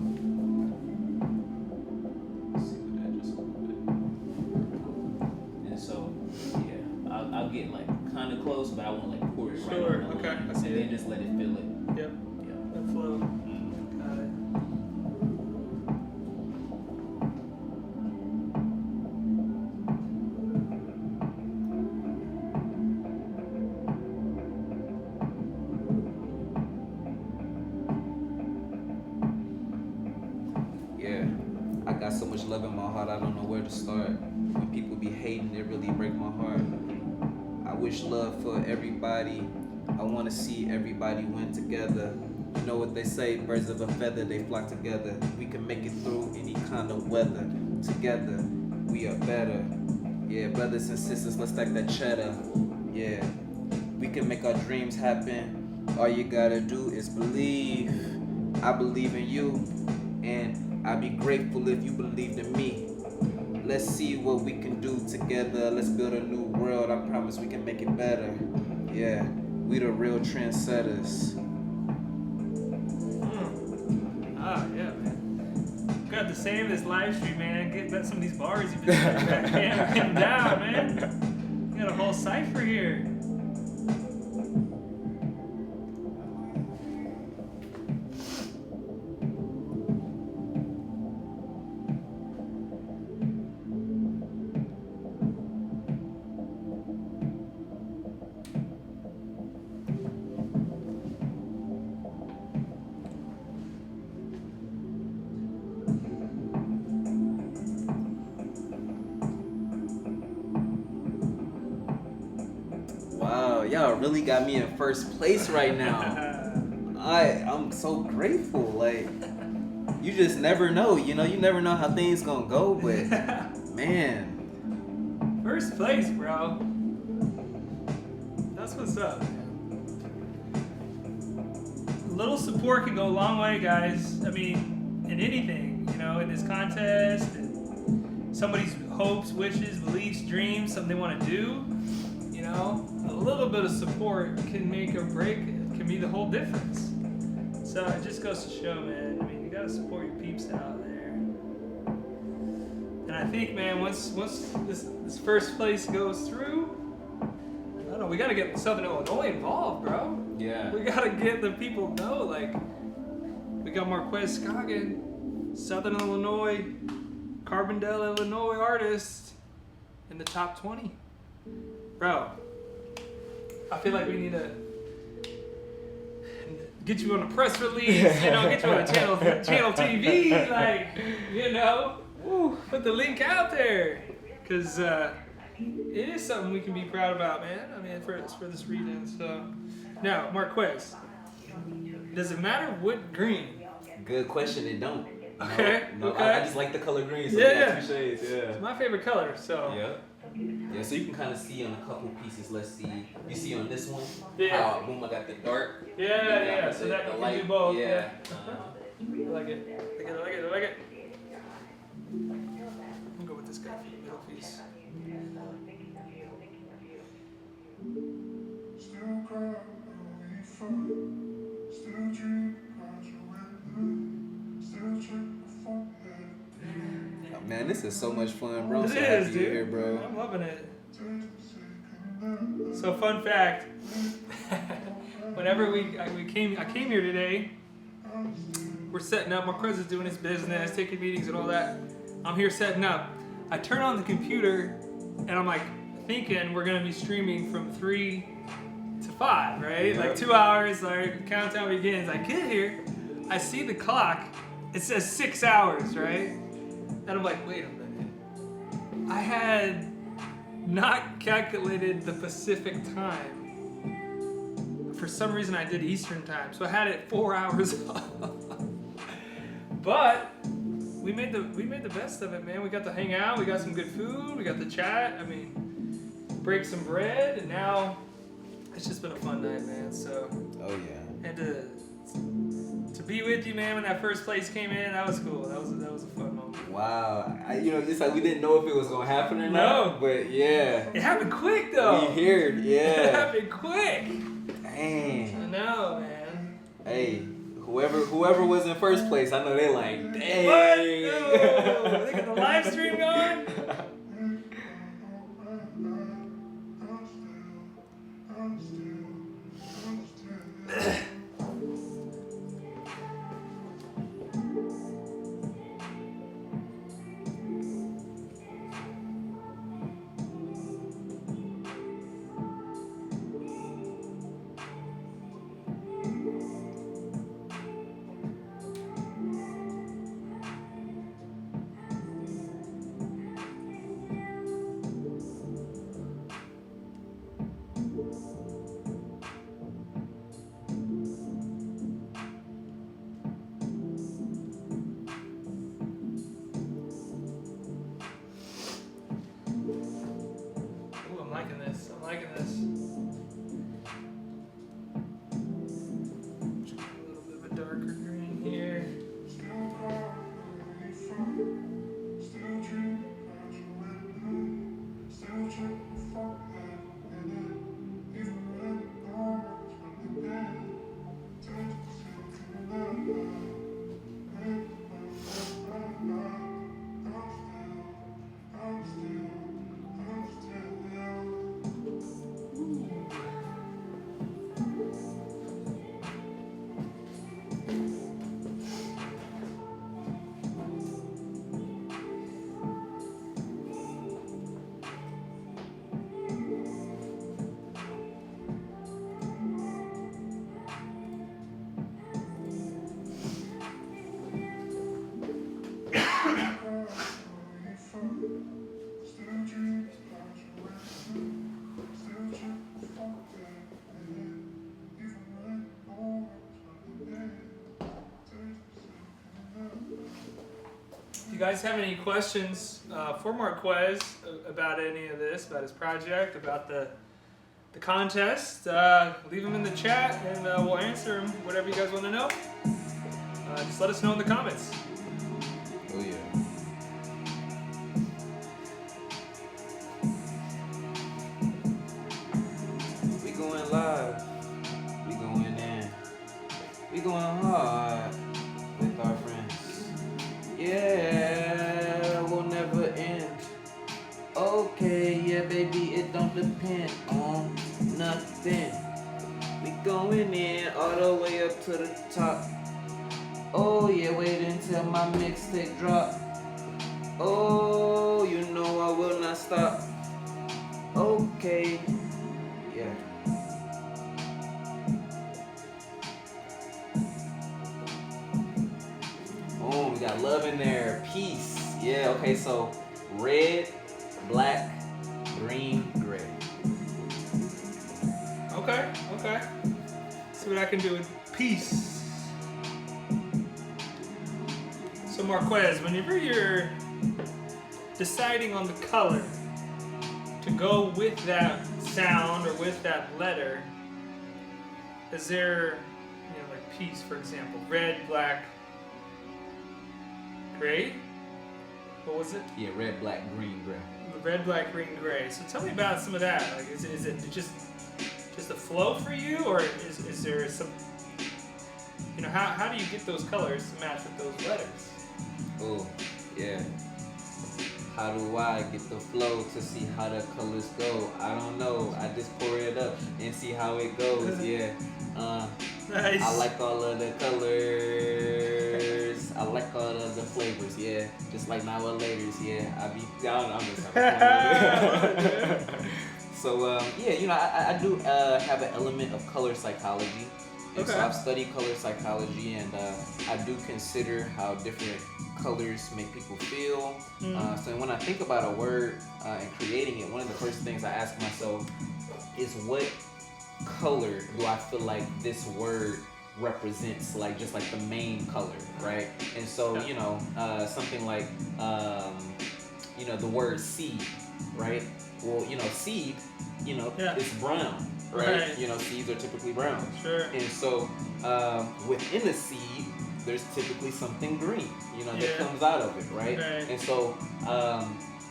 let's see what that just a little bit. And so yeah, I'll get like kind of close, but I won't like pour it right Sure, on the okay, line. I see And it. then just let it fill it. Yep. Yeah. That flow. Mm. Got it. Yeah, I got so much love in my heart, I don't know where to start. When people be hating, it really break my heart. I wish love for everybody. I want to see everybody win together. You know what they say, birds of a feather, they flock together. We can make it through any kind of weather. Together, we are better. Yeah, brothers and sisters, let's stack that cheddar. Yeah, we can make our dreams happen. All you gotta do is believe. I believe in you, and I'd be grateful if you believed in me. Let's see what we can do together. Let's build a new world. I promise we can make it better. Yeah, we the real trendsetters. Ah, yeah, man. Got the same as live stream, man. Get some of these bars you've been getting them down, man. You got a whole cipher here. Y'all really got me in first place right now. I'm so grateful. Like, you just never know. You know, you never know how things gonna go. But man, First place, bro. That's what's up. A little support can go a long way, guys. I mean, in anything, you know, in this contest, in somebody's hopes, wishes, beliefs, dreams, something they want to do, you know, a little bit of support can make or break it. It can be the whole difference. So it just goes to show, man. I mean, you gotta support your peeps out there. And I think, man, once this first place goes through, I don't know, we gotta get Southern Illinois involved, bro. Yeah. We gotta get the people know, like, we got Marquez Scoggin, Southern Illinois, Carbondale, Illinois artist in the top 20. Bro, I feel like we need to get you on a press release, you know, get you on a channel TV, like, you know, put the link out there, because it is something we can be proud about, man. I mean, for this region. So now, Marquez, does it matter what green? good question. It don't. Okay. No, Okay. I just like the color green. So Yeah, we got yeah. 2 shades. Yeah. It's my favorite color. So Yeah. Yeah, so you can kind of see on a couple pieces. Let's see. You see on this one, Yeah. how boom, I got the dark. yeah. So that the you light. can do both. Yeah. I like it. I like it. I'll go with this guy for the middle piece. Still cry when we fight. Still dream about you and I. Still check the phone. Oh, man, this is so much fun, bro. I'm It so is, happy dude. you're here, bro. I'm loving it. So fun fact, whenever I came here today, we're setting up, Marquez is doing his business, taking meetings and all that. I'm here setting up. I turn on the computer and I'm like thinking we're gonna be streaming from 3 to 5, right? Yeah. Like 2 hours, like countdown begins. I get here, I see the clock, it says 6 hours, right? And I'm like, wait a minute. I had not calculated the Pacific time. For some reason I did Eastern time, so I had it 4 hours off. But we made the best of it, man. We got to hang out, we got some good food, we got to chat, I mean, break some bread, and now it's just been a fun night, man. So Oh yeah. and to be with you, man, when that first place came in, that was cool. That was a fun moment. Wow. It's like we didn't know if it was gonna happen or No. not. But yeah. It happened quick though. We heard. It Yeah. happened quick. I Dang. know, man. Hey. Whoever was in first place, I know they like, dang. What? No. They got the live stream going. Ooh, I'm liking this. I'm liking this. Just a little bit of a darker green here. Still cry when we fight. Still dream about you and I. Still check the phone and then even when I was from the bed. Turn to see I'm still you guys have any questions for Marquez about any of this, about his project, about the contest, leave them in the chat and we'll answer them. Whatever you guys want to know, just let us know in the comments. Oh yeah. We going live. We going in. We going hard with our friends. Yeah, we'll never end. Okay, yeah, baby, it don't depend on nothing. We going in all the way up to the top. Oh yeah, wait until my mixtape drop. Oh, you know I will not stop. Okay, yeah. Oh, we got love in there. Peace. Yeah, okay, so red, black, green, gray. Okay, okay. See what I can do with peace. So Marquez, whenever you're deciding on the color to go with that sound or with that letter, is there, like peace, for example, red, black, gray? What was it? Yeah, red, black, green, gray. Red, black, green, gray. So tell me about some of that. Like, is it just a flow for you, or is there some, how do you get those colors to match with those letters? Oh, yeah. How do I get the flow to see how the colors go? I don't know. I just pour it up and see how it goes. Yeah. Nice. I like all of the colors. I like all of the flavors. Yeah. Just like now laters. Yeah. I'm just having fun. So I do have an element of color psychology. And Okay. so I've studied color psychology, and I do consider how different colors make people feel. So when I think about a word and creating it, one of the first things I ask myself is, what color do I feel like this word represents, like just like the main color, right? And so something like the word seed, right? Well, seed, it's brown, right? Seeds are typically brown. Sure. And so within the seed, there's typically something green, that comes out of it, right? And so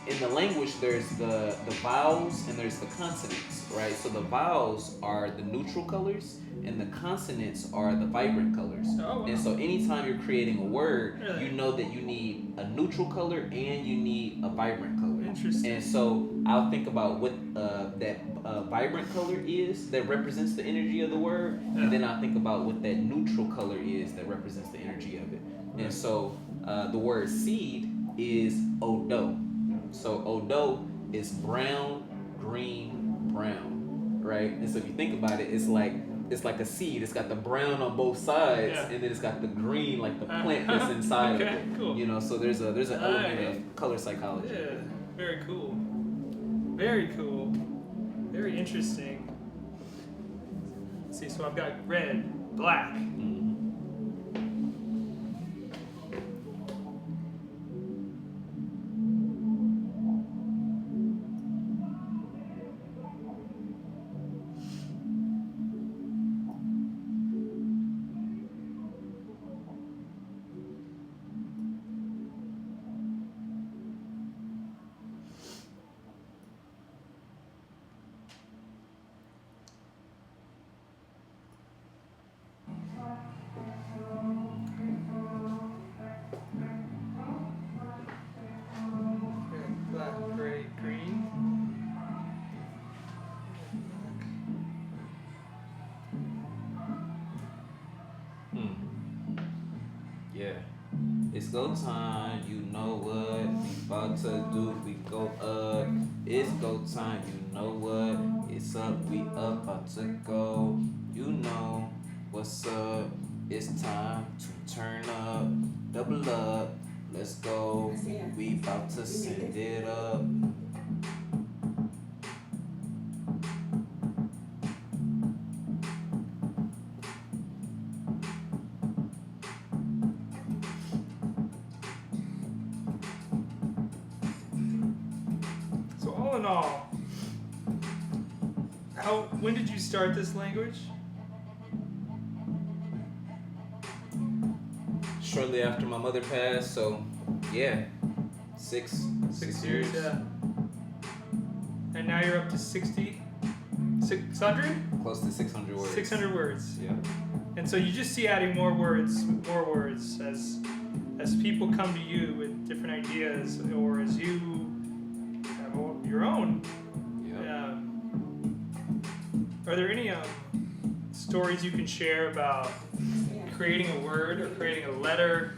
in the language, there's the vowels and there's the consonants, right? So the vowels are the neutral colors and the consonants are the vibrant colors. Oh, wow. And so anytime you're creating a word, Really? you know that you need a neutral color and you need a vibrant color. Interesting. And so I'll think about what that vibrant color is that represents the energy of the word, and then I'll think about what that neutral color is that represents the energy of it. And so the word seed is Odo. So Odo is brown, green, brown, right? And so if you think about it, it's like a seed. It's got the brown on both sides, and then it's got the green, like the plant that's inside of it. Cool. So there's an element of color psychology. Yeah, very cool. Very cool. Very interesting. Let's see, so I've got red, black. Red, black, gray, green. Yeah. It's go time, you know what we about to do, we go up. It's go time, you know what, it's up, we about to go. You know what's up, it's time to turn up, double up, let's go. We about to send it up. Oh. When did you start this language? Shortly after my mother passed, so yeah, six years. Yeah. And now you're up to 60? 600? Close to 600 words. 600 words. Yeah. And so you just see adding more words as people come to you with different ideas, or as you have your own. Yeah. Are there any stories you can share about creating a word or creating a letter,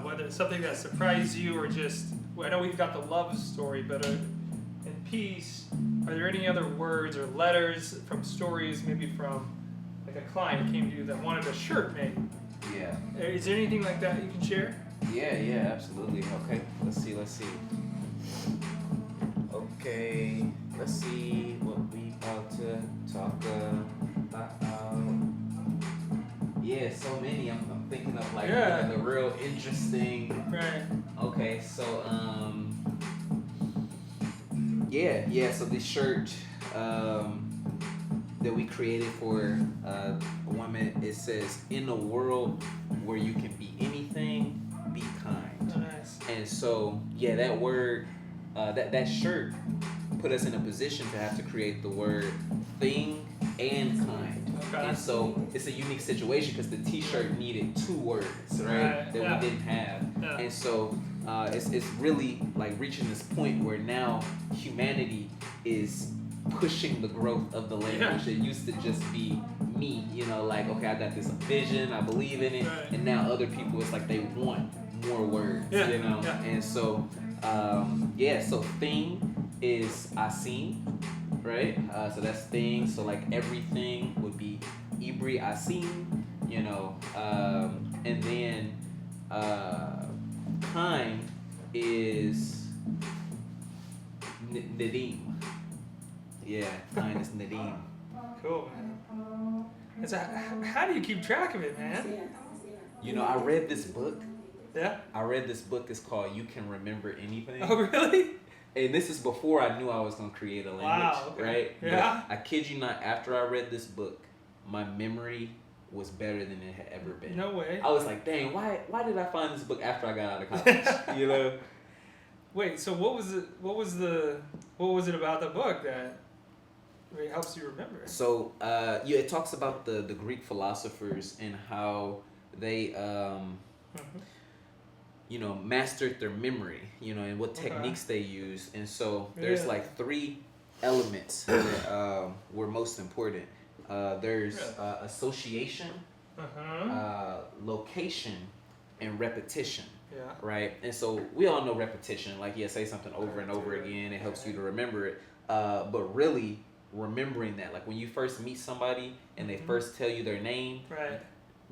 whether it's something that surprised you or just, well, I know we've got the love story, but in peace, are there any other words or letters from stories, maybe from like a client came to you that wanted a shirt made? Yeah. Is there anything like that you can share? Yeah, absolutely. Okay, let's see. Okay, let's see what we about to talk about. Yeah, so many. I'm thinking of like the real interesting. Right. Okay, so so this shirt that we created for a woman, it says, "In a world where you can be anything, be kind." Oh, nice. And so that word, that shirt put us in a position to have to create the word thing and kind. Okay. And so it's a unique situation because the t-shirt needed 2 words, right? That we didn't have. Yeah. And so it's really like reaching this point where now humanity is pushing the growth of the language. It used to just be me, like, okay, I got this vision, I believe in it, and now other people, it's like they want more words, And so, so thing is I seen, right? So that's thing. So like everything would be Ibri I seen, and then kind is Nadim. Yeah, kind is Nadim. Cool, man. It's how do you keep track of it, man? I read this book. Yeah? It's called You Can Remember Anything. Oh, really? And this is before I knew I was going to create a language, right? Yeah. But I kid you not, after I read this book, my memory was better than it had ever been. No way. I was like, dang, why did I find this book after I got out of college? Wait, so what was it about the book that really helps you remember? So, it talks about the Greek philosophers and how they mastered their memory, and what techniques they use. And so there's like 3 elements that were most important. There's association, location, and repetition. Yeah. Right? And so we all know repetition, like say something over and over again, it helps you to remember it. But really remembering that, like when you first meet somebody and they first tell you their name, right,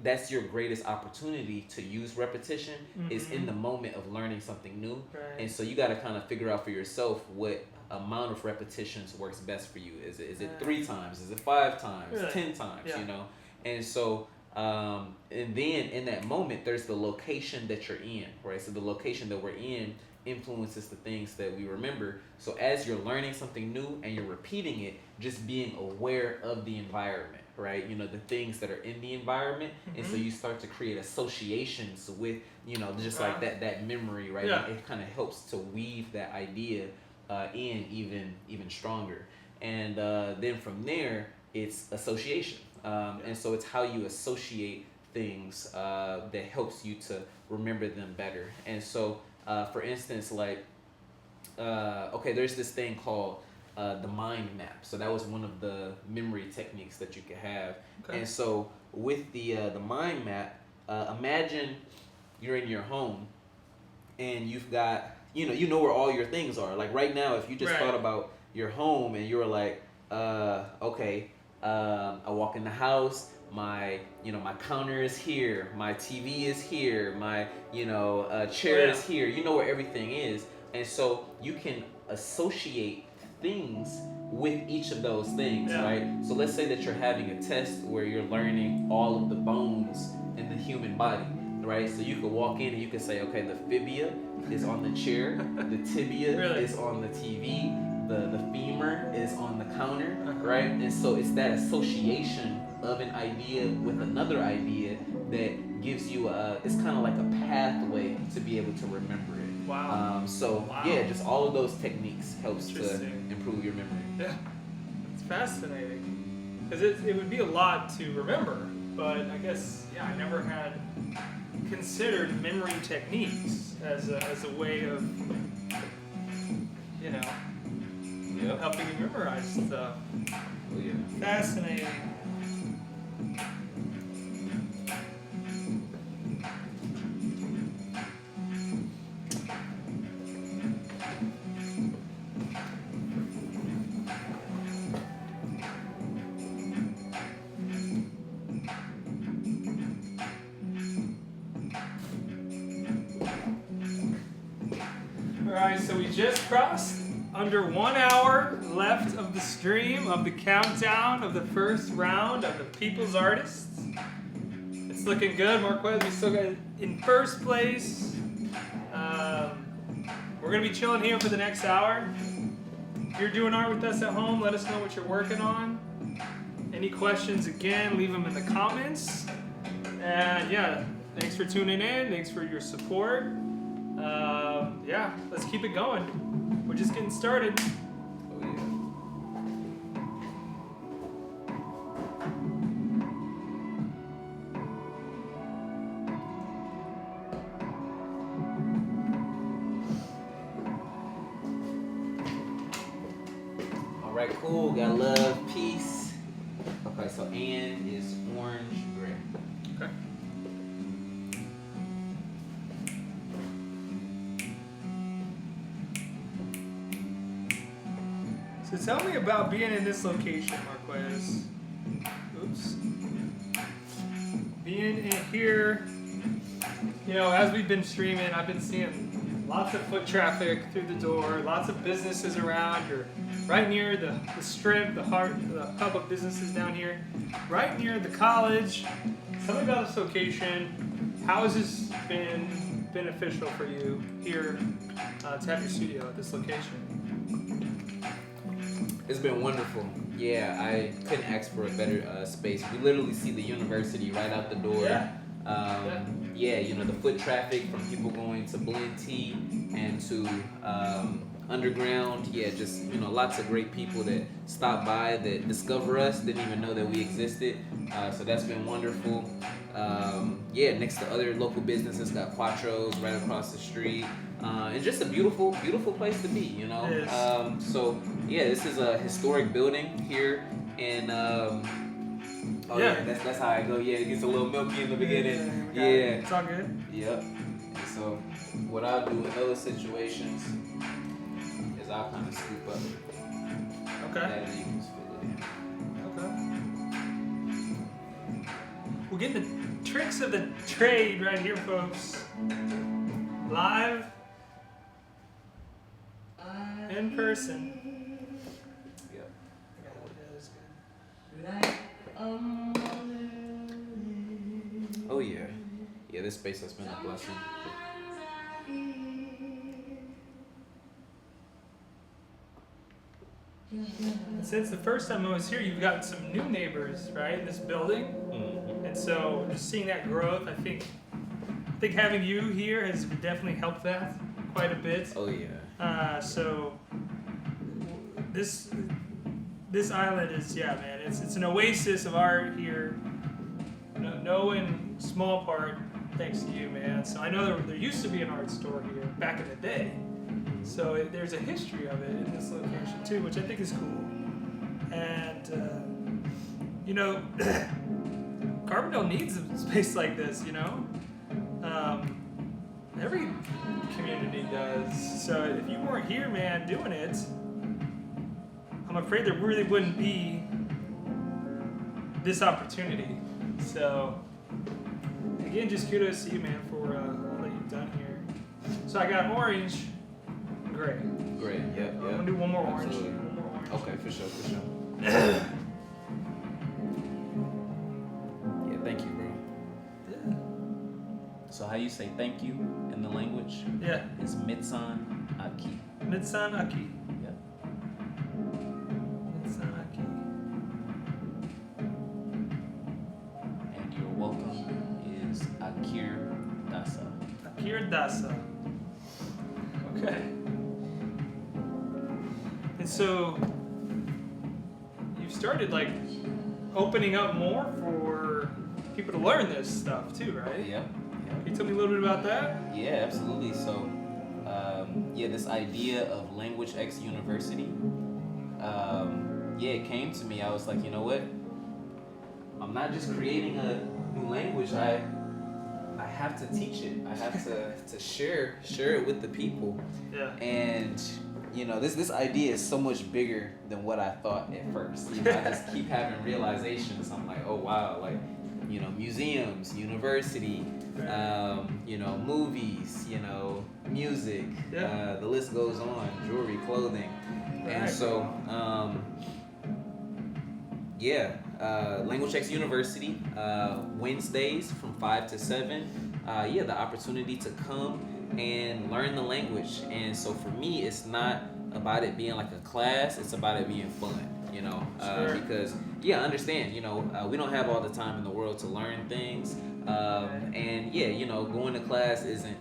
that's your greatest opportunity to use repetition, is in the moment of learning something new. Right. And so you got to kind of figure out for yourself what amount of repetitions works best for you. Is it 3 times? Is it 5 times? Really? 10 times? Yeah. And so and then in that moment there's the location that you're in, right? So the location that we're in influences the things that we remember. So as you're learning something new and you're repeating it, just being aware of the environment, right? The things that are in the environment. And so you start to create associations with, just like that memory, right? Yeah. It kind of helps to weave that idea in even stronger. And then from there, it's association. And so it's how you associate things that helps you to remember them better. And so, for instance, like, there's this thing called the mind map. So that was one of the memory techniques that you could have. Okay. And so with the mind map, imagine you're in your home and you've got, where all your things are. Like right now, if you just thought about your home and you were like, I walk in the house, my counter is here, my TV is here, my chair is here. You know where everything is. And so you can associate things with each of those things, right? So let's say that you're having a test where you're learning all of the bones in the human body, right? So you could walk in and you could say, okay, the fibia is on the chair, the tibia Really? is on the TV, the femur is on the counter, right? And so it's that association of an idea with another idea that gives you it's kind of like a pathway to be able to remember it. Wow. Wow. Yeah, just all of those techniques helps to Interesting. improve your memory. Yeah, it's fascinating. Because it would be a lot to remember, but I guess, yeah, I never had considered memory techniques as a way of, you know, helping you memorize stuff. Oh yeah. Fascinating. Alright, so we just crossed under 1 hour left of the stream, of the countdown of the first round of the People's Artists. It's looking good, Marquez. We still got it in first place. We're going to be chilling here for the next hour. If you're doing art with us at home, let us know what you're working on. Any questions, again, leave them in the comments. And yeah, thanks for tuning in. Thanks for your support. Yeah, let's keep it going. We're just getting started. Oh yeah. All right, cool. Got love, peace. Okay, so Ann is orange, gray. Okay. So tell me about being in this location, Marquez. Oops. Being in here, you know, as we've been streaming, I've been seeing lots of foot traffic through the door, lots of businesses around. You're right near the strip, the hub of businesses down here, right near the college. Tell me about this location. How has this been beneficial for you here to have your studio at this location? It's been wonderful. Yeah, I couldn't ask for a better space. We literally see the university right out the door. Yeah. You know, the foot traffic from people going to Blend T and to Underground. Yeah, just, you know, lots of great people that stop by, that discover us, didn't even know that we existed. So that's been wonderful. Next to other local businesses, got Quattro's right across the street. And just a beautiful, beautiful place to be, you know. Yes. So yeah, this is a historic building here, and that's how I go. Yeah, it gets a little milky in the beginning. Yeah, it's all good. Yep. And so what I'll do in those situations is I'll kind of scoop up. Okay. And you can just fill it in. Okay. We're getting the tricks of the trade right here, folks. Live. In person. Yep. Oh yeah. Yeah, this space has been a blessing. And since the first time I was here, you've got some new neighbors, right, in this building. Mm-hmm. And so just seeing that growth, I think having you here has definitely helped that quite a bit. Oh yeah. So this island is, yeah, man, it's an oasis of art here. No in small part thanks to you, man. So I know there used to be an art store here back in the day. So there's a history of it in this location too, which I think is cool. And you know, Carbondale needs a space like this, you know. Every community does. So if you weren't here, man, doing it, I'm afraid there really wouldn't be this opportunity. So again, just kudos to you, man, for all that you've done here. So I got orange, gray. Great. Yep. I'm gonna do one more orange. Absolutely. One more orange. Okay, for sure. Yeah, thank you, bro. Yeah. So how you say thank you in the language Yeah. is mitsan aki. Mitsan Aki. Yep. Mitsan Aki. And your welcome is akir dasa. Akir Dasa. Okay. And so you've started like opening up more for people to learn this stuff too, right? Yep. Can you tell me a little bit about that? Yeah, absolutely. So, this idea of Language X University, it came to me. I was like, you know what? I'm not just creating a new language. I have to teach it. I have to share it with the people. Yeah. And this idea is so much bigger than what I thought at first. I just keep having realizations. I'm like, oh wow, like museums, university, movies, music, Yeah. the list goes on, jewelry, clothing. And Right. so, Language X University, Wednesdays from 5 to 7. The opportunity to come and learn the language. And so for me, it's not about it being like a class, it's about it being fun. Sure. Because I understand, we don't have all the time in the world to learn things. Going to class isn't,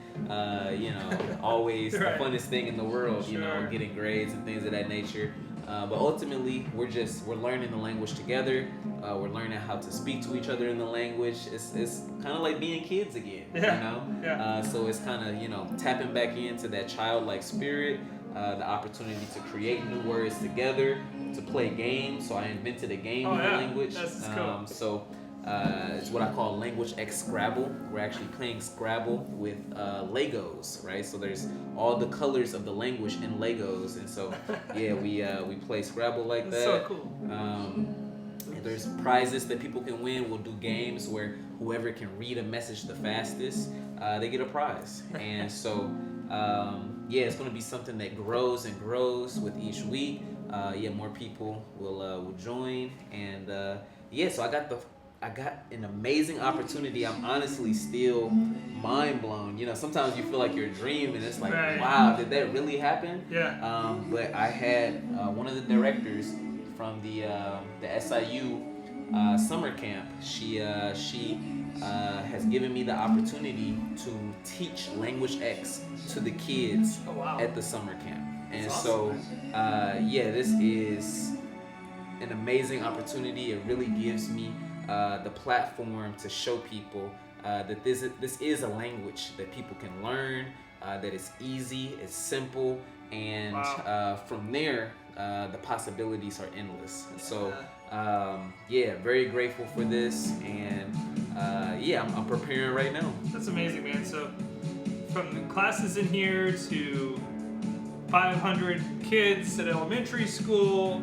always Right. the funnest thing in the world, Sure. getting grades and things of that nature. But ultimately, we're learning the language together. We're learning how to speak to each other in the language. It's kind of like being kids again, Yeah. Yeah. So it's kind of, tapping back into that childlike spirit, the opportunity to create new words together, to play games. So I invented a game in the language. That's cool. It's what I call Language X Scrabble. We're actually playing Scrabble with Legos, right? So there's all the colors of the language in Legos, and so we play Scrabble like That's that. so cool. There's prizes that people can win. We'll do games where whoever can read a message the fastest, they get a prize. And so, it's going to be something that grows and grows with each week. More people will join. And so I got an amazing opportunity. I'm honestly still mind blown. Sometimes you feel like you're dreaming. It's like, Right. wow, did that really happen? Yeah. But I had one of the directors from the SIU summer camp. She has given me the opportunity to teach Language X to the kids Oh, wow. at the summer camp. And That's so, this is an amazing opportunity. It really gives me the platform to show people that this is a language that people can learn, that it's easy, it's simple, and Wow. from there, the possibilities are endless. So, very grateful for this, and I'm preparing right now. That's amazing, man. So, from the classes in here to 500 kids at elementary school,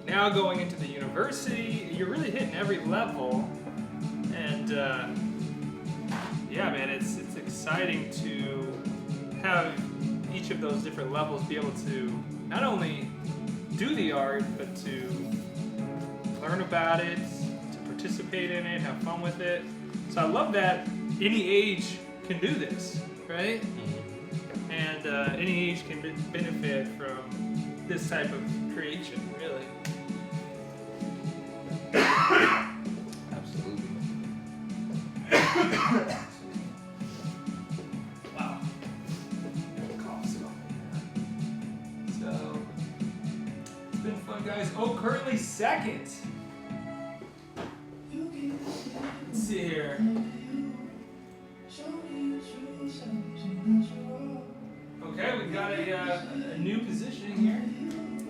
now going into the university, you're really hitting every level. And man, it's exciting to have each of those different levels be able to not only do the art, but to learn about it, to participate in it, have fun with it. So I love that any age can do this, right? And any age can benefit from this type of creation, really. Absolutely. Wow. So, it's been fun, guys. Oh, currently second. Let's see here. Okay, we got a new position here.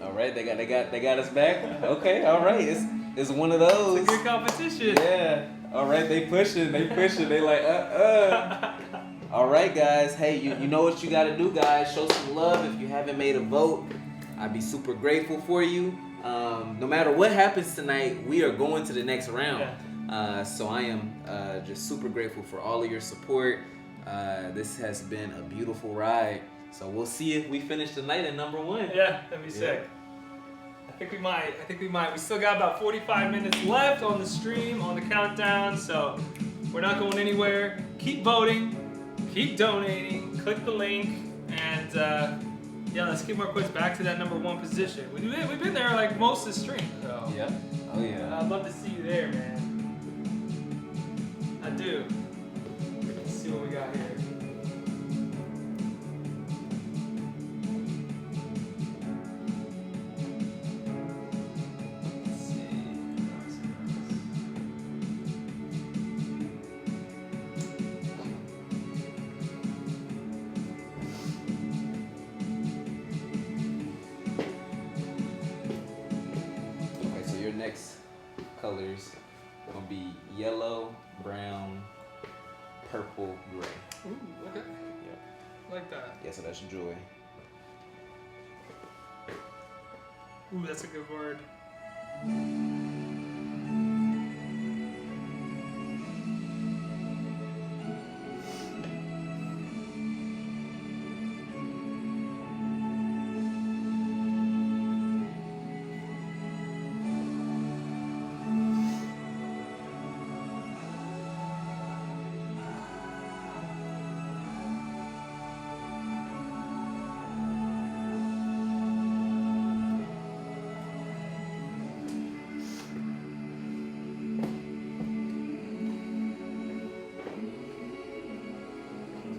All right, they got us back. Okay, all right, it's one of those. It's a good competition. Yeah. All right, they pushing. They like All right, guys. Hey, you know what you got to do, guys. Show some love. If you haven't made a vote, I'd be super grateful for you. No matter what happens tonight, we are going to the next round. So I am just super grateful for all of your support. This has been a beautiful ride. So we'll see if we finish the night at number 1. Yeah, that'd be sick. I think we might. We still got about 45 minutes left on the stream, on the countdown, so we're not going anywhere. Keep voting. keep donating. Click the link, and yeah, let's get Marquez back to that #1 position. We've been there like most of the stream, so Yeah. Oh yeah. I'd love to see you there, man. I do. Let's see what we got here. Next colors gonna be yellow, brown, purple, gray. Ooh, okay. Yep. Like that. Yeah, so that's joy. Ooh, that's a good word.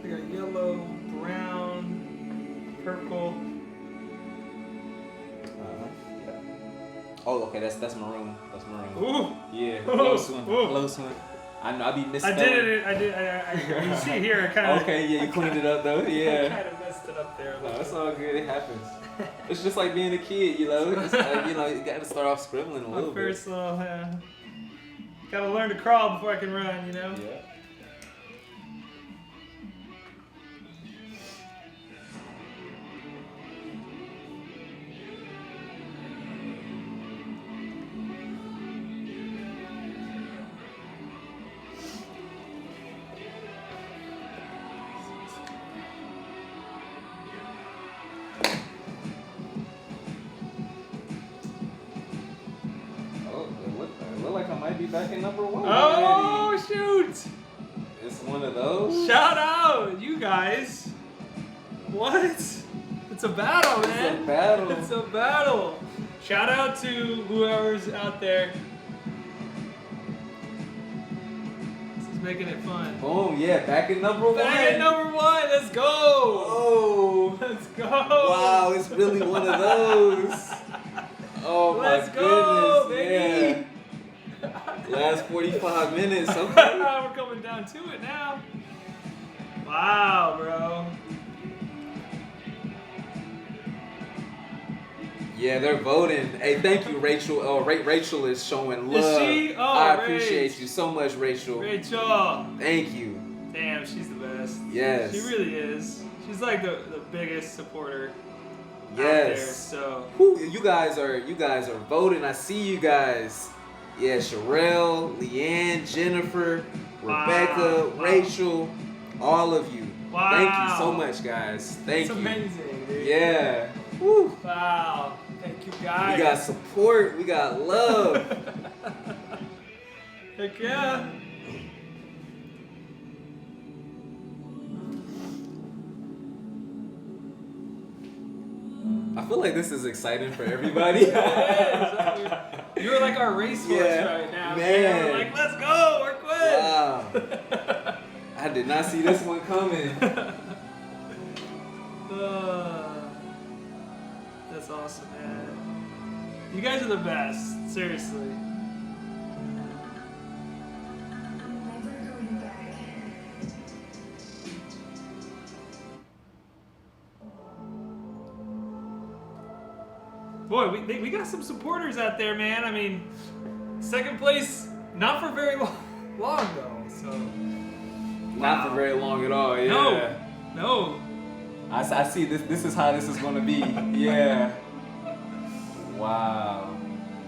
We got yellow, brown, purple. Yeah. Oh, okay, that's maroon. That's maroon. Ooh! Yeah, Ooh. close one. Ooh. Close one. I know I be I misspelling. did it. You see here, I kind of. Okay, yeah, you cleaned it up though. I Yeah. kind of messed it up there. a No, little it's bit. all good. It happens. It's just like being a kid, you know. It's like, you know, you got to start off scribbling a My little bit. first little. Gotta learn to crawl before I can run, you know. Yeah. Oh, it look like I might be back in #1 already. Oh shoot! It's one of those. Shout out, you guys! What? It's a battle, It's man. a battle. It's a battle. Shout out to whoever's out there. This is making it fun. Boom, yeah, back in #1. Back at #1. Let's go. Oh. Let's go. Wow, it's really one of those. Oh my Let's go, goodness. baby. Yeah. Last 45 minutes. Okay. We're coming down to it now. Wow, bro. Yeah, they're voting. Hey, thank you, Rachel. Oh, Rachel is showing love. she? Oh, I Rach. appreciate you so much, Rachel. Rachel. Thank you. Damn, she's the best. Yes. She really is. She's like the biggest supporter out there. Yes. So Who you guys are voting. I see you guys. Yeah, Sherelle, Leanne, Jennifer, Rebecca, Wow. Rachel, all of you. Wow. Thank you so much, guys. Thank it's you. amazing, dude. Yeah. Woo. Wow. Thank you guys. We got support. We got love. Heck yeah. I feel like this is exciting for everybody. You're like our racehorse Yeah, right now. man. We're like, let's go, we're quick. Wow. I did not see this one coming. That's awesome, man. You guys are the best, seriously. Boy, we got some supporters out there, man. I mean, second place, not for very long though. So Not for very long at all. Yeah. no. I see this. This is how this is gonna be. Yeah. Wow.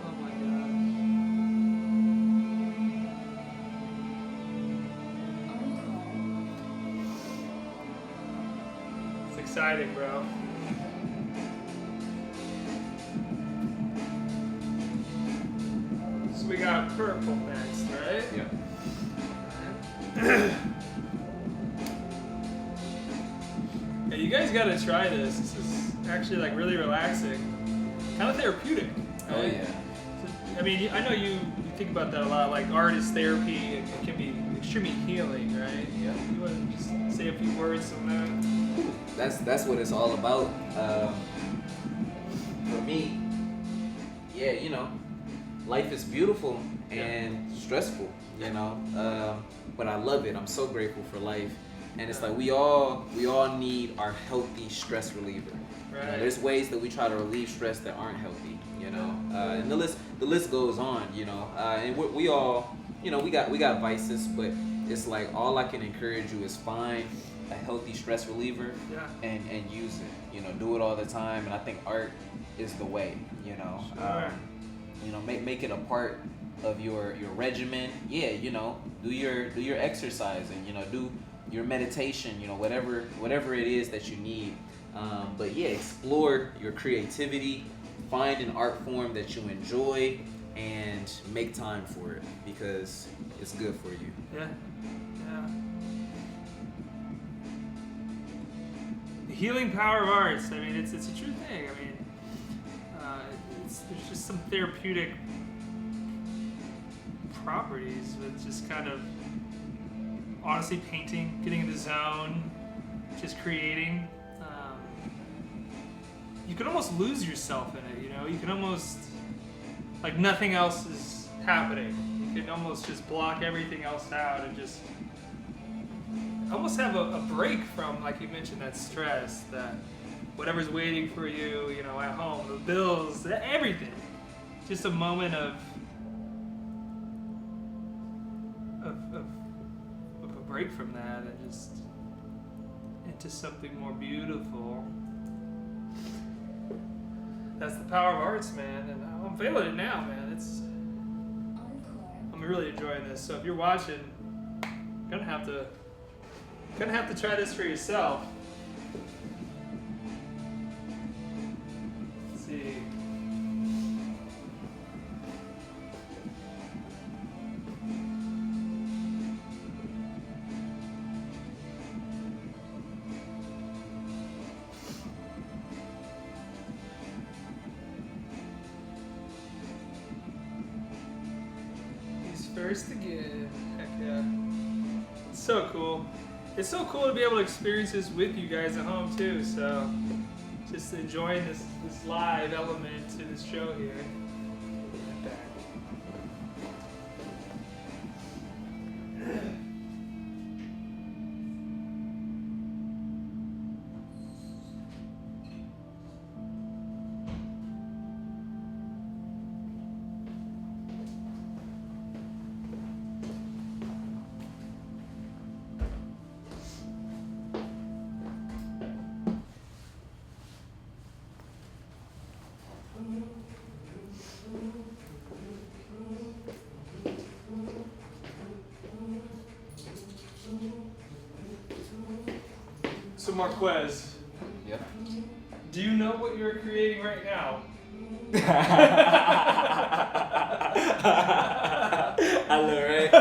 Oh my god. It's exciting, bro. So we got purple next, right? Yeah. you guys gotta try this. This is actually like really relaxing, kind of therapeutic. Oh right? yeah. I mean, I know you think about that a lot. Like art is therapy. It can be extremely healing, right? Yeah. You want to just say a few words on that? That's what it's all about. For me, yeah, you know, life is beautiful and stressful, you know, but I love it. I'm so grateful for life, and it's like we all need our healthy stress reliever. Right. You know, there's ways that we try to relieve stress that aren't healthy, you know, and the list goes on, you know, and we all, you know, we got vices, but it's like all I can encourage you is find a healthy stress reliever and use it, you know, do it all the time, and I think art is the way, you know. Sure. You know, make it a part of your regimen. Yeah, you know, do your exercising, you know, do your meditation, you know, whatever it is that you need. But yeah, explore your creativity, find an art form that you enjoy, and make time for it because it's good for you. Yeah. Yeah. The healing power of arts. I mean, it's a true thing. I mean, there's just some therapeutic properties with just kind of honestly painting, getting in the zone, just creating. You can almost lose yourself in it, you know? You can almost, like nothing else is happening. You can almost just block everything else out and just almost have a break from, like you mentioned, that stress, that whatever's waiting for you, you know, at home, the bills, everything. Just a moment of a break from that and just into something more beautiful. That's the power of arts, man, and I'm feeling it now, man. I'm really enjoying this. So if you're watching, you're gonna have to try this for yourself. Let's see. First again. Heck yeah. It's so cool. It's so cool to be able to experience this with you guys at home too. So just enjoying this live element to this show here. So Marquez, Yep. do you know what you're creating right now? I know, right?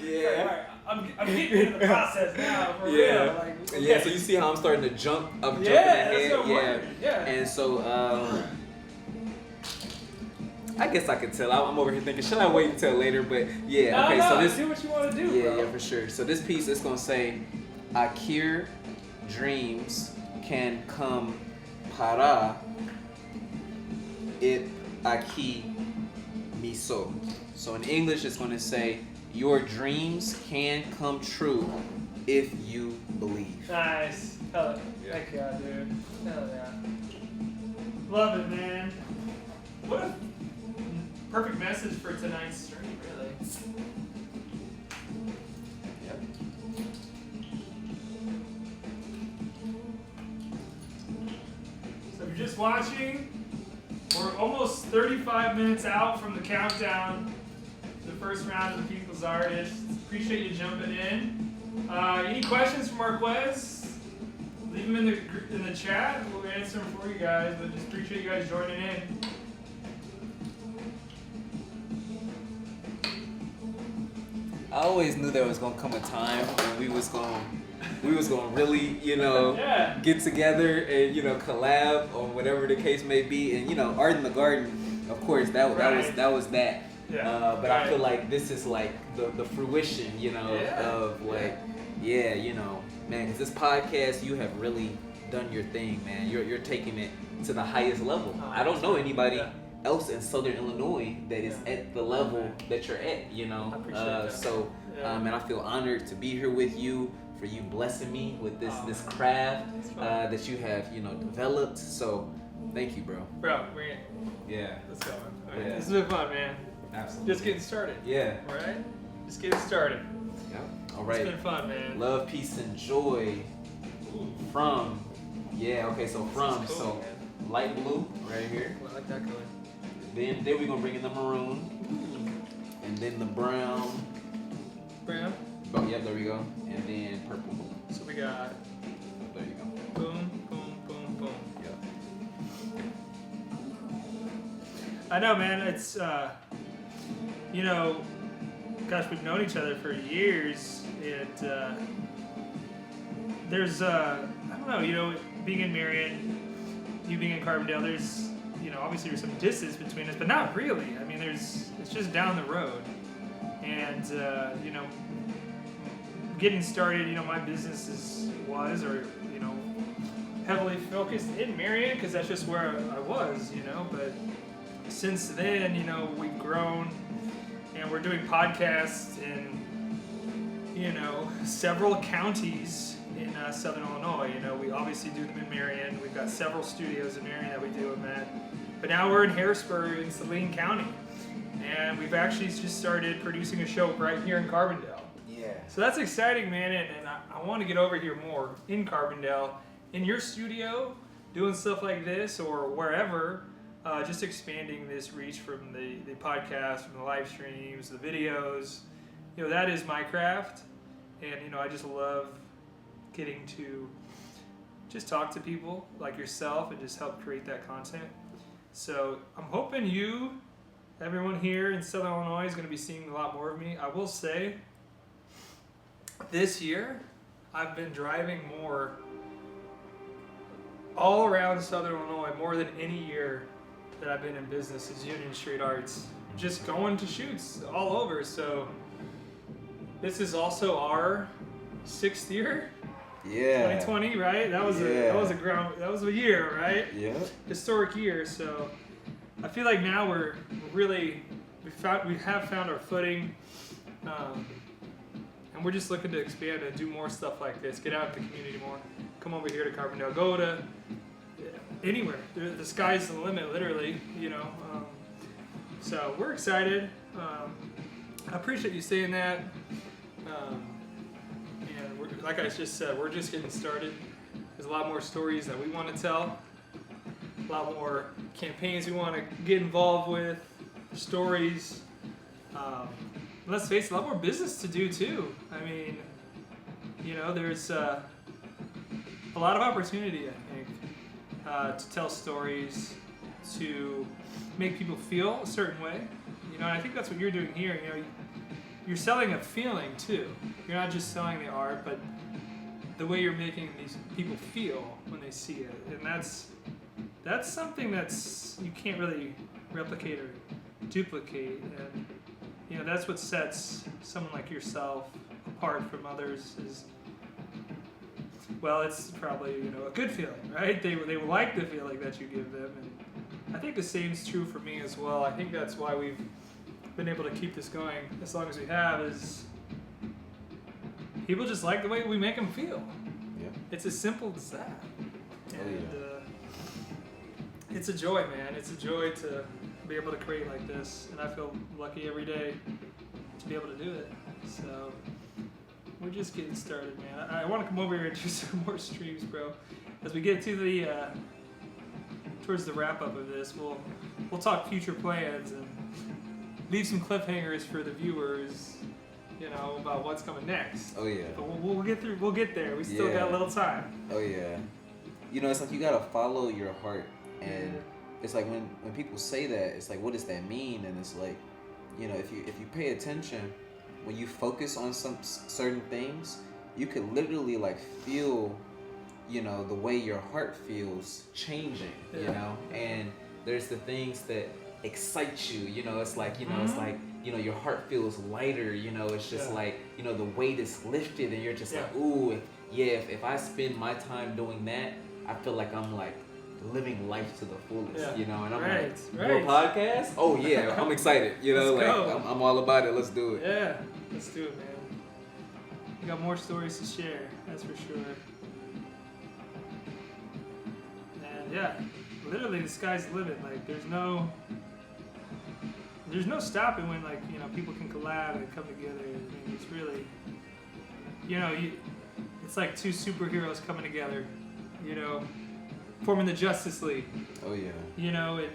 Yeah. I'm getting into the process now, for real. Yeah. Like, okay. Yeah, so you see how I'm starting to jump? I'm jumping Yeah, ahead. that's what I'm Yeah. wondering. Yeah. And so, I guess I could tell. I'm over here thinking, should I wait until later? But yeah, okay, so this. do what you want to do, Yeah, bro. yeah, for sure. So this piece is gonna say, Akir dreams can come para it aki miso. So in English, it's gonna say, your dreams can come true if you believe. Nice. Hell Yeah. Heck yeah, dude. Hell yeah. Love it, man. What a perfect message for tonight's stream, really. Yep. So if you're just watching, we're almost 35 minutes out from the countdown to the first round of the People's Artists. Appreciate you jumping in. Any questions for Marquez? Leave them in the chat. We'll answer them for you guys. But just appreciate you guys joining in. I always knew there was gonna come a time when we was gonna we was gonna really, you know, Yeah. get together and, you know, collab on whatever the case may be. And, you know, Art in the Garden, of course, that was that. Yeah. But I feel like this is like the fruition, you know, of like, you know, man, because this podcast, you have really done your thing, man. You're taking it to the highest level. I don't know anybody else in Southern Illinois that is at the level that you're at, you know. I appreciate that. So, and I feel honored to be here with you, for you blessing me with this craft that you have, you know, developed. So, thank you, bro. Bro, we're in. Yeah. Let's go. All right. Yeah. This has been fun, man. Absolutely. Just getting started. Yeah. All right? Just getting started. Yeah. All right. It's been fun, man. Love, peace, and joy from. Yeah. Okay. So from This is cool, man. light blue right here. I like that color. Then we're gonna bring in the maroon, and then the brown. Brown. Oh yeah, there we go. And then purple. So we got There you go. boom, boom, boom, boom. Yeah. I know, man. It's you know, gosh, we've known each other for years, and there's I don't know, you know, being in Marion, you being in Carbondale, there's, you know, obviously there's some distance between us, but not really. I mean, it's just down the road, and you know, getting started, you know, my business was you know, heavily focused in Marion because that's just where I was, you know, but since then, you know, we've grown and we're doing podcasts in, you know, several counties in Southern Illinois. You know, we obviously do them in Marion. We've got several studios in Marion that we do them at. But now we're in Harrisburg in Saline County. And we've actually just started producing a show right here in Carbondale. Yeah. So that's exciting, man. And I want to get over here more in Carbondale, in your studio, doing stuff like this or wherever. Just expanding this reach from the podcast, from the live streams, the videos. You know, that is my craft. And, you know, I just love getting to just talk to people like yourself and just help create that content. So I'm hoping everyone here in Southern Illinois is going to be seeing a lot more of me. I will say, this year, I've been driving more all around Southern Illinois, more than any year that I've been in business as Union Street Arts, just going to shoots all over. So this is also our 6th year, Yeah. 2020, right? That was a year, right? Yeah. Historic year. So I feel like now we have found our footing, and we're just looking to expand and do more stuff like this. Get out in the community more. Come over here to Carbondale. Go to anywhere. The sky's the limit, literally, you know. So we're excited. I appreciate you saying that. And like I just said, we're just getting started. There's a lot more stories that we want to tell. A lot more campaigns we want to get involved with. Stories. Let's face it, a lot more business to do too. I mean, you know, there's a lot of opportunity, I think. To tell stories, to make people feel a certain way, you know. And I think that's what you're doing here. You know, you're selling a feeling too. You're not just selling the art, but the way you're making these people feel when they see it, and that's something that's you can't really replicate or duplicate. And you know, that's what sets someone like yourself apart from others. Is, well, it's probably, you know, a good feeling, right? They will like the feeling that you give them, and I think the same is true for me as well. I think that's why we've been able to keep this going as long as we have, is people just like the way we make them feel. Yeah. It's as simple as that. Oh, And it's a joy, man. It's a joy to be able to create like this, and I feel lucky every day to be able to do it. So we're just getting started, man. I want to come over here and do some more streams, bro. As we get to the towards the wrap up of this, we'll talk future plans and leave some cliffhangers for the viewers, you know, about what's coming next. Oh yeah. But we'll get through. We'll get there. We still got a little time. Oh yeah. You know, it's like you gotta follow your heart, and it's like when people say that, it's like, what does that mean? And it's like, you know, if you pay attention, when you focus on some certain things, you could literally like feel, you know, the way your heart feels changing, you Yeah. know, and there's the things that excite you, you know, it's like, you know, it's like, you know, your heart feels lighter, you know, it's just Yeah. like, you know, the weight is lifted and you're just Yeah. like, ooh, if I spend my time doing that, I feel like I'm like living life to the fullest, Yeah. you know, and I'm Right, like, right. more podcasts? Oh yeah, I'm excited, you know, Let's like go. I'm all about it, let's do it. Yeah, let's do it, man. We got more stories to share, that's for sure. And yeah, literally the sky's the limit. Like there's no stopping when like, you know, people can collab and come together. I mean, it's really, you know, it's like two superheroes coming together, you know, forming the Justice League. Oh yeah. You know, you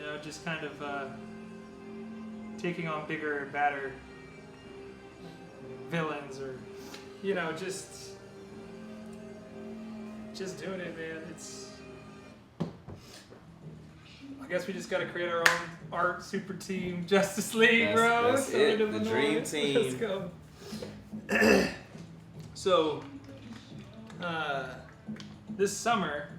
know, just kind of taking on bigger and badder villains, or you know, just doing it, man. It's, I guess we just got to create our own art super team, Justice League, bro. That's So it, in the Illinois. dream team. Let's go. So, this summer,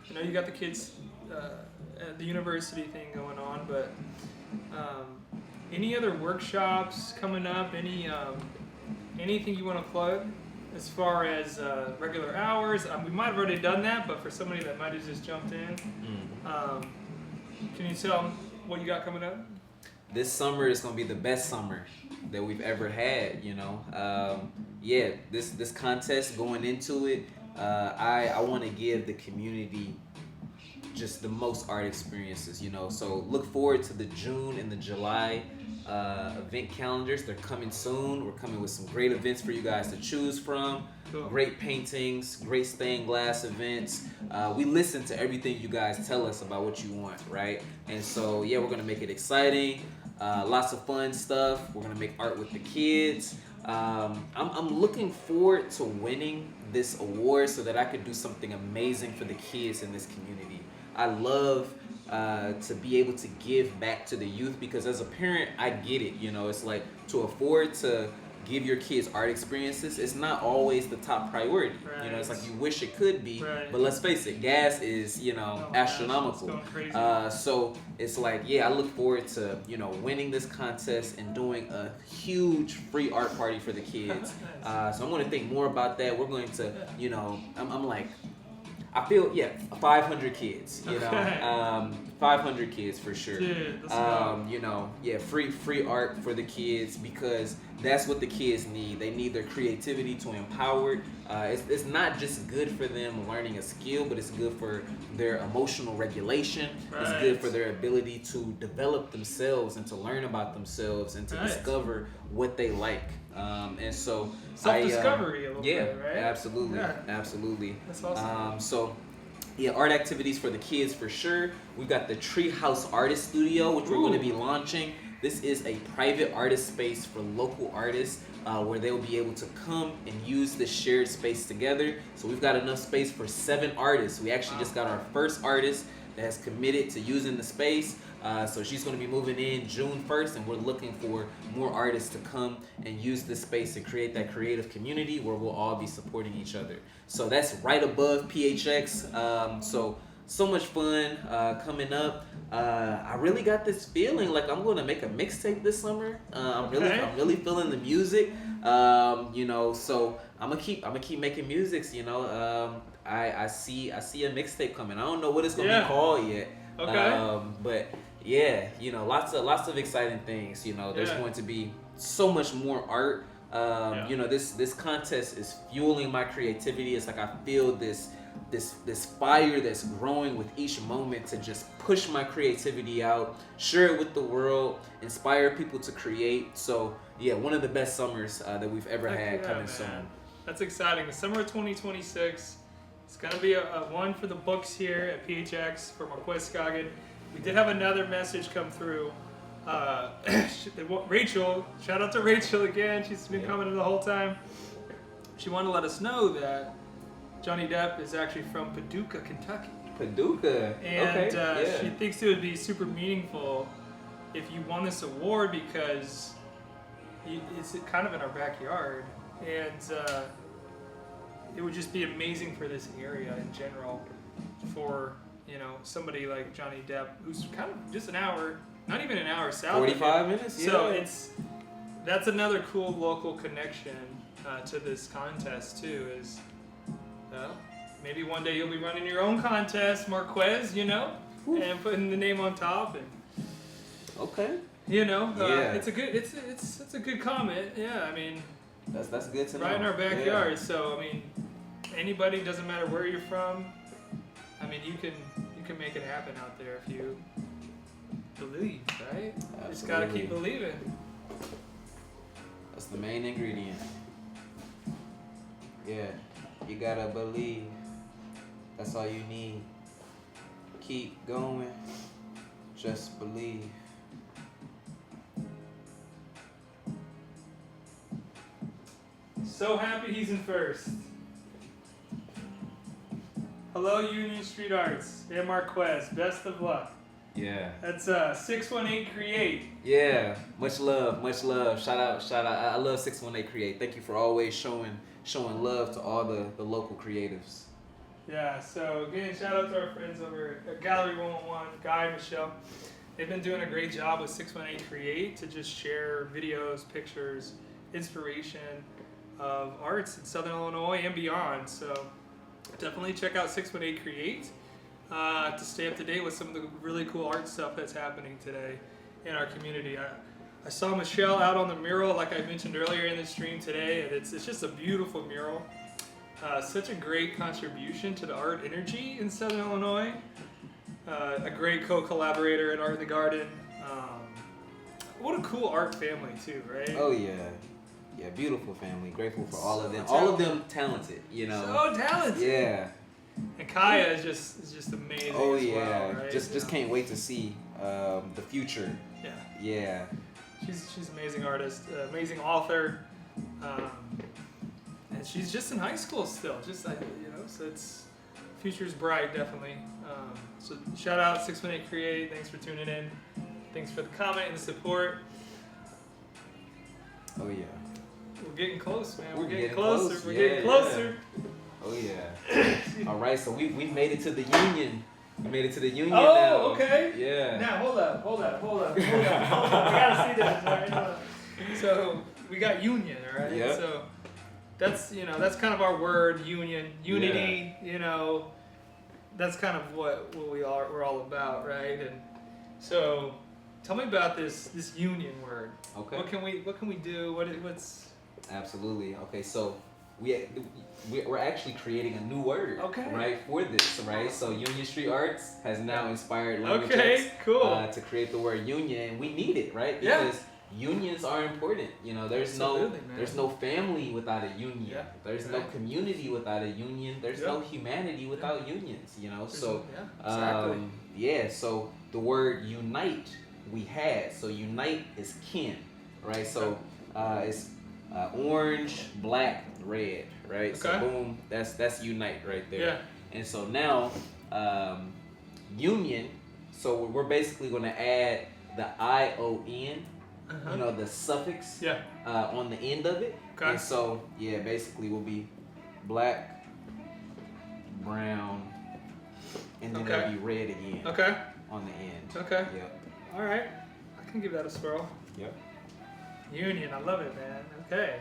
you know, you got the kids at the university thing going on, but any other workshops coming up? Anything you want to plug as far as regular hours? We might have already done that, but for somebody that might have just jumped in, can you tell them what you got coming up? This summer is gonna be the best summer that we've ever had, you know. Yeah, this contest, going into it, I want to give the community just the most art experiences, you know. So look forward to the June and the July event calendars. They're coming soon. We're coming with some great events for you guys to choose from. Cool. Great paintings, great stained glass events. We listen to everything you guys tell us about what you want, right? And so yeah, we're gonna make it exciting. Lots of fun stuff. We're gonna make art with the kids. I'm looking forward to winning this award so that I could do something amazing for the kids in this community. I love to be able to give back to the youth, because as a parent, I get it. You know, it's like to afford to give your kids art experiences, it's not always the top priority. Right. You know, it's like you wish it could be, Right. but let's face it, gas is, you know, Oh my gosh, astronomical. it's going crazy. So it's like, yeah, I look forward to, you know, winning this contest and doing a huge free art party for the kids. So I'm going to think more about that. We're going to, you know, I'm like, I feel, yeah, 500 kids, you know, Okay. 500 kids for sure. Dude, let's go. You know, yeah, free art for the kids, because that's what the kids need. They need their creativity to empower. It's not just good for them learning a skill, but it's good for their emotional regulation. It's good Right. for their ability to develop themselves and to learn about themselves and to Right. discover what they like. And so Self-discovery a little yeah, bit, right? absolutely, Yeah. absolutely. That's awesome. So yeah, art activities for the kids for sure. We've got the Treehouse Artist Studio, which we're going to be launching. This is a private artist space for local artists where they'll be able to come and use this shared space together. So we've got enough space for 7 artists. We actually just got our first artist that has committed to using the space. So she's going to be moving in June 1st, and we're looking for more artists to come and use this space to create that creative community where we'll all be supporting each other. So that's right above PHX. So much fun coming up. I really got this feeling like I'm going to make a mixtape this summer. I'm really feeling the music. You know, so I'm gonna keep making musics. You know, I see a mixtape coming. I don't know what it's gonna be called yet. Okay. But yeah, you know, lots of exciting things. You know, there's going to be so much more art. You know, this contest is fueling my creativity. It's like I feel this fire that's growing with each moment to just push my creativity out, share it with the world, inspire people to create. So yeah, one of the best summers that we've ever had coming soon. That's exciting. The summer of 2026. It's gonna be a one for the books here at PHX for Marquez. We did have another message come through. Rachel, shout out to Rachel again. She's been commenting the whole time. She wanted to let us know that Johnny Depp is actually from Paducah, Kentucky. Paducah. And okay. she thinks it would be super meaningful if you won this award, because it's kind of in our backyard, and it would just be amazing for this area in general, for somebody like Johnny Depp, who's kind of just an hour, not even an hour south. 45 minutes. Yeah. So that's another cool local connection to this contest too. Is maybe one day you'll be running your own contest, Marquez, and putting the name on top, and Okay. yeah. It's a good comment. Yeah, I mean, That's good to know. right in our backyard. So I mean, anybody, doesn't matter where you're from. I mean, you can make it happen out there if you believe, right? Absolutely. Just gotta keep believing. That's the main ingredient. Yeah, you gotta believe. That's all you need. Keep going. Just believe. So happy he's in first. Hello, Union Street Arts and Marquez. Best of luck. Yeah. That's 618 Create. Yeah. Much love. Much love. Shout out. I love 618 Create. Thank you for always showing love to all the local creatives. Yeah, so again, shout out to our friends over at Gallery 101, Guy and Michelle. They've been doing a great job with 618 Create to just share videos, pictures, inspiration of arts in Southern Illinois and beyond. So definitely check out 618 Create to stay up to date with some of the really cool art stuff that's happening today in our community. I saw Michelle out on the mural, like I mentioned earlier in the stream today, and it's just a beautiful mural. Such a great contribution to the art energy in Southern Illinois. A great co-collaborator at Art in the Garden. What a cool art family too, right? Oh yeah. Yeah, beautiful family. Grateful for all of them. All of them talented, So talented. Yeah. And Kaya is just amazing. Oh as yeah. well, right? Just can't wait to see the future. Yeah. Yeah. She's an amazing artist, amazing author, and she's just in high school still. So it's future's bright, definitely. So shout out 618 Create. Thanks for tuning in. Thanks for the comment and the support. Oh yeah. We're getting close, man. We're getting closer. close. We're Yeah, getting closer. Oh yeah. All right, so we've made it to the union. We made it to the union Oh, now. okay. Yeah. Now hold up. We gotta see this. All right. Hold on. So we got union, all right. Yep. So that's kind of our word, union, unity. That's kind of what we're all about, right? And so, tell me about this union word. Okay. What can we do? What's Absolutely. Okay, so we're actually creating a new word. Okay. Right, for this, right? So Union Street Arts has now inspired language okay? arts, Cool. to create the word union, and we need it, right? Yeah. Because unions are important. There's Absolutely, man. there's no family without a union. Yeah, There's no right. community without a union. There's no humanity without unions. So exactly. yeah. So the word unite we had. So unite is kin, right? So it's orange, black, red, right? So Okay. boom, that's unite right there. Yeah. And so now union. So we're basically going to add the ION. Uh-huh. The suffix Yeah. on the end of it. Okay. And so, yeah, basically will be black, brown, and then Okay. it'll be red again Okay. on the end. Okay. Yep. All right. I can give that a swirl. Yep. Union. I love it, man. Okay.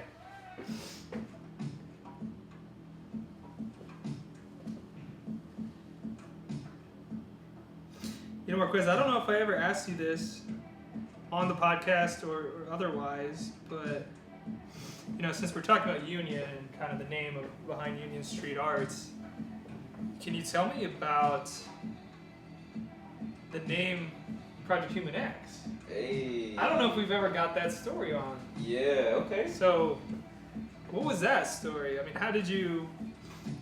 Marquez, I don't know if I ever asked you this on the podcast or otherwise, but since we're talking about Union and kind of the name behind Union Street Arts, can you tell me about the name Project Humanx? Hey. I don't know if we've ever got that story on. Yeah, okay. So, what was that story? I mean, how did you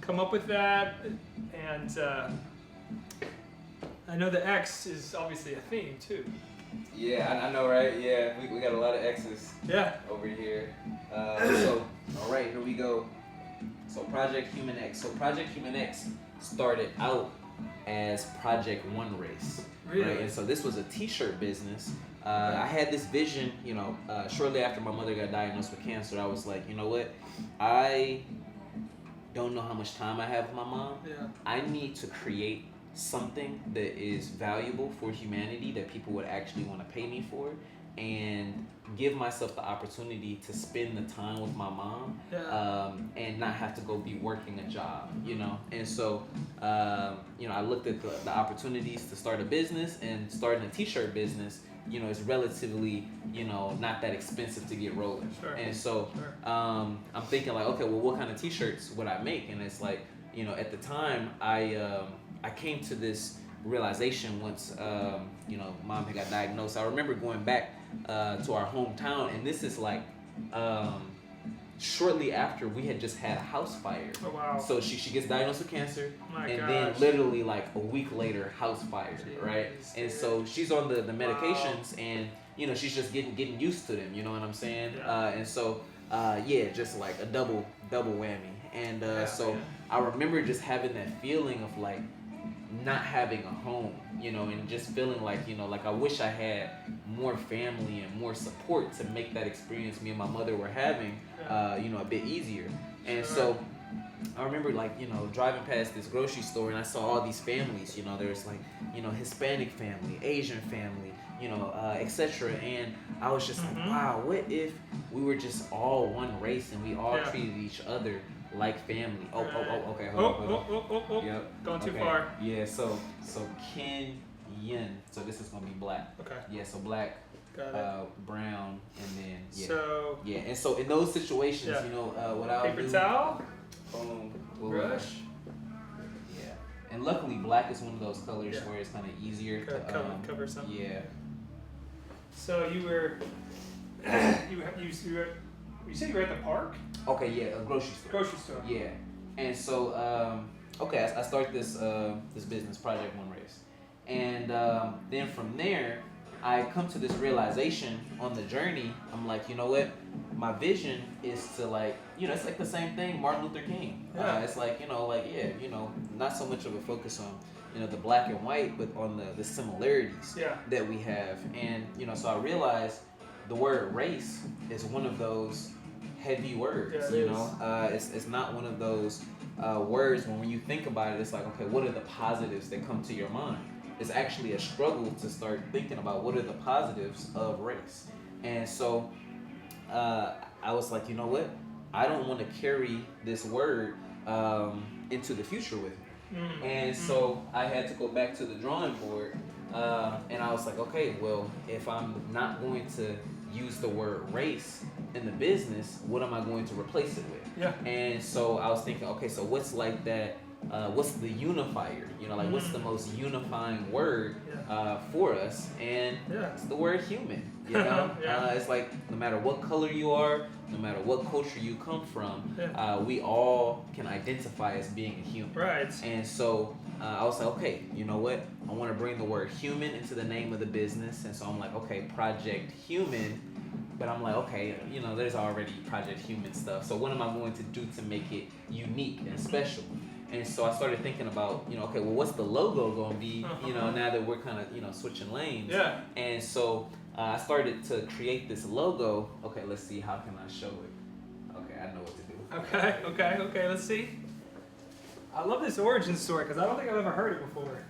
come up with that? And I know the X is obviously a theme too. Yeah, I know, right? Yeah, we got a lot of X's Yeah. over here. So, all right, here we go. So Project Humanx. So Project Humanx started out as Project One Race. Really? Right? And so this was a t-shirt business. I had this vision, you know, shortly after my mother got diagnosed with cancer. I was like, you know what? I don't know how much time I have with my mom. Yeah. I need to create something that is valuable for humanity that people would actually want to pay me for, and give myself the opportunity to spend the time with my mom, and not have to go be working a job, you know. And so, you know, I looked at the opportunities to start a business, and starting a t-shirt business, you know, is relatively, you know, not that expensive to get rolling. Sure. And so, I'm thinking like, okay, well, what kind of t-shirts would I make? And it's like, you know, at the time, I came to this realization once, you know, mom had got diagnosed. I remember going back to our hometown, and this is like shortly after we had just had a house fire. Oh, wow. So she gets diagnosed with cancer, My and gosh. then literally like a week later, house fire, right? And so she's on the medications, and you know, she's just getting used to them. You know what I'm saying? Yeah. And so yeah, just like a double whammy. And so I remember just having that feeling of like not having a home, you know, and just feeling like, you know, like I wish I had more family and more support to make that experience me and my mother were having, you know, a bit easier. And so I remember like, you know, driving past this grocery store, and I saw all these families, you know, there's like, you know, Hispanic family, Asian family, you know, etc. And I was just like, wow, what if we were just all one race and we all treated each other like family? Okay, hold on. Yep. Going too far. Yeah, so Ken Yin. So this is gonna be black. Okay. Yeah, so black, Got it. brown, and then So yeah. And so in those situations, you know, what I'll paper do. towel, Boom. brush. Yeah. And luckily, black is one of those colors where it's kind of easier to Cover something. Yeah. So you were, you said you were at the park? Okay. Yeah. A grocery store. Grocery store. Yeah. And so, okay, I start this this business, Project One Race, and then from there, I come to this realization on the journey. I'm like, you know what? My vision is to like, you know, it's like the same thing, Martin Luther King. It's like, you know, like, yeah, you know, not so much of a focus on, you know, the black and white, but on the similarities that we have. And, you know, so I realized the word race is one of those heavy words, you know. It's not one of those words when you think about it, it's like, okay, what are the positives that come to your mind? It's actually a struggle to start thinking about what are the positives of race. And so I was like, you know what? I don't want to carry this word into the future with me. And so I had to go back to the drawing board, and I was like, okay, well, if I'm not going to use the word race in the business, what am I going to replace it with? Yeah. And so I was thinking, okay, so what's like that, what's the unifier? You know, like what's the most unifying word for us? And it's the word human. You know, it's like no matter what color you are, no matter what culture you come from, we all can identify as being a human. Right. And so I was like, okay, you know what? I want to bring the word human into the name of the business. And so I'm like, okay, Project Human. But I'm like, okay, you know, there's already Project Human stuff. So what am I going to do to make it unique and special? And so I started thinking about, you know, okay, well, what's the logo going to be, you know, now that we're kind of, you know, switching lanes. Yeah. And so I started to create this logo. Okay, let's see, how can I show it? Okay, I know what to do. Okay, let's see. I love this origin story because I don't think I've ever heard it before.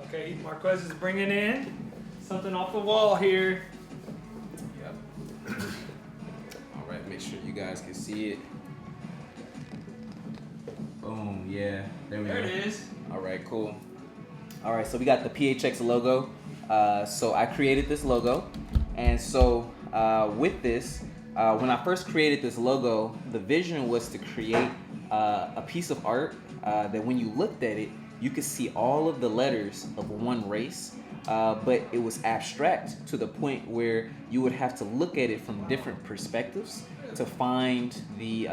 Okay, Marquez is bringing in something off the wall here. Yep. All right, make sure you guys can see it. Boom, yeah, there we go. There it is. All right, cool. All right, so we got the PHX logo. So I created this logo. And so with this, when I first created this logo, the vision was to create a piece of art that when you looked at it, you could see all of the letters of one race, but it was abstract to the point where you would have to look at it from different perspectives to find the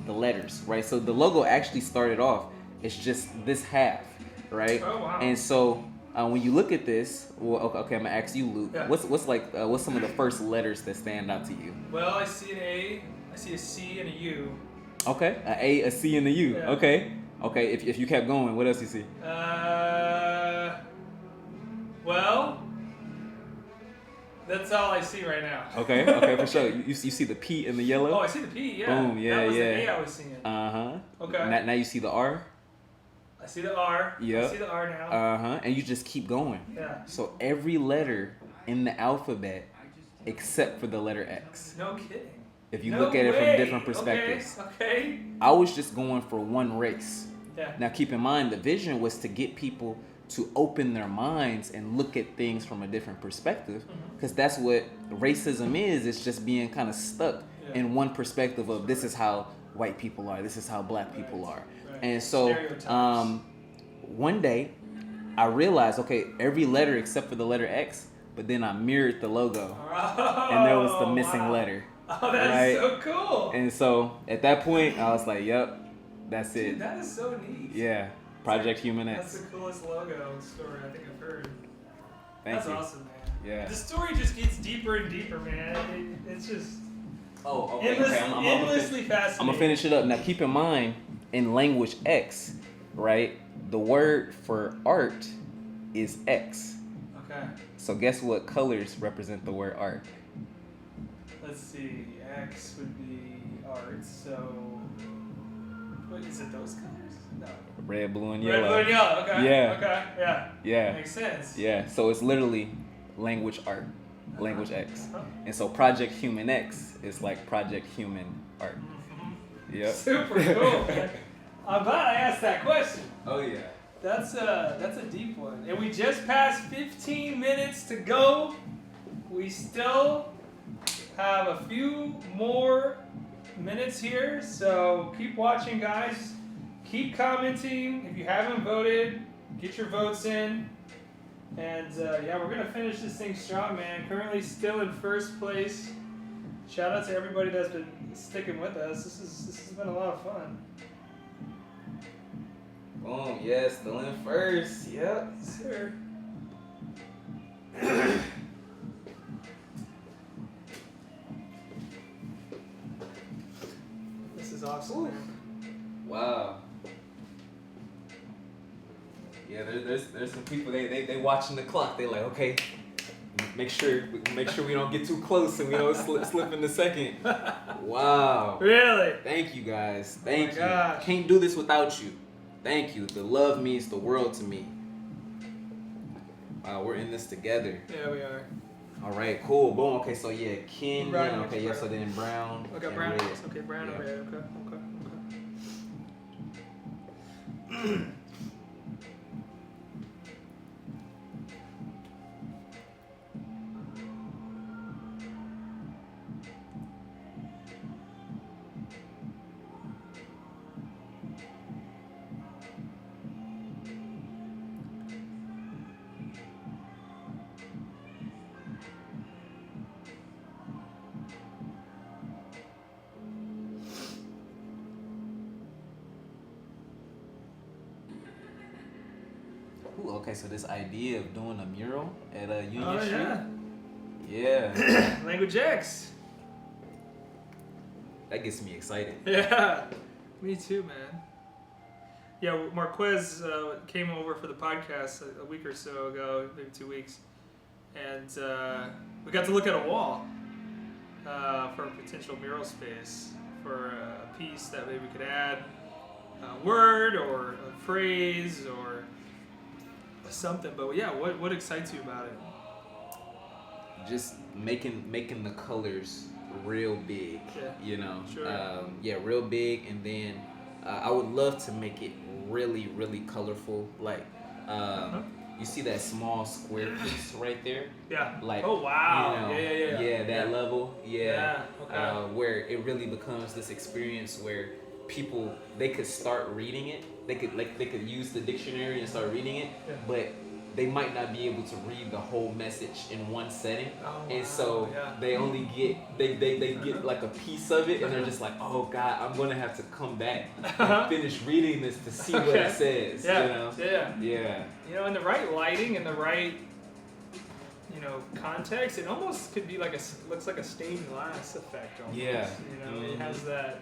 letters, right? So the logo actually started off, it's just this half, right? Oh, wow. And so when you look at this, well, okay, I'm gonna ask you, Luke. Yeah. What's some of the first letters that stand out to you? Well, I see an A, I see a C, and a U. Okay, a A, a C, and a U. Yeah. Okay. If you kept going, what else you see? Well, that's all I see right now. Okay, for sure. You see the P and the yellow. Oh, I see the P. Yeah. Boom, yeah, That was yeah. the A I was seeing. Okay. Now you see the R. I see the R. Yep. I see the R now. And you just keep going. Yeah. So every letter in the alphabet, except for the letter X. No kidding. If you No look at it from way. different perspectives. Okay. I was just going for one race. Yeah. Now keep in mind, the vision was to get people to open their minds and look at things from a different perspective, because that's what racism is. It's just being kind of stuck in one perspective of this is how white people are, this is how black people are. Right. And so Stereotypes. one day I realized, okay, every letter except for the letter X, but then I mirrored the logo and there was the missing letter. Oh, that's so cool. And so at that point I was like, yep, that's Dude, it. that is so neat. Yeah, Project That's Humanx. the coolest logo story I think I've heard. Thank That's you. awesome, man. Yeah. The story just gets deeper and deeper, man. It's just Oh, endlessly fascinating. I'm gonna finish it up. Now keep in mind, in language X, right, the word for art is X. Okay. So guess what colors represent the word art? Let's see. X would be art. So, what is it? Those colors? No. Red, blue, and Red, yellow. blue, and yellow. Okay. Yeah. Okay. Yeah. Yeah. Makes sense. Yeah. So it's literally language art, language X. Uh-huh. And so Project Human X is like Project Human Art. Yep. Super cool, man. I'm glad I asked that question. Oh yeah. That's a deep one. And we just passed 15 minutes to go. We still have a few more minutes here, so keep watching, guys. Keep commenting. If you haven't voted, get your votes in. And yeah, we're gonna finish this thing strong, man. Currently still in first place. Shout out to everybody that's been sticking with us. This has been a lot of fun. Boom. Yes. Still in first. Yep. Sir. This is awesome, man. Wow. Yeah, there's some people they watching the clock. They like, okay, make sure we don't get too close and we don't slip in the second. Wow. Really? Thank you guys. Thank you. gosh. Can't do this without you. Thank you. The love means the world to me. Wow, we're in this together. Yeah, we are. All right, cool. Boom. Okay, so yeah, Ken. Brown, Yeah, okay, yeah. brown. So then brown. Okay, and brown. red. Okay, brown and Yeah. red. Okay. Ooh, okay, so this idea of doing a mural at Union Oh Street. yeah. Yeah. Language X. That gets me excited. Yeah. Me too, man. Yeah, Marquez came over for the podcast a week or so ago, maybe 2 weeks, and we got to look at a wall for a potential mural space for a piece that maybe we could add a word or a phrase or something. But yeah, what excites you about it? Just making the colors real big. Yeah. You know. Sure. Yeah, real big, and then I would love to make it really, really colorful. Like, you see that small square piece right there? Yeah. Like, Oh wow. you know, Yeah. that level. Yeah. Okay. Where it really becomes this experience where people, they could start reading it. They could use the dictionary and start reading it, Yeah. but they might not be able to read the whole message in one setting, Oh, and wow, so yeah. they only get they get like a piece of it, and they're just like, oh God, I'm gonna have to come back and finish reading this to see what it says. Yeah. You know? Yeah. Yeah. In the right lighting and the right, context, it almost could be like looks like a stained glass effect almost. Yeah. It has that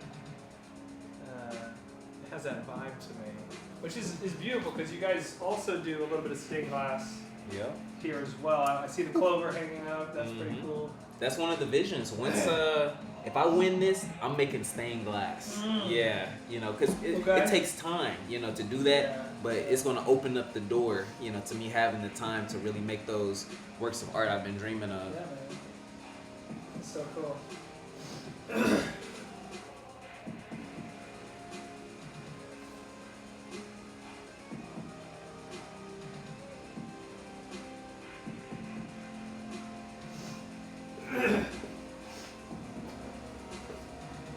vibe to me, which is beautiful because you guys also do a little bit of stained glass Yeah. here as well. I see the clover hanging up. That's pretty cool. That's one of the visions. Once if I win this, I'm making stained glass. Yeah, because it takes time, to do that. Yeah. But it's gonna open up the door, to me having the time to really make those works of art I've been dreaming of. Yeah, man. That's so cool.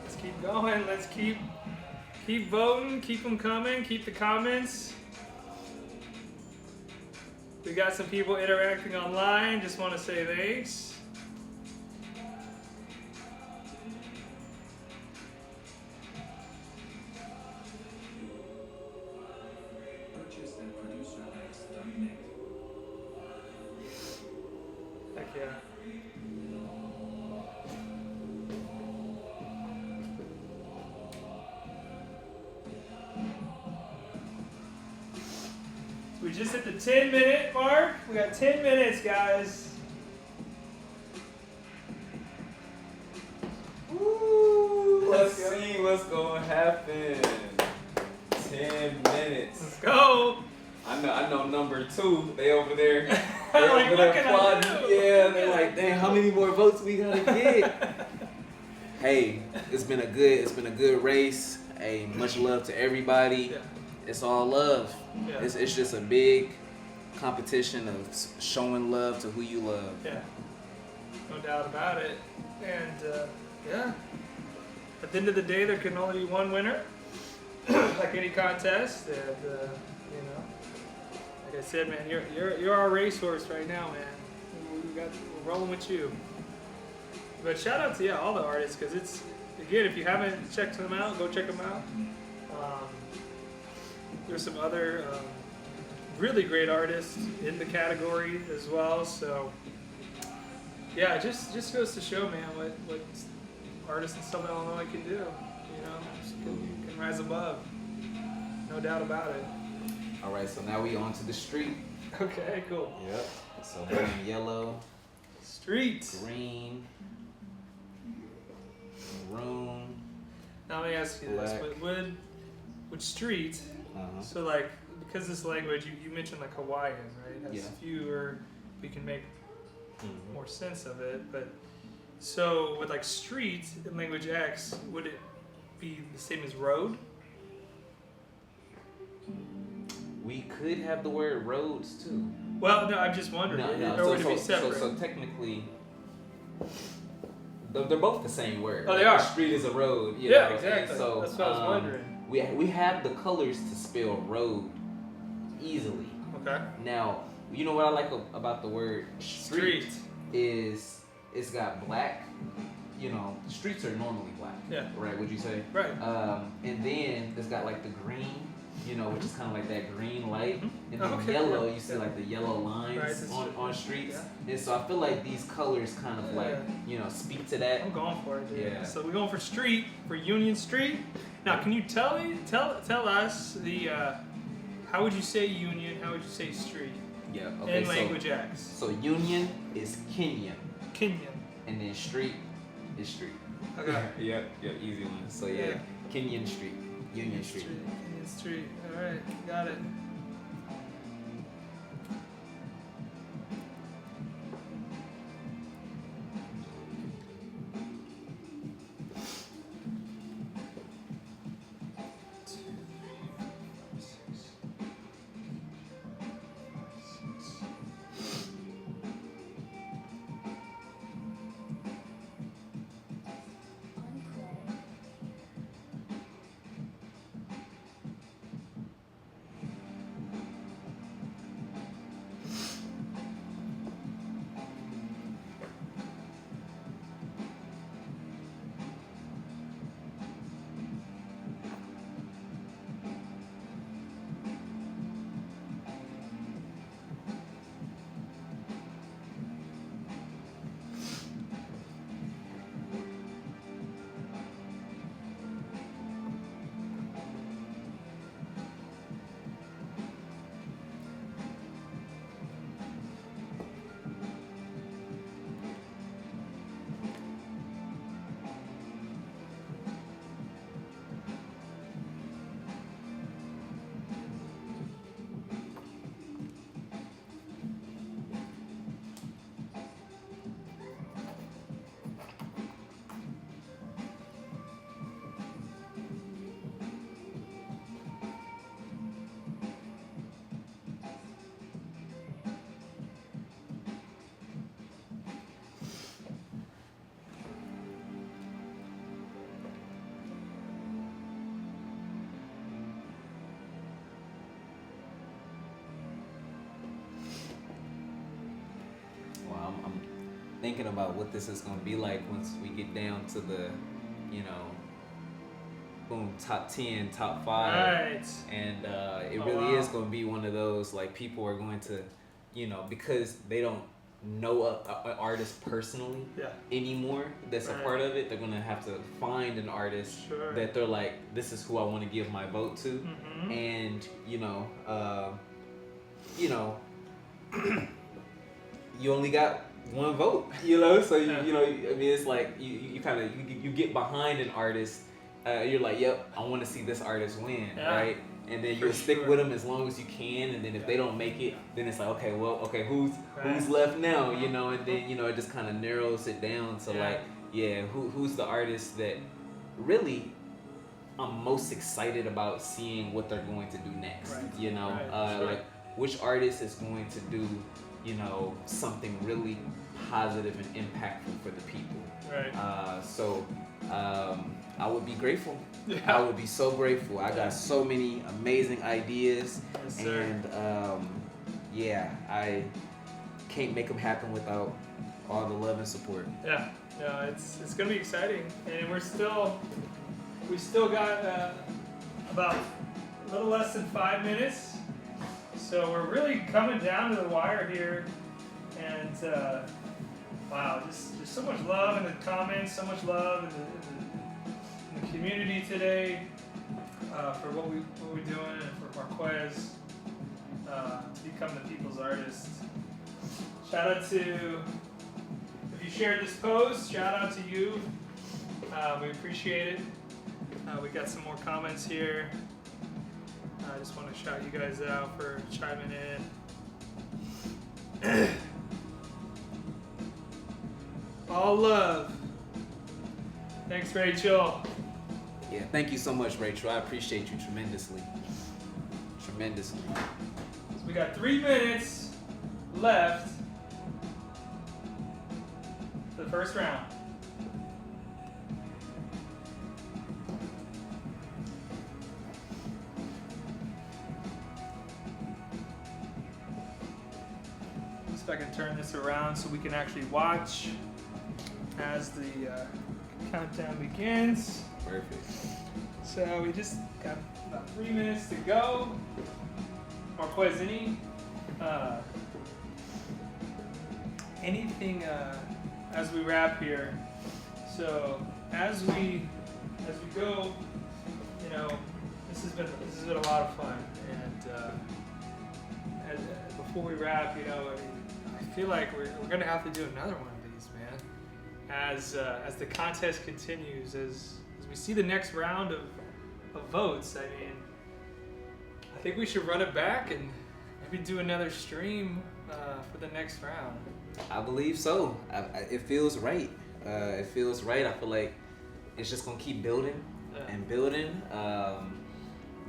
Let's keep going. Let's keep voting. Keep them coming. Keep the comments. We got some people interacting online. Just want to say thanks. Purchase at producerx.net. Heck yeah. We just hit the 10-minute mark. We got 10 minutes, guys. Woo! Let's see what's gonna happen. 10 minutes. Let's go. I know number 2. They over there. They're like, over there "What can I applauding. do?" Yeah, they're like, dang, how many more votes we gotta get? Hey, it's been a good race. Hey, much love to everybody. Yeah. It's all love. Yeah. It's just a big competition of showing love to who you love. Yeah. No doubt about it. And yeah. At the end of the day, there can only be one winner, like any contest. And like I said, man, you're our racehorse right now, man. We're rolling with you. But shout out to all the artists, because it's, again, if you haven't checked them out, go check them out. There's some other really great artists in the category as well. So yeah, it just goes to show, man, what artists in Southern Illinois can do. Can rise above. No doubt about it. All right, so now we on to the street. Okay, cool. Yep. So we're in yellow, Street. green, maroon. Now let me ask you this: Black. would street? Uh-huh. So like, because this language, you mentioned like Hawaiian, right? Has Yeah. fewer. We can make Mhm. more sense of it, but so with like street in language X, would it be the same as road? We could have the word roads too. Well, no, I'm just wondering, or would it be separate? So technically, they're both the same word. Oh, they are. A street is a road. You Yeah, know? exactly. And so, That's what I was wondering. We have the colors to spell road easily. Okay. Now, you know what I like about the word street, Street. is it's got black. Streets are normally black. Yeah. Right? Would you say? Right. And then it's got like the green. Which is kind of like that green light, and then Okay, yellow. yeah. You see like the yellow lines Right, that's true. on streets, Yeah. and so I feel like these colors kind of like speak to that. I'm going for it, dude. Yeah. So we're going for street, for Union Street. Now, can you tell us the how would you say Union? How would you say street Yeah. Okay. in language X? So Union is Kenyan, Kenyan. and then street is street. Okay. Yep. Easy one. So Yeah. Kenyan Street, Union Street. Union Street. All right, got it. thinking about what this is gonna be like once we get down to the, you know, boom, top 10, top 5. Right. And it Oh, really wow. is going to be one of those, like, people are going to, you know, because they don't know an artist personally Yeah. anymore that's a Right. part of it, they're going to have to find an artist Sure. that they're like, this is who I want to give my vote to. Mm-hmm. And, you know, you only got one vote, you know? So, Yeah. you know, I mean, it's like you kind of, you get behind an artist. You're like, yep, I want to see this artist win, Yeah. right? And then For you'll stick sure. with them as long as you can. And then if they don't make it, then it's like, okay, well, okay, who's Right. left now, you know? And then, you know, it just kind of narrows it down to Yeah. like, yeah, who's the artist that really I'm most excited about seeing what they're going to do next, Right. you know? Right. Sure. Like, which artist is going to do, you know, something really positive and impactful for the people. Right. So I would be grateful. Yeah. I would be so grateful. I got so many amazing ideas, Yes, sir. and yeah, I can't make them happen without all the love and support. Yeah. No, it's gonna be exciting, and we still got about a little less than 5 minutes, so we're really coming down to the wire here, and wow, just so much love in the comments, so much love in the community today for what we're doing, and for Marquez to become the people's artist. Shout out to, if you shared this post, shout out to you. We appreciate it. We got some more comments here. I just want to shout you guys out for chiming in. All love. Thanks, Rachel. Yeah, thank you so much, Rachel. I appreciate you tremendously. Tremendously. So we got 3 minutes left for the first round. See if I can turn this around so we can actually watch as the countdown begins. Perfect. So we just got about 3 minutes to go. Marquez, anything as we wrap here? So as we go, you know, this has been a lot of fun, and before we wrap, you know, I feel like we're gonna have to do another one of these, man. As the contest continues, as we see the next round of votes, I mean, I think we should run it back and maybe do another stream for the next round. I believe so. It feels right. It feels right. I feel like it's just gonna keep building and building.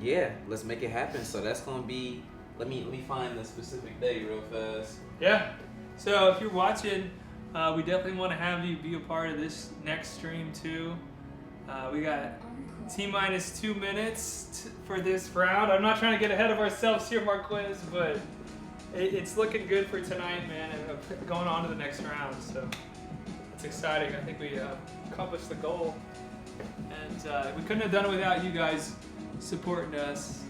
Yeah, let's make it happen. So that's gonna be. Let me find the specific day real fast. Yeah. So if you're watching, we definitely want to have you be a part of this next stream too. We got T-minus 2 minutes for this round. I'm not trying to get ahead of ourselves here, Marquez, but it's looking good for tonight, man, and going on to the next round. So it's exciting. I think we accomplished the goal, and we couldn't have done it without you guys supporting us,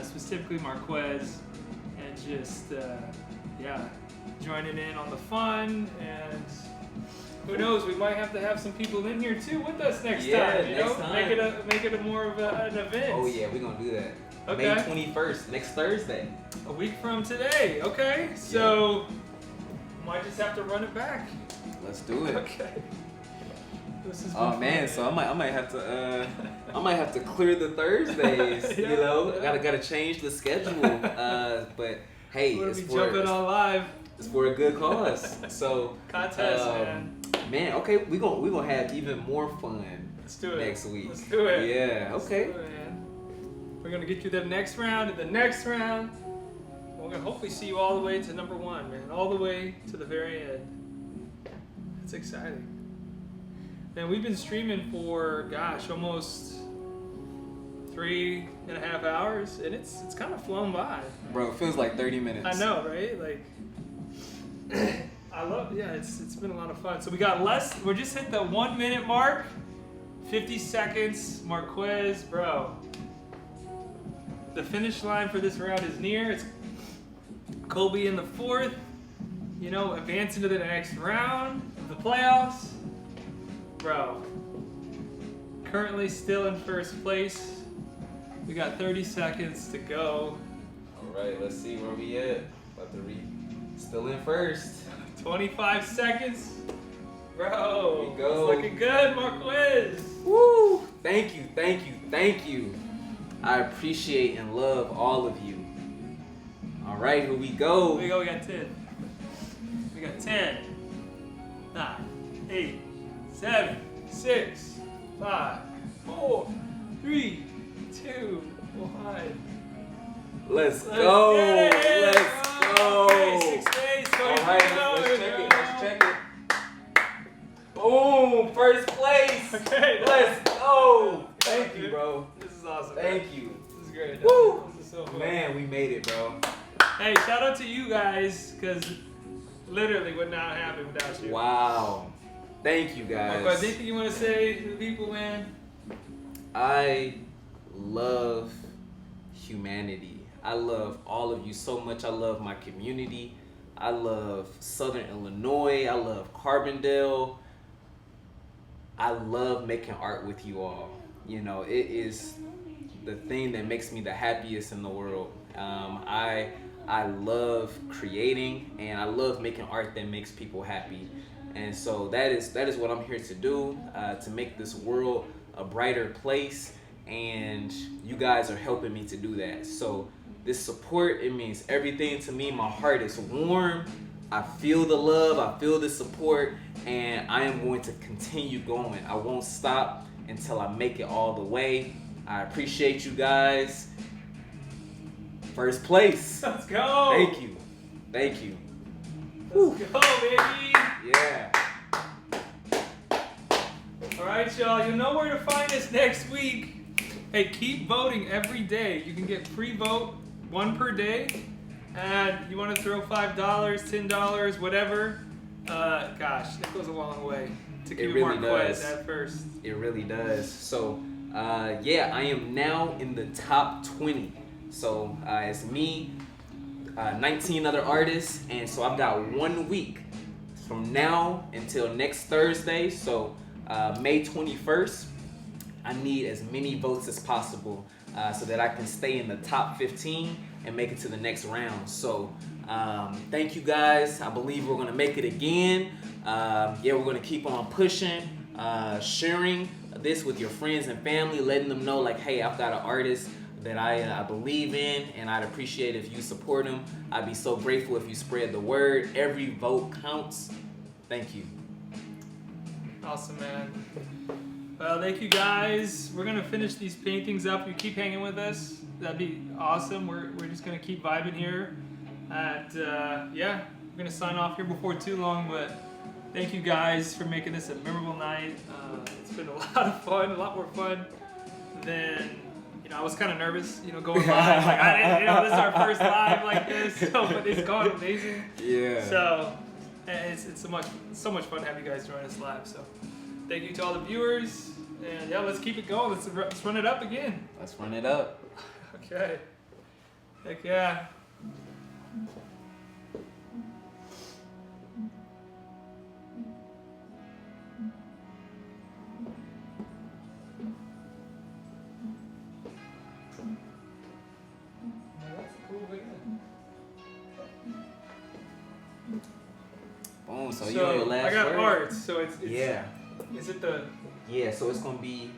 specifically Marquez, and just joining in on the fun. And who knows, we might have to have some people in here too with us next time. You next know, time. make it a more of an event. Oh yeah, we're gonna do that. Okay. May 21st, next Thursday. A week from today. Okay, so might just have to run it back. Let's do it. Okay. This is Oh man, so I might have to clear the Thursdays. Yeah, you know, yeah. gotta change the schedule. But hey, We're it's gonna be jumping on live. it's for a good cause. So Contest, man. Man, okay, we gonna have even more fun Let's do it. next week. Let's do it. Yeah, Let's okay. do it, man. We're gonna get you the next round and the next round. We're gonna hopefully see you all the way to number 1, man. All the way to the very end. It's exciting. Man, we've been streaming for, gosh, almost 3.5 hours, and it's kind of flown by. Bro, it feels like 30 minutes. I know, right? Like, I love, yeah, it's been a lot of fun. So we got we're just hit the 1 minute mark, 50 seconds. Marquez, bro. The finish line for this round is near. It's Kobe in the fourth, you know, advancing to the next round of the playoffs. Bro, currently still in first place. We got 30 seconds to go. All right, let's see where we at. About to still in first. 25 seconds. Bro, Here we go. it's looking good, Marquez. Woo! Thank you, thank you, thank you. I appreciate and love all of you. All right, here we go. Here we go, we got 10. We got 10, 9, 8, 7, 6, 5, 4, 3, 2, 1. Let's go. get it. Let's go. Okay, 6 days. All right, let's check it. Let's check it. Boom! First place. Okay. Let's go. Thank you, bro. This is awesome. Thank you. This is great. Woo! This is so fun. Man, we made it, bro. Hey, shout out to you guys, because literally would not happen without you. Wow. Thank you, guys. Marquez, anything you want to say to the people, man? I love humanity. I love all of you so much. I love my community. I love Southern Illinois. I love Carbondale. I love making art with you all. You know, it is the thing that makes me the happiest in the world. I love creating, and I love making art that makes people happy. And so that is what I'm here to do, to make this world a brighter place. And you guys are helping me to do that. So this support, it means everything to me. My heart is warm. I feel the love, I feel the support, and I am going to continue going. I won't stop until I make it all the way. I appreciate you guys. First place. Let's go. Thank you. Thank you. Let's go, baby. Yeah. All right, y'all. You know where to find us next week. Hey, keep voting every day. You can get pre-vote, one per day. And you want to throw $5, $10, whatever. Gosh, it goes a long way to keep really Marquez does. at first. It really does. So, yeah, I am now in the top 20. So, it's me, 19 other artists, and so I've got 1 week from now until next Thursday. So, May 21st, I need as many votes as possible so that I can stay in the top 15 and make it to the next round. So, thank you guys. I believe we're gonna make it again. Yeah, we're gonna keep on pushing, sharing this with your friends and family, letting them know like, hey, I've got an artist that I believe in, and I'd appreciate if you support them. I'd be so grateful if you spread the word. Every vote counts. Thank you. Awesome, man. Well, thank you guys. We're gonna finish these paintings up. You keep hanging with us. That'd be awesome. We're just gonna keep vibing here. And yeah, we're gonna sign off here before too long, but thank you guys for making this a memorable night. It's been a lot of fun, a lot more fun than, you know, I was kind of nervous, you know, going live. Like, I didn't, you know, this is our first live like this, so, but it's gone amazing. Yeah. So, it's so much fun to have you guys join us live. So, thank you to all the viewers, and yeah, let's keep it going. Let's run it up again. Let's run it up. Okay. Heck yeah. Boom. So you know your last I got word? art. So it's Yeah. Is it the Yeah. So it's gonna be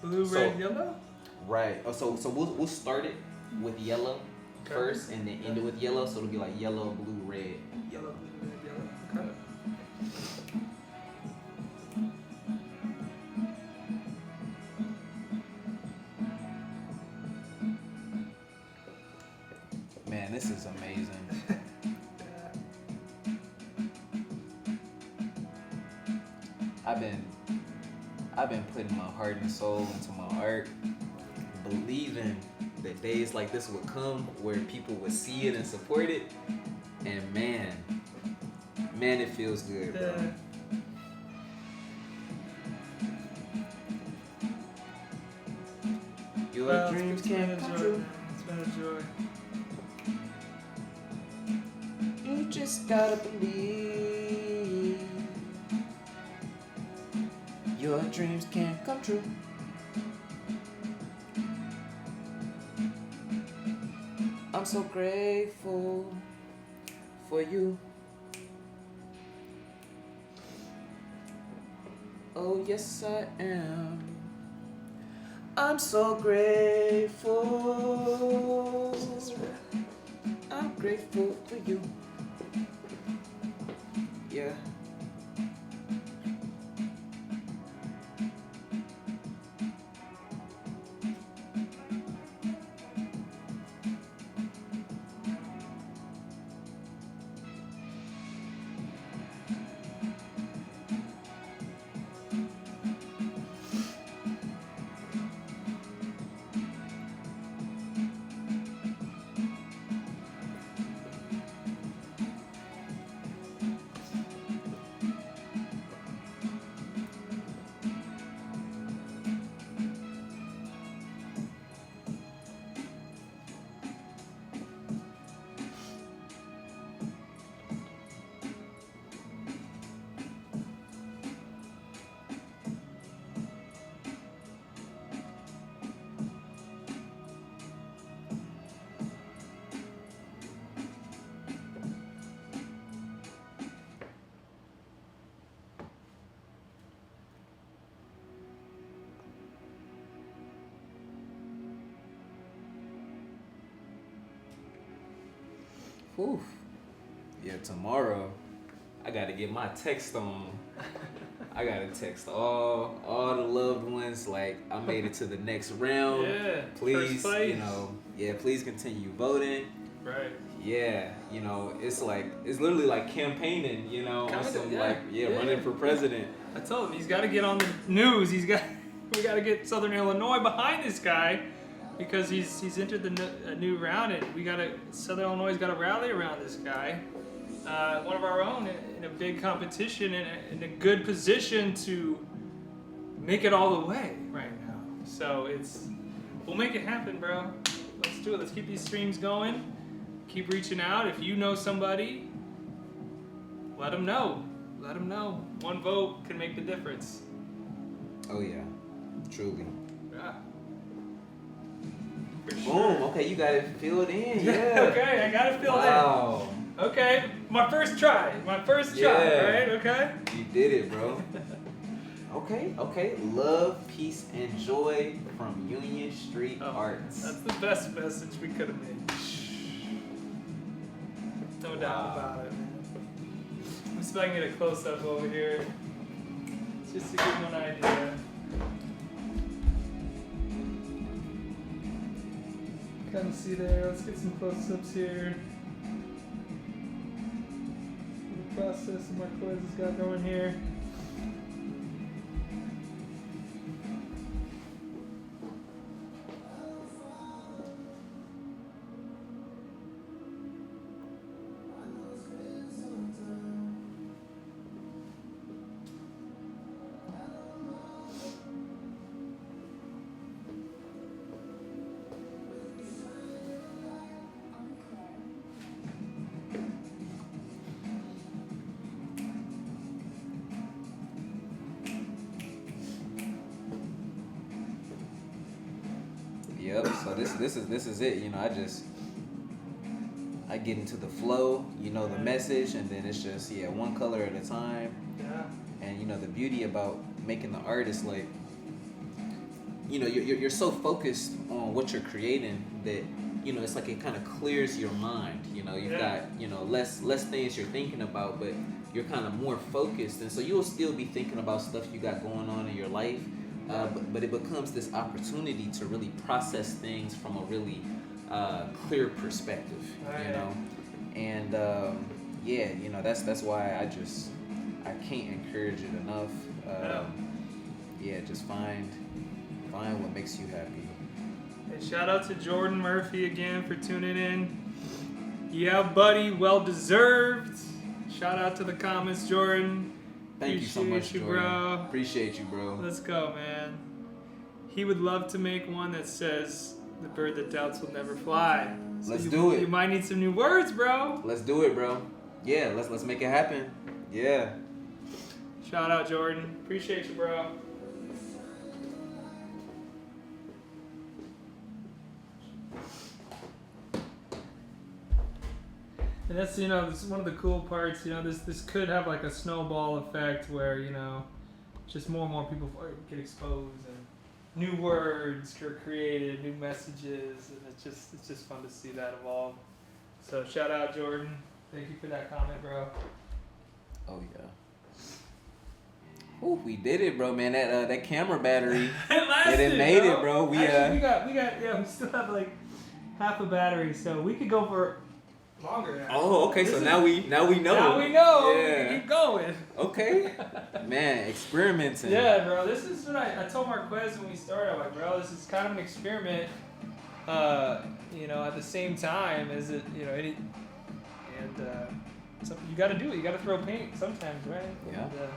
blue, So- red, yellow? right. Oh, so we'll start it with yellow Okay. first, and then end it with yellow. So it'll be like yellow, blue, red. Yellow, blue, red, yellow. Okay. Man, this is amazing. I've been putting my heart and soul into my art, believing that days like this would come where people would see it and support it. And man, Man, it feels good, bro. Yeah. Your Well, dreams it's been can a come joy, true. man. It's been a joy. You just gotta believe your dreams can come true. I'm so grateful for you. Oh, yes, I am. I'm so grateful. I'm grateful for you. Yeah. Whew. Yeah, tomorrow I gotta get my text on. I gotta text all the loved ones like I made it to the next round. Yeah. Please, First place. you know, please continue voting. Right. Yeah, you know, it's literally like campaigning, you know, Kinda, on some yeah. running for president. I told him he's got to get on the news. We got to get Southern Illinois behind this guy because he's entered a new round, and Southern Illinois got to rally around this guy. One of our own in a big competition and in a good position to make it all the way right now. So we'll make it happen, bro. Let's do it. Let's keep these streams going. Keep reaching out. If you know somebody, let them know. Let them know. One vote can make the difference. Oh yeah, truly. Yeah. For sure. Boom. Okay, you got it filled in. Yeah. Okay, I got it filled Wow. in. Okay, my first try. Right? Okay. You did it, bro. Okay. Love, peace, and joy from Union Street Arts. That's the best message we could have made. No doubt about it, man. Let me see if I can get a close up over here. Just to give you an idea. Kind of see there. Let's get some close ups here. The process Marquez has got going here. Yep. So this is it. You know, I get into the flow. You know, the message, and then it's just one color at a time. Yeah. And you know, the beauty about making the art is like, you know, you're so focused on what you're creating that, you know, it's like it kind of clears your mind. You know, you've got, you know, less things you're thinking about, but you're kind of more focused, and so you'll still be thinking about stuff you got going on in your life. But it becomes this opportunity to really process things from a really clear perspective, you know, and you know, that's why I can't encourage it enough. Just find what makes you happy. Hey, shout out to Jordan Murphy again for tuning in. Yeah, buddy, well deserved. Shout out to the comments, Jordan. Thank you so much, Appreciate you, Jordan. bro. Appreciate you, bro. Let's go, man. He would love to make one that says, "The bird that doubts will never fly." So Let's you, do it. You might need some new words, bro. Let's do it, bro. Yeah, let's make it happen. Yeah. Shout out, Jordan. Appreciate you, bro. And that's, you know, this is one of the cool parts. You know, this could have like a snowball effect where, you know, just more and more people get exposed and new words are created, new messages, and it's just fun to see that evolve. So shout out, Jordan. Thank you for that comment, bro. Oh yeah. Ooh, we did it, bro, man. That camera battery. It lasted, it made it, bro. We Actually, we still have like half a battery, so we could go for longer now. Oh, okay. So now we know. Now we know. We Yeah. can keep going. Okay. Man, experimenting. Yeah, bro. This is what I told Marquez when we started. I'm like, bro, this is kind of an experiment. You know, at the same time as it, you know, something you got to do it. You got to throw paint sometimes, right? Yeah. And,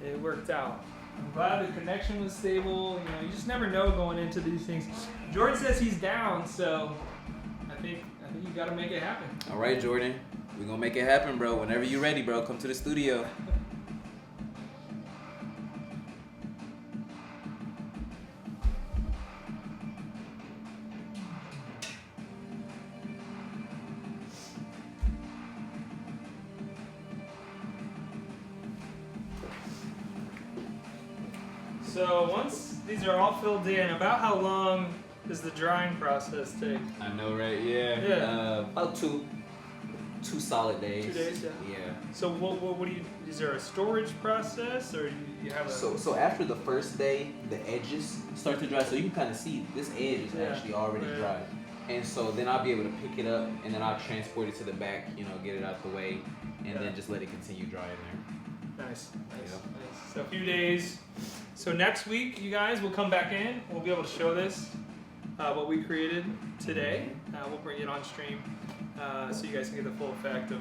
it worked out. I'm glad the connection was stable. You know, you just never know going into these things. Jordan says he's down, so I think you got to make it happen. All right, Jordan. We're gonna make it happen, bro. Whenever you're ready, bro, come to the studio. So once these are all filled in, about how long does the drying process take? I know, right? Yeah. Yeah. About two solid days. 2 days, yeah. Yeah. So what do you? Is there a storage process, or you have a? So after the first day, the edges start to dry. So you can kind of see this edge is Yeah. actually already Right. dry. And so then I'll be able to pick it up and then I'll transport it to the back, you know, get it out the way, and then just let it continue drying there. Nice. Yeah. Nice. So a few days. So next week, you guys will come back in. We'll be able to show this, what we created today. We'll bring it on stream, so you guys can get the full effect of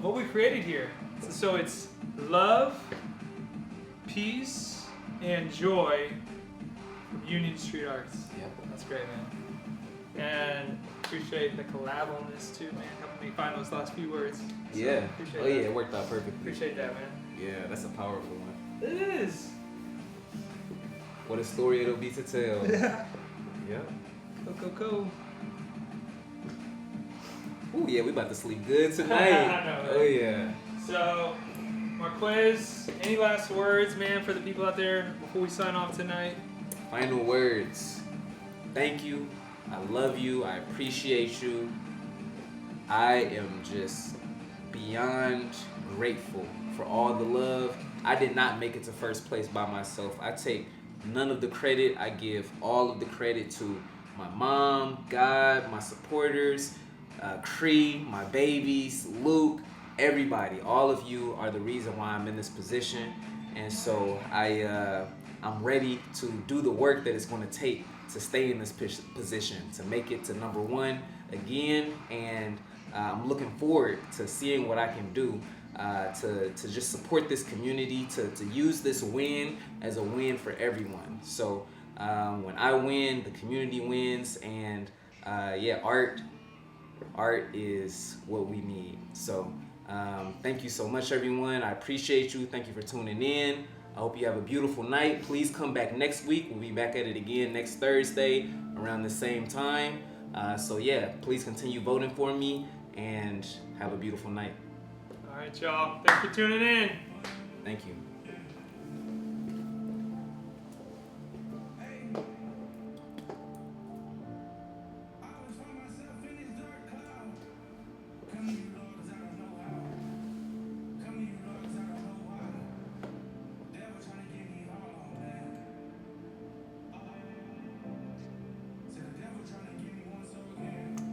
what we created here. So it's love, peace, and joy from Union Street Arts. Yep. That's great, man. And appreciate the collab on this too, man. Helping me find those last few words. So Yeah. appreciate Oh that. yeah, it worked out perfectly. Appreciate that, man. Yeah, that's a powerful one. It is. What a story it'll be to tell. Yeah. Yep. Go. Ooh, yeah, we about to sleep good tonight. I know, right? Oh yeah. So, Marquez, any last words, man, for the people out there before we sign off tonight? Final words. Thank you. I love you. I appreciate you. I am just beyond grateful for all the love. I did not make it to first place by myself. I take none of the credit. I give all of the credit to my mom, God, my supporters, Cree, my babies, Luke, everybody. All of you are the reason why I'm in this position. And so I'm ready to do the work that it's going to take to stay in this position, to make it to number one again. And I'm looking forward to seeing what I can do to just support this community, to use this win as a win for everyone. So when I win, the community wins, and yeah, art is what we need. So thank you so much, everyone. I appreciate you. Thank you for tuning in. I hope you have a beautiful night. Please come back next week. We'll be back at it again next Thursday around the same time. So yeah, please continue voting for me and have a beautiful night. All right, y'all. Thanks for tuning in. Thank you.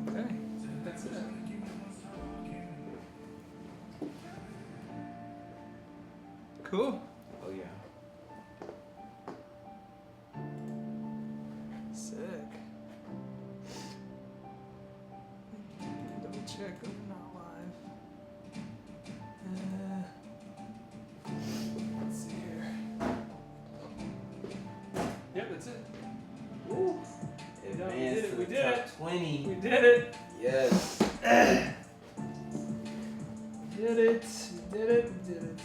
Okay, that's it. Cool. Oh yeah. Sick. Double check I'm not live. That's it. Woo. Yeah, Advance to we the did top it. 20. We did it. Yes. We did it. We did it. We did it.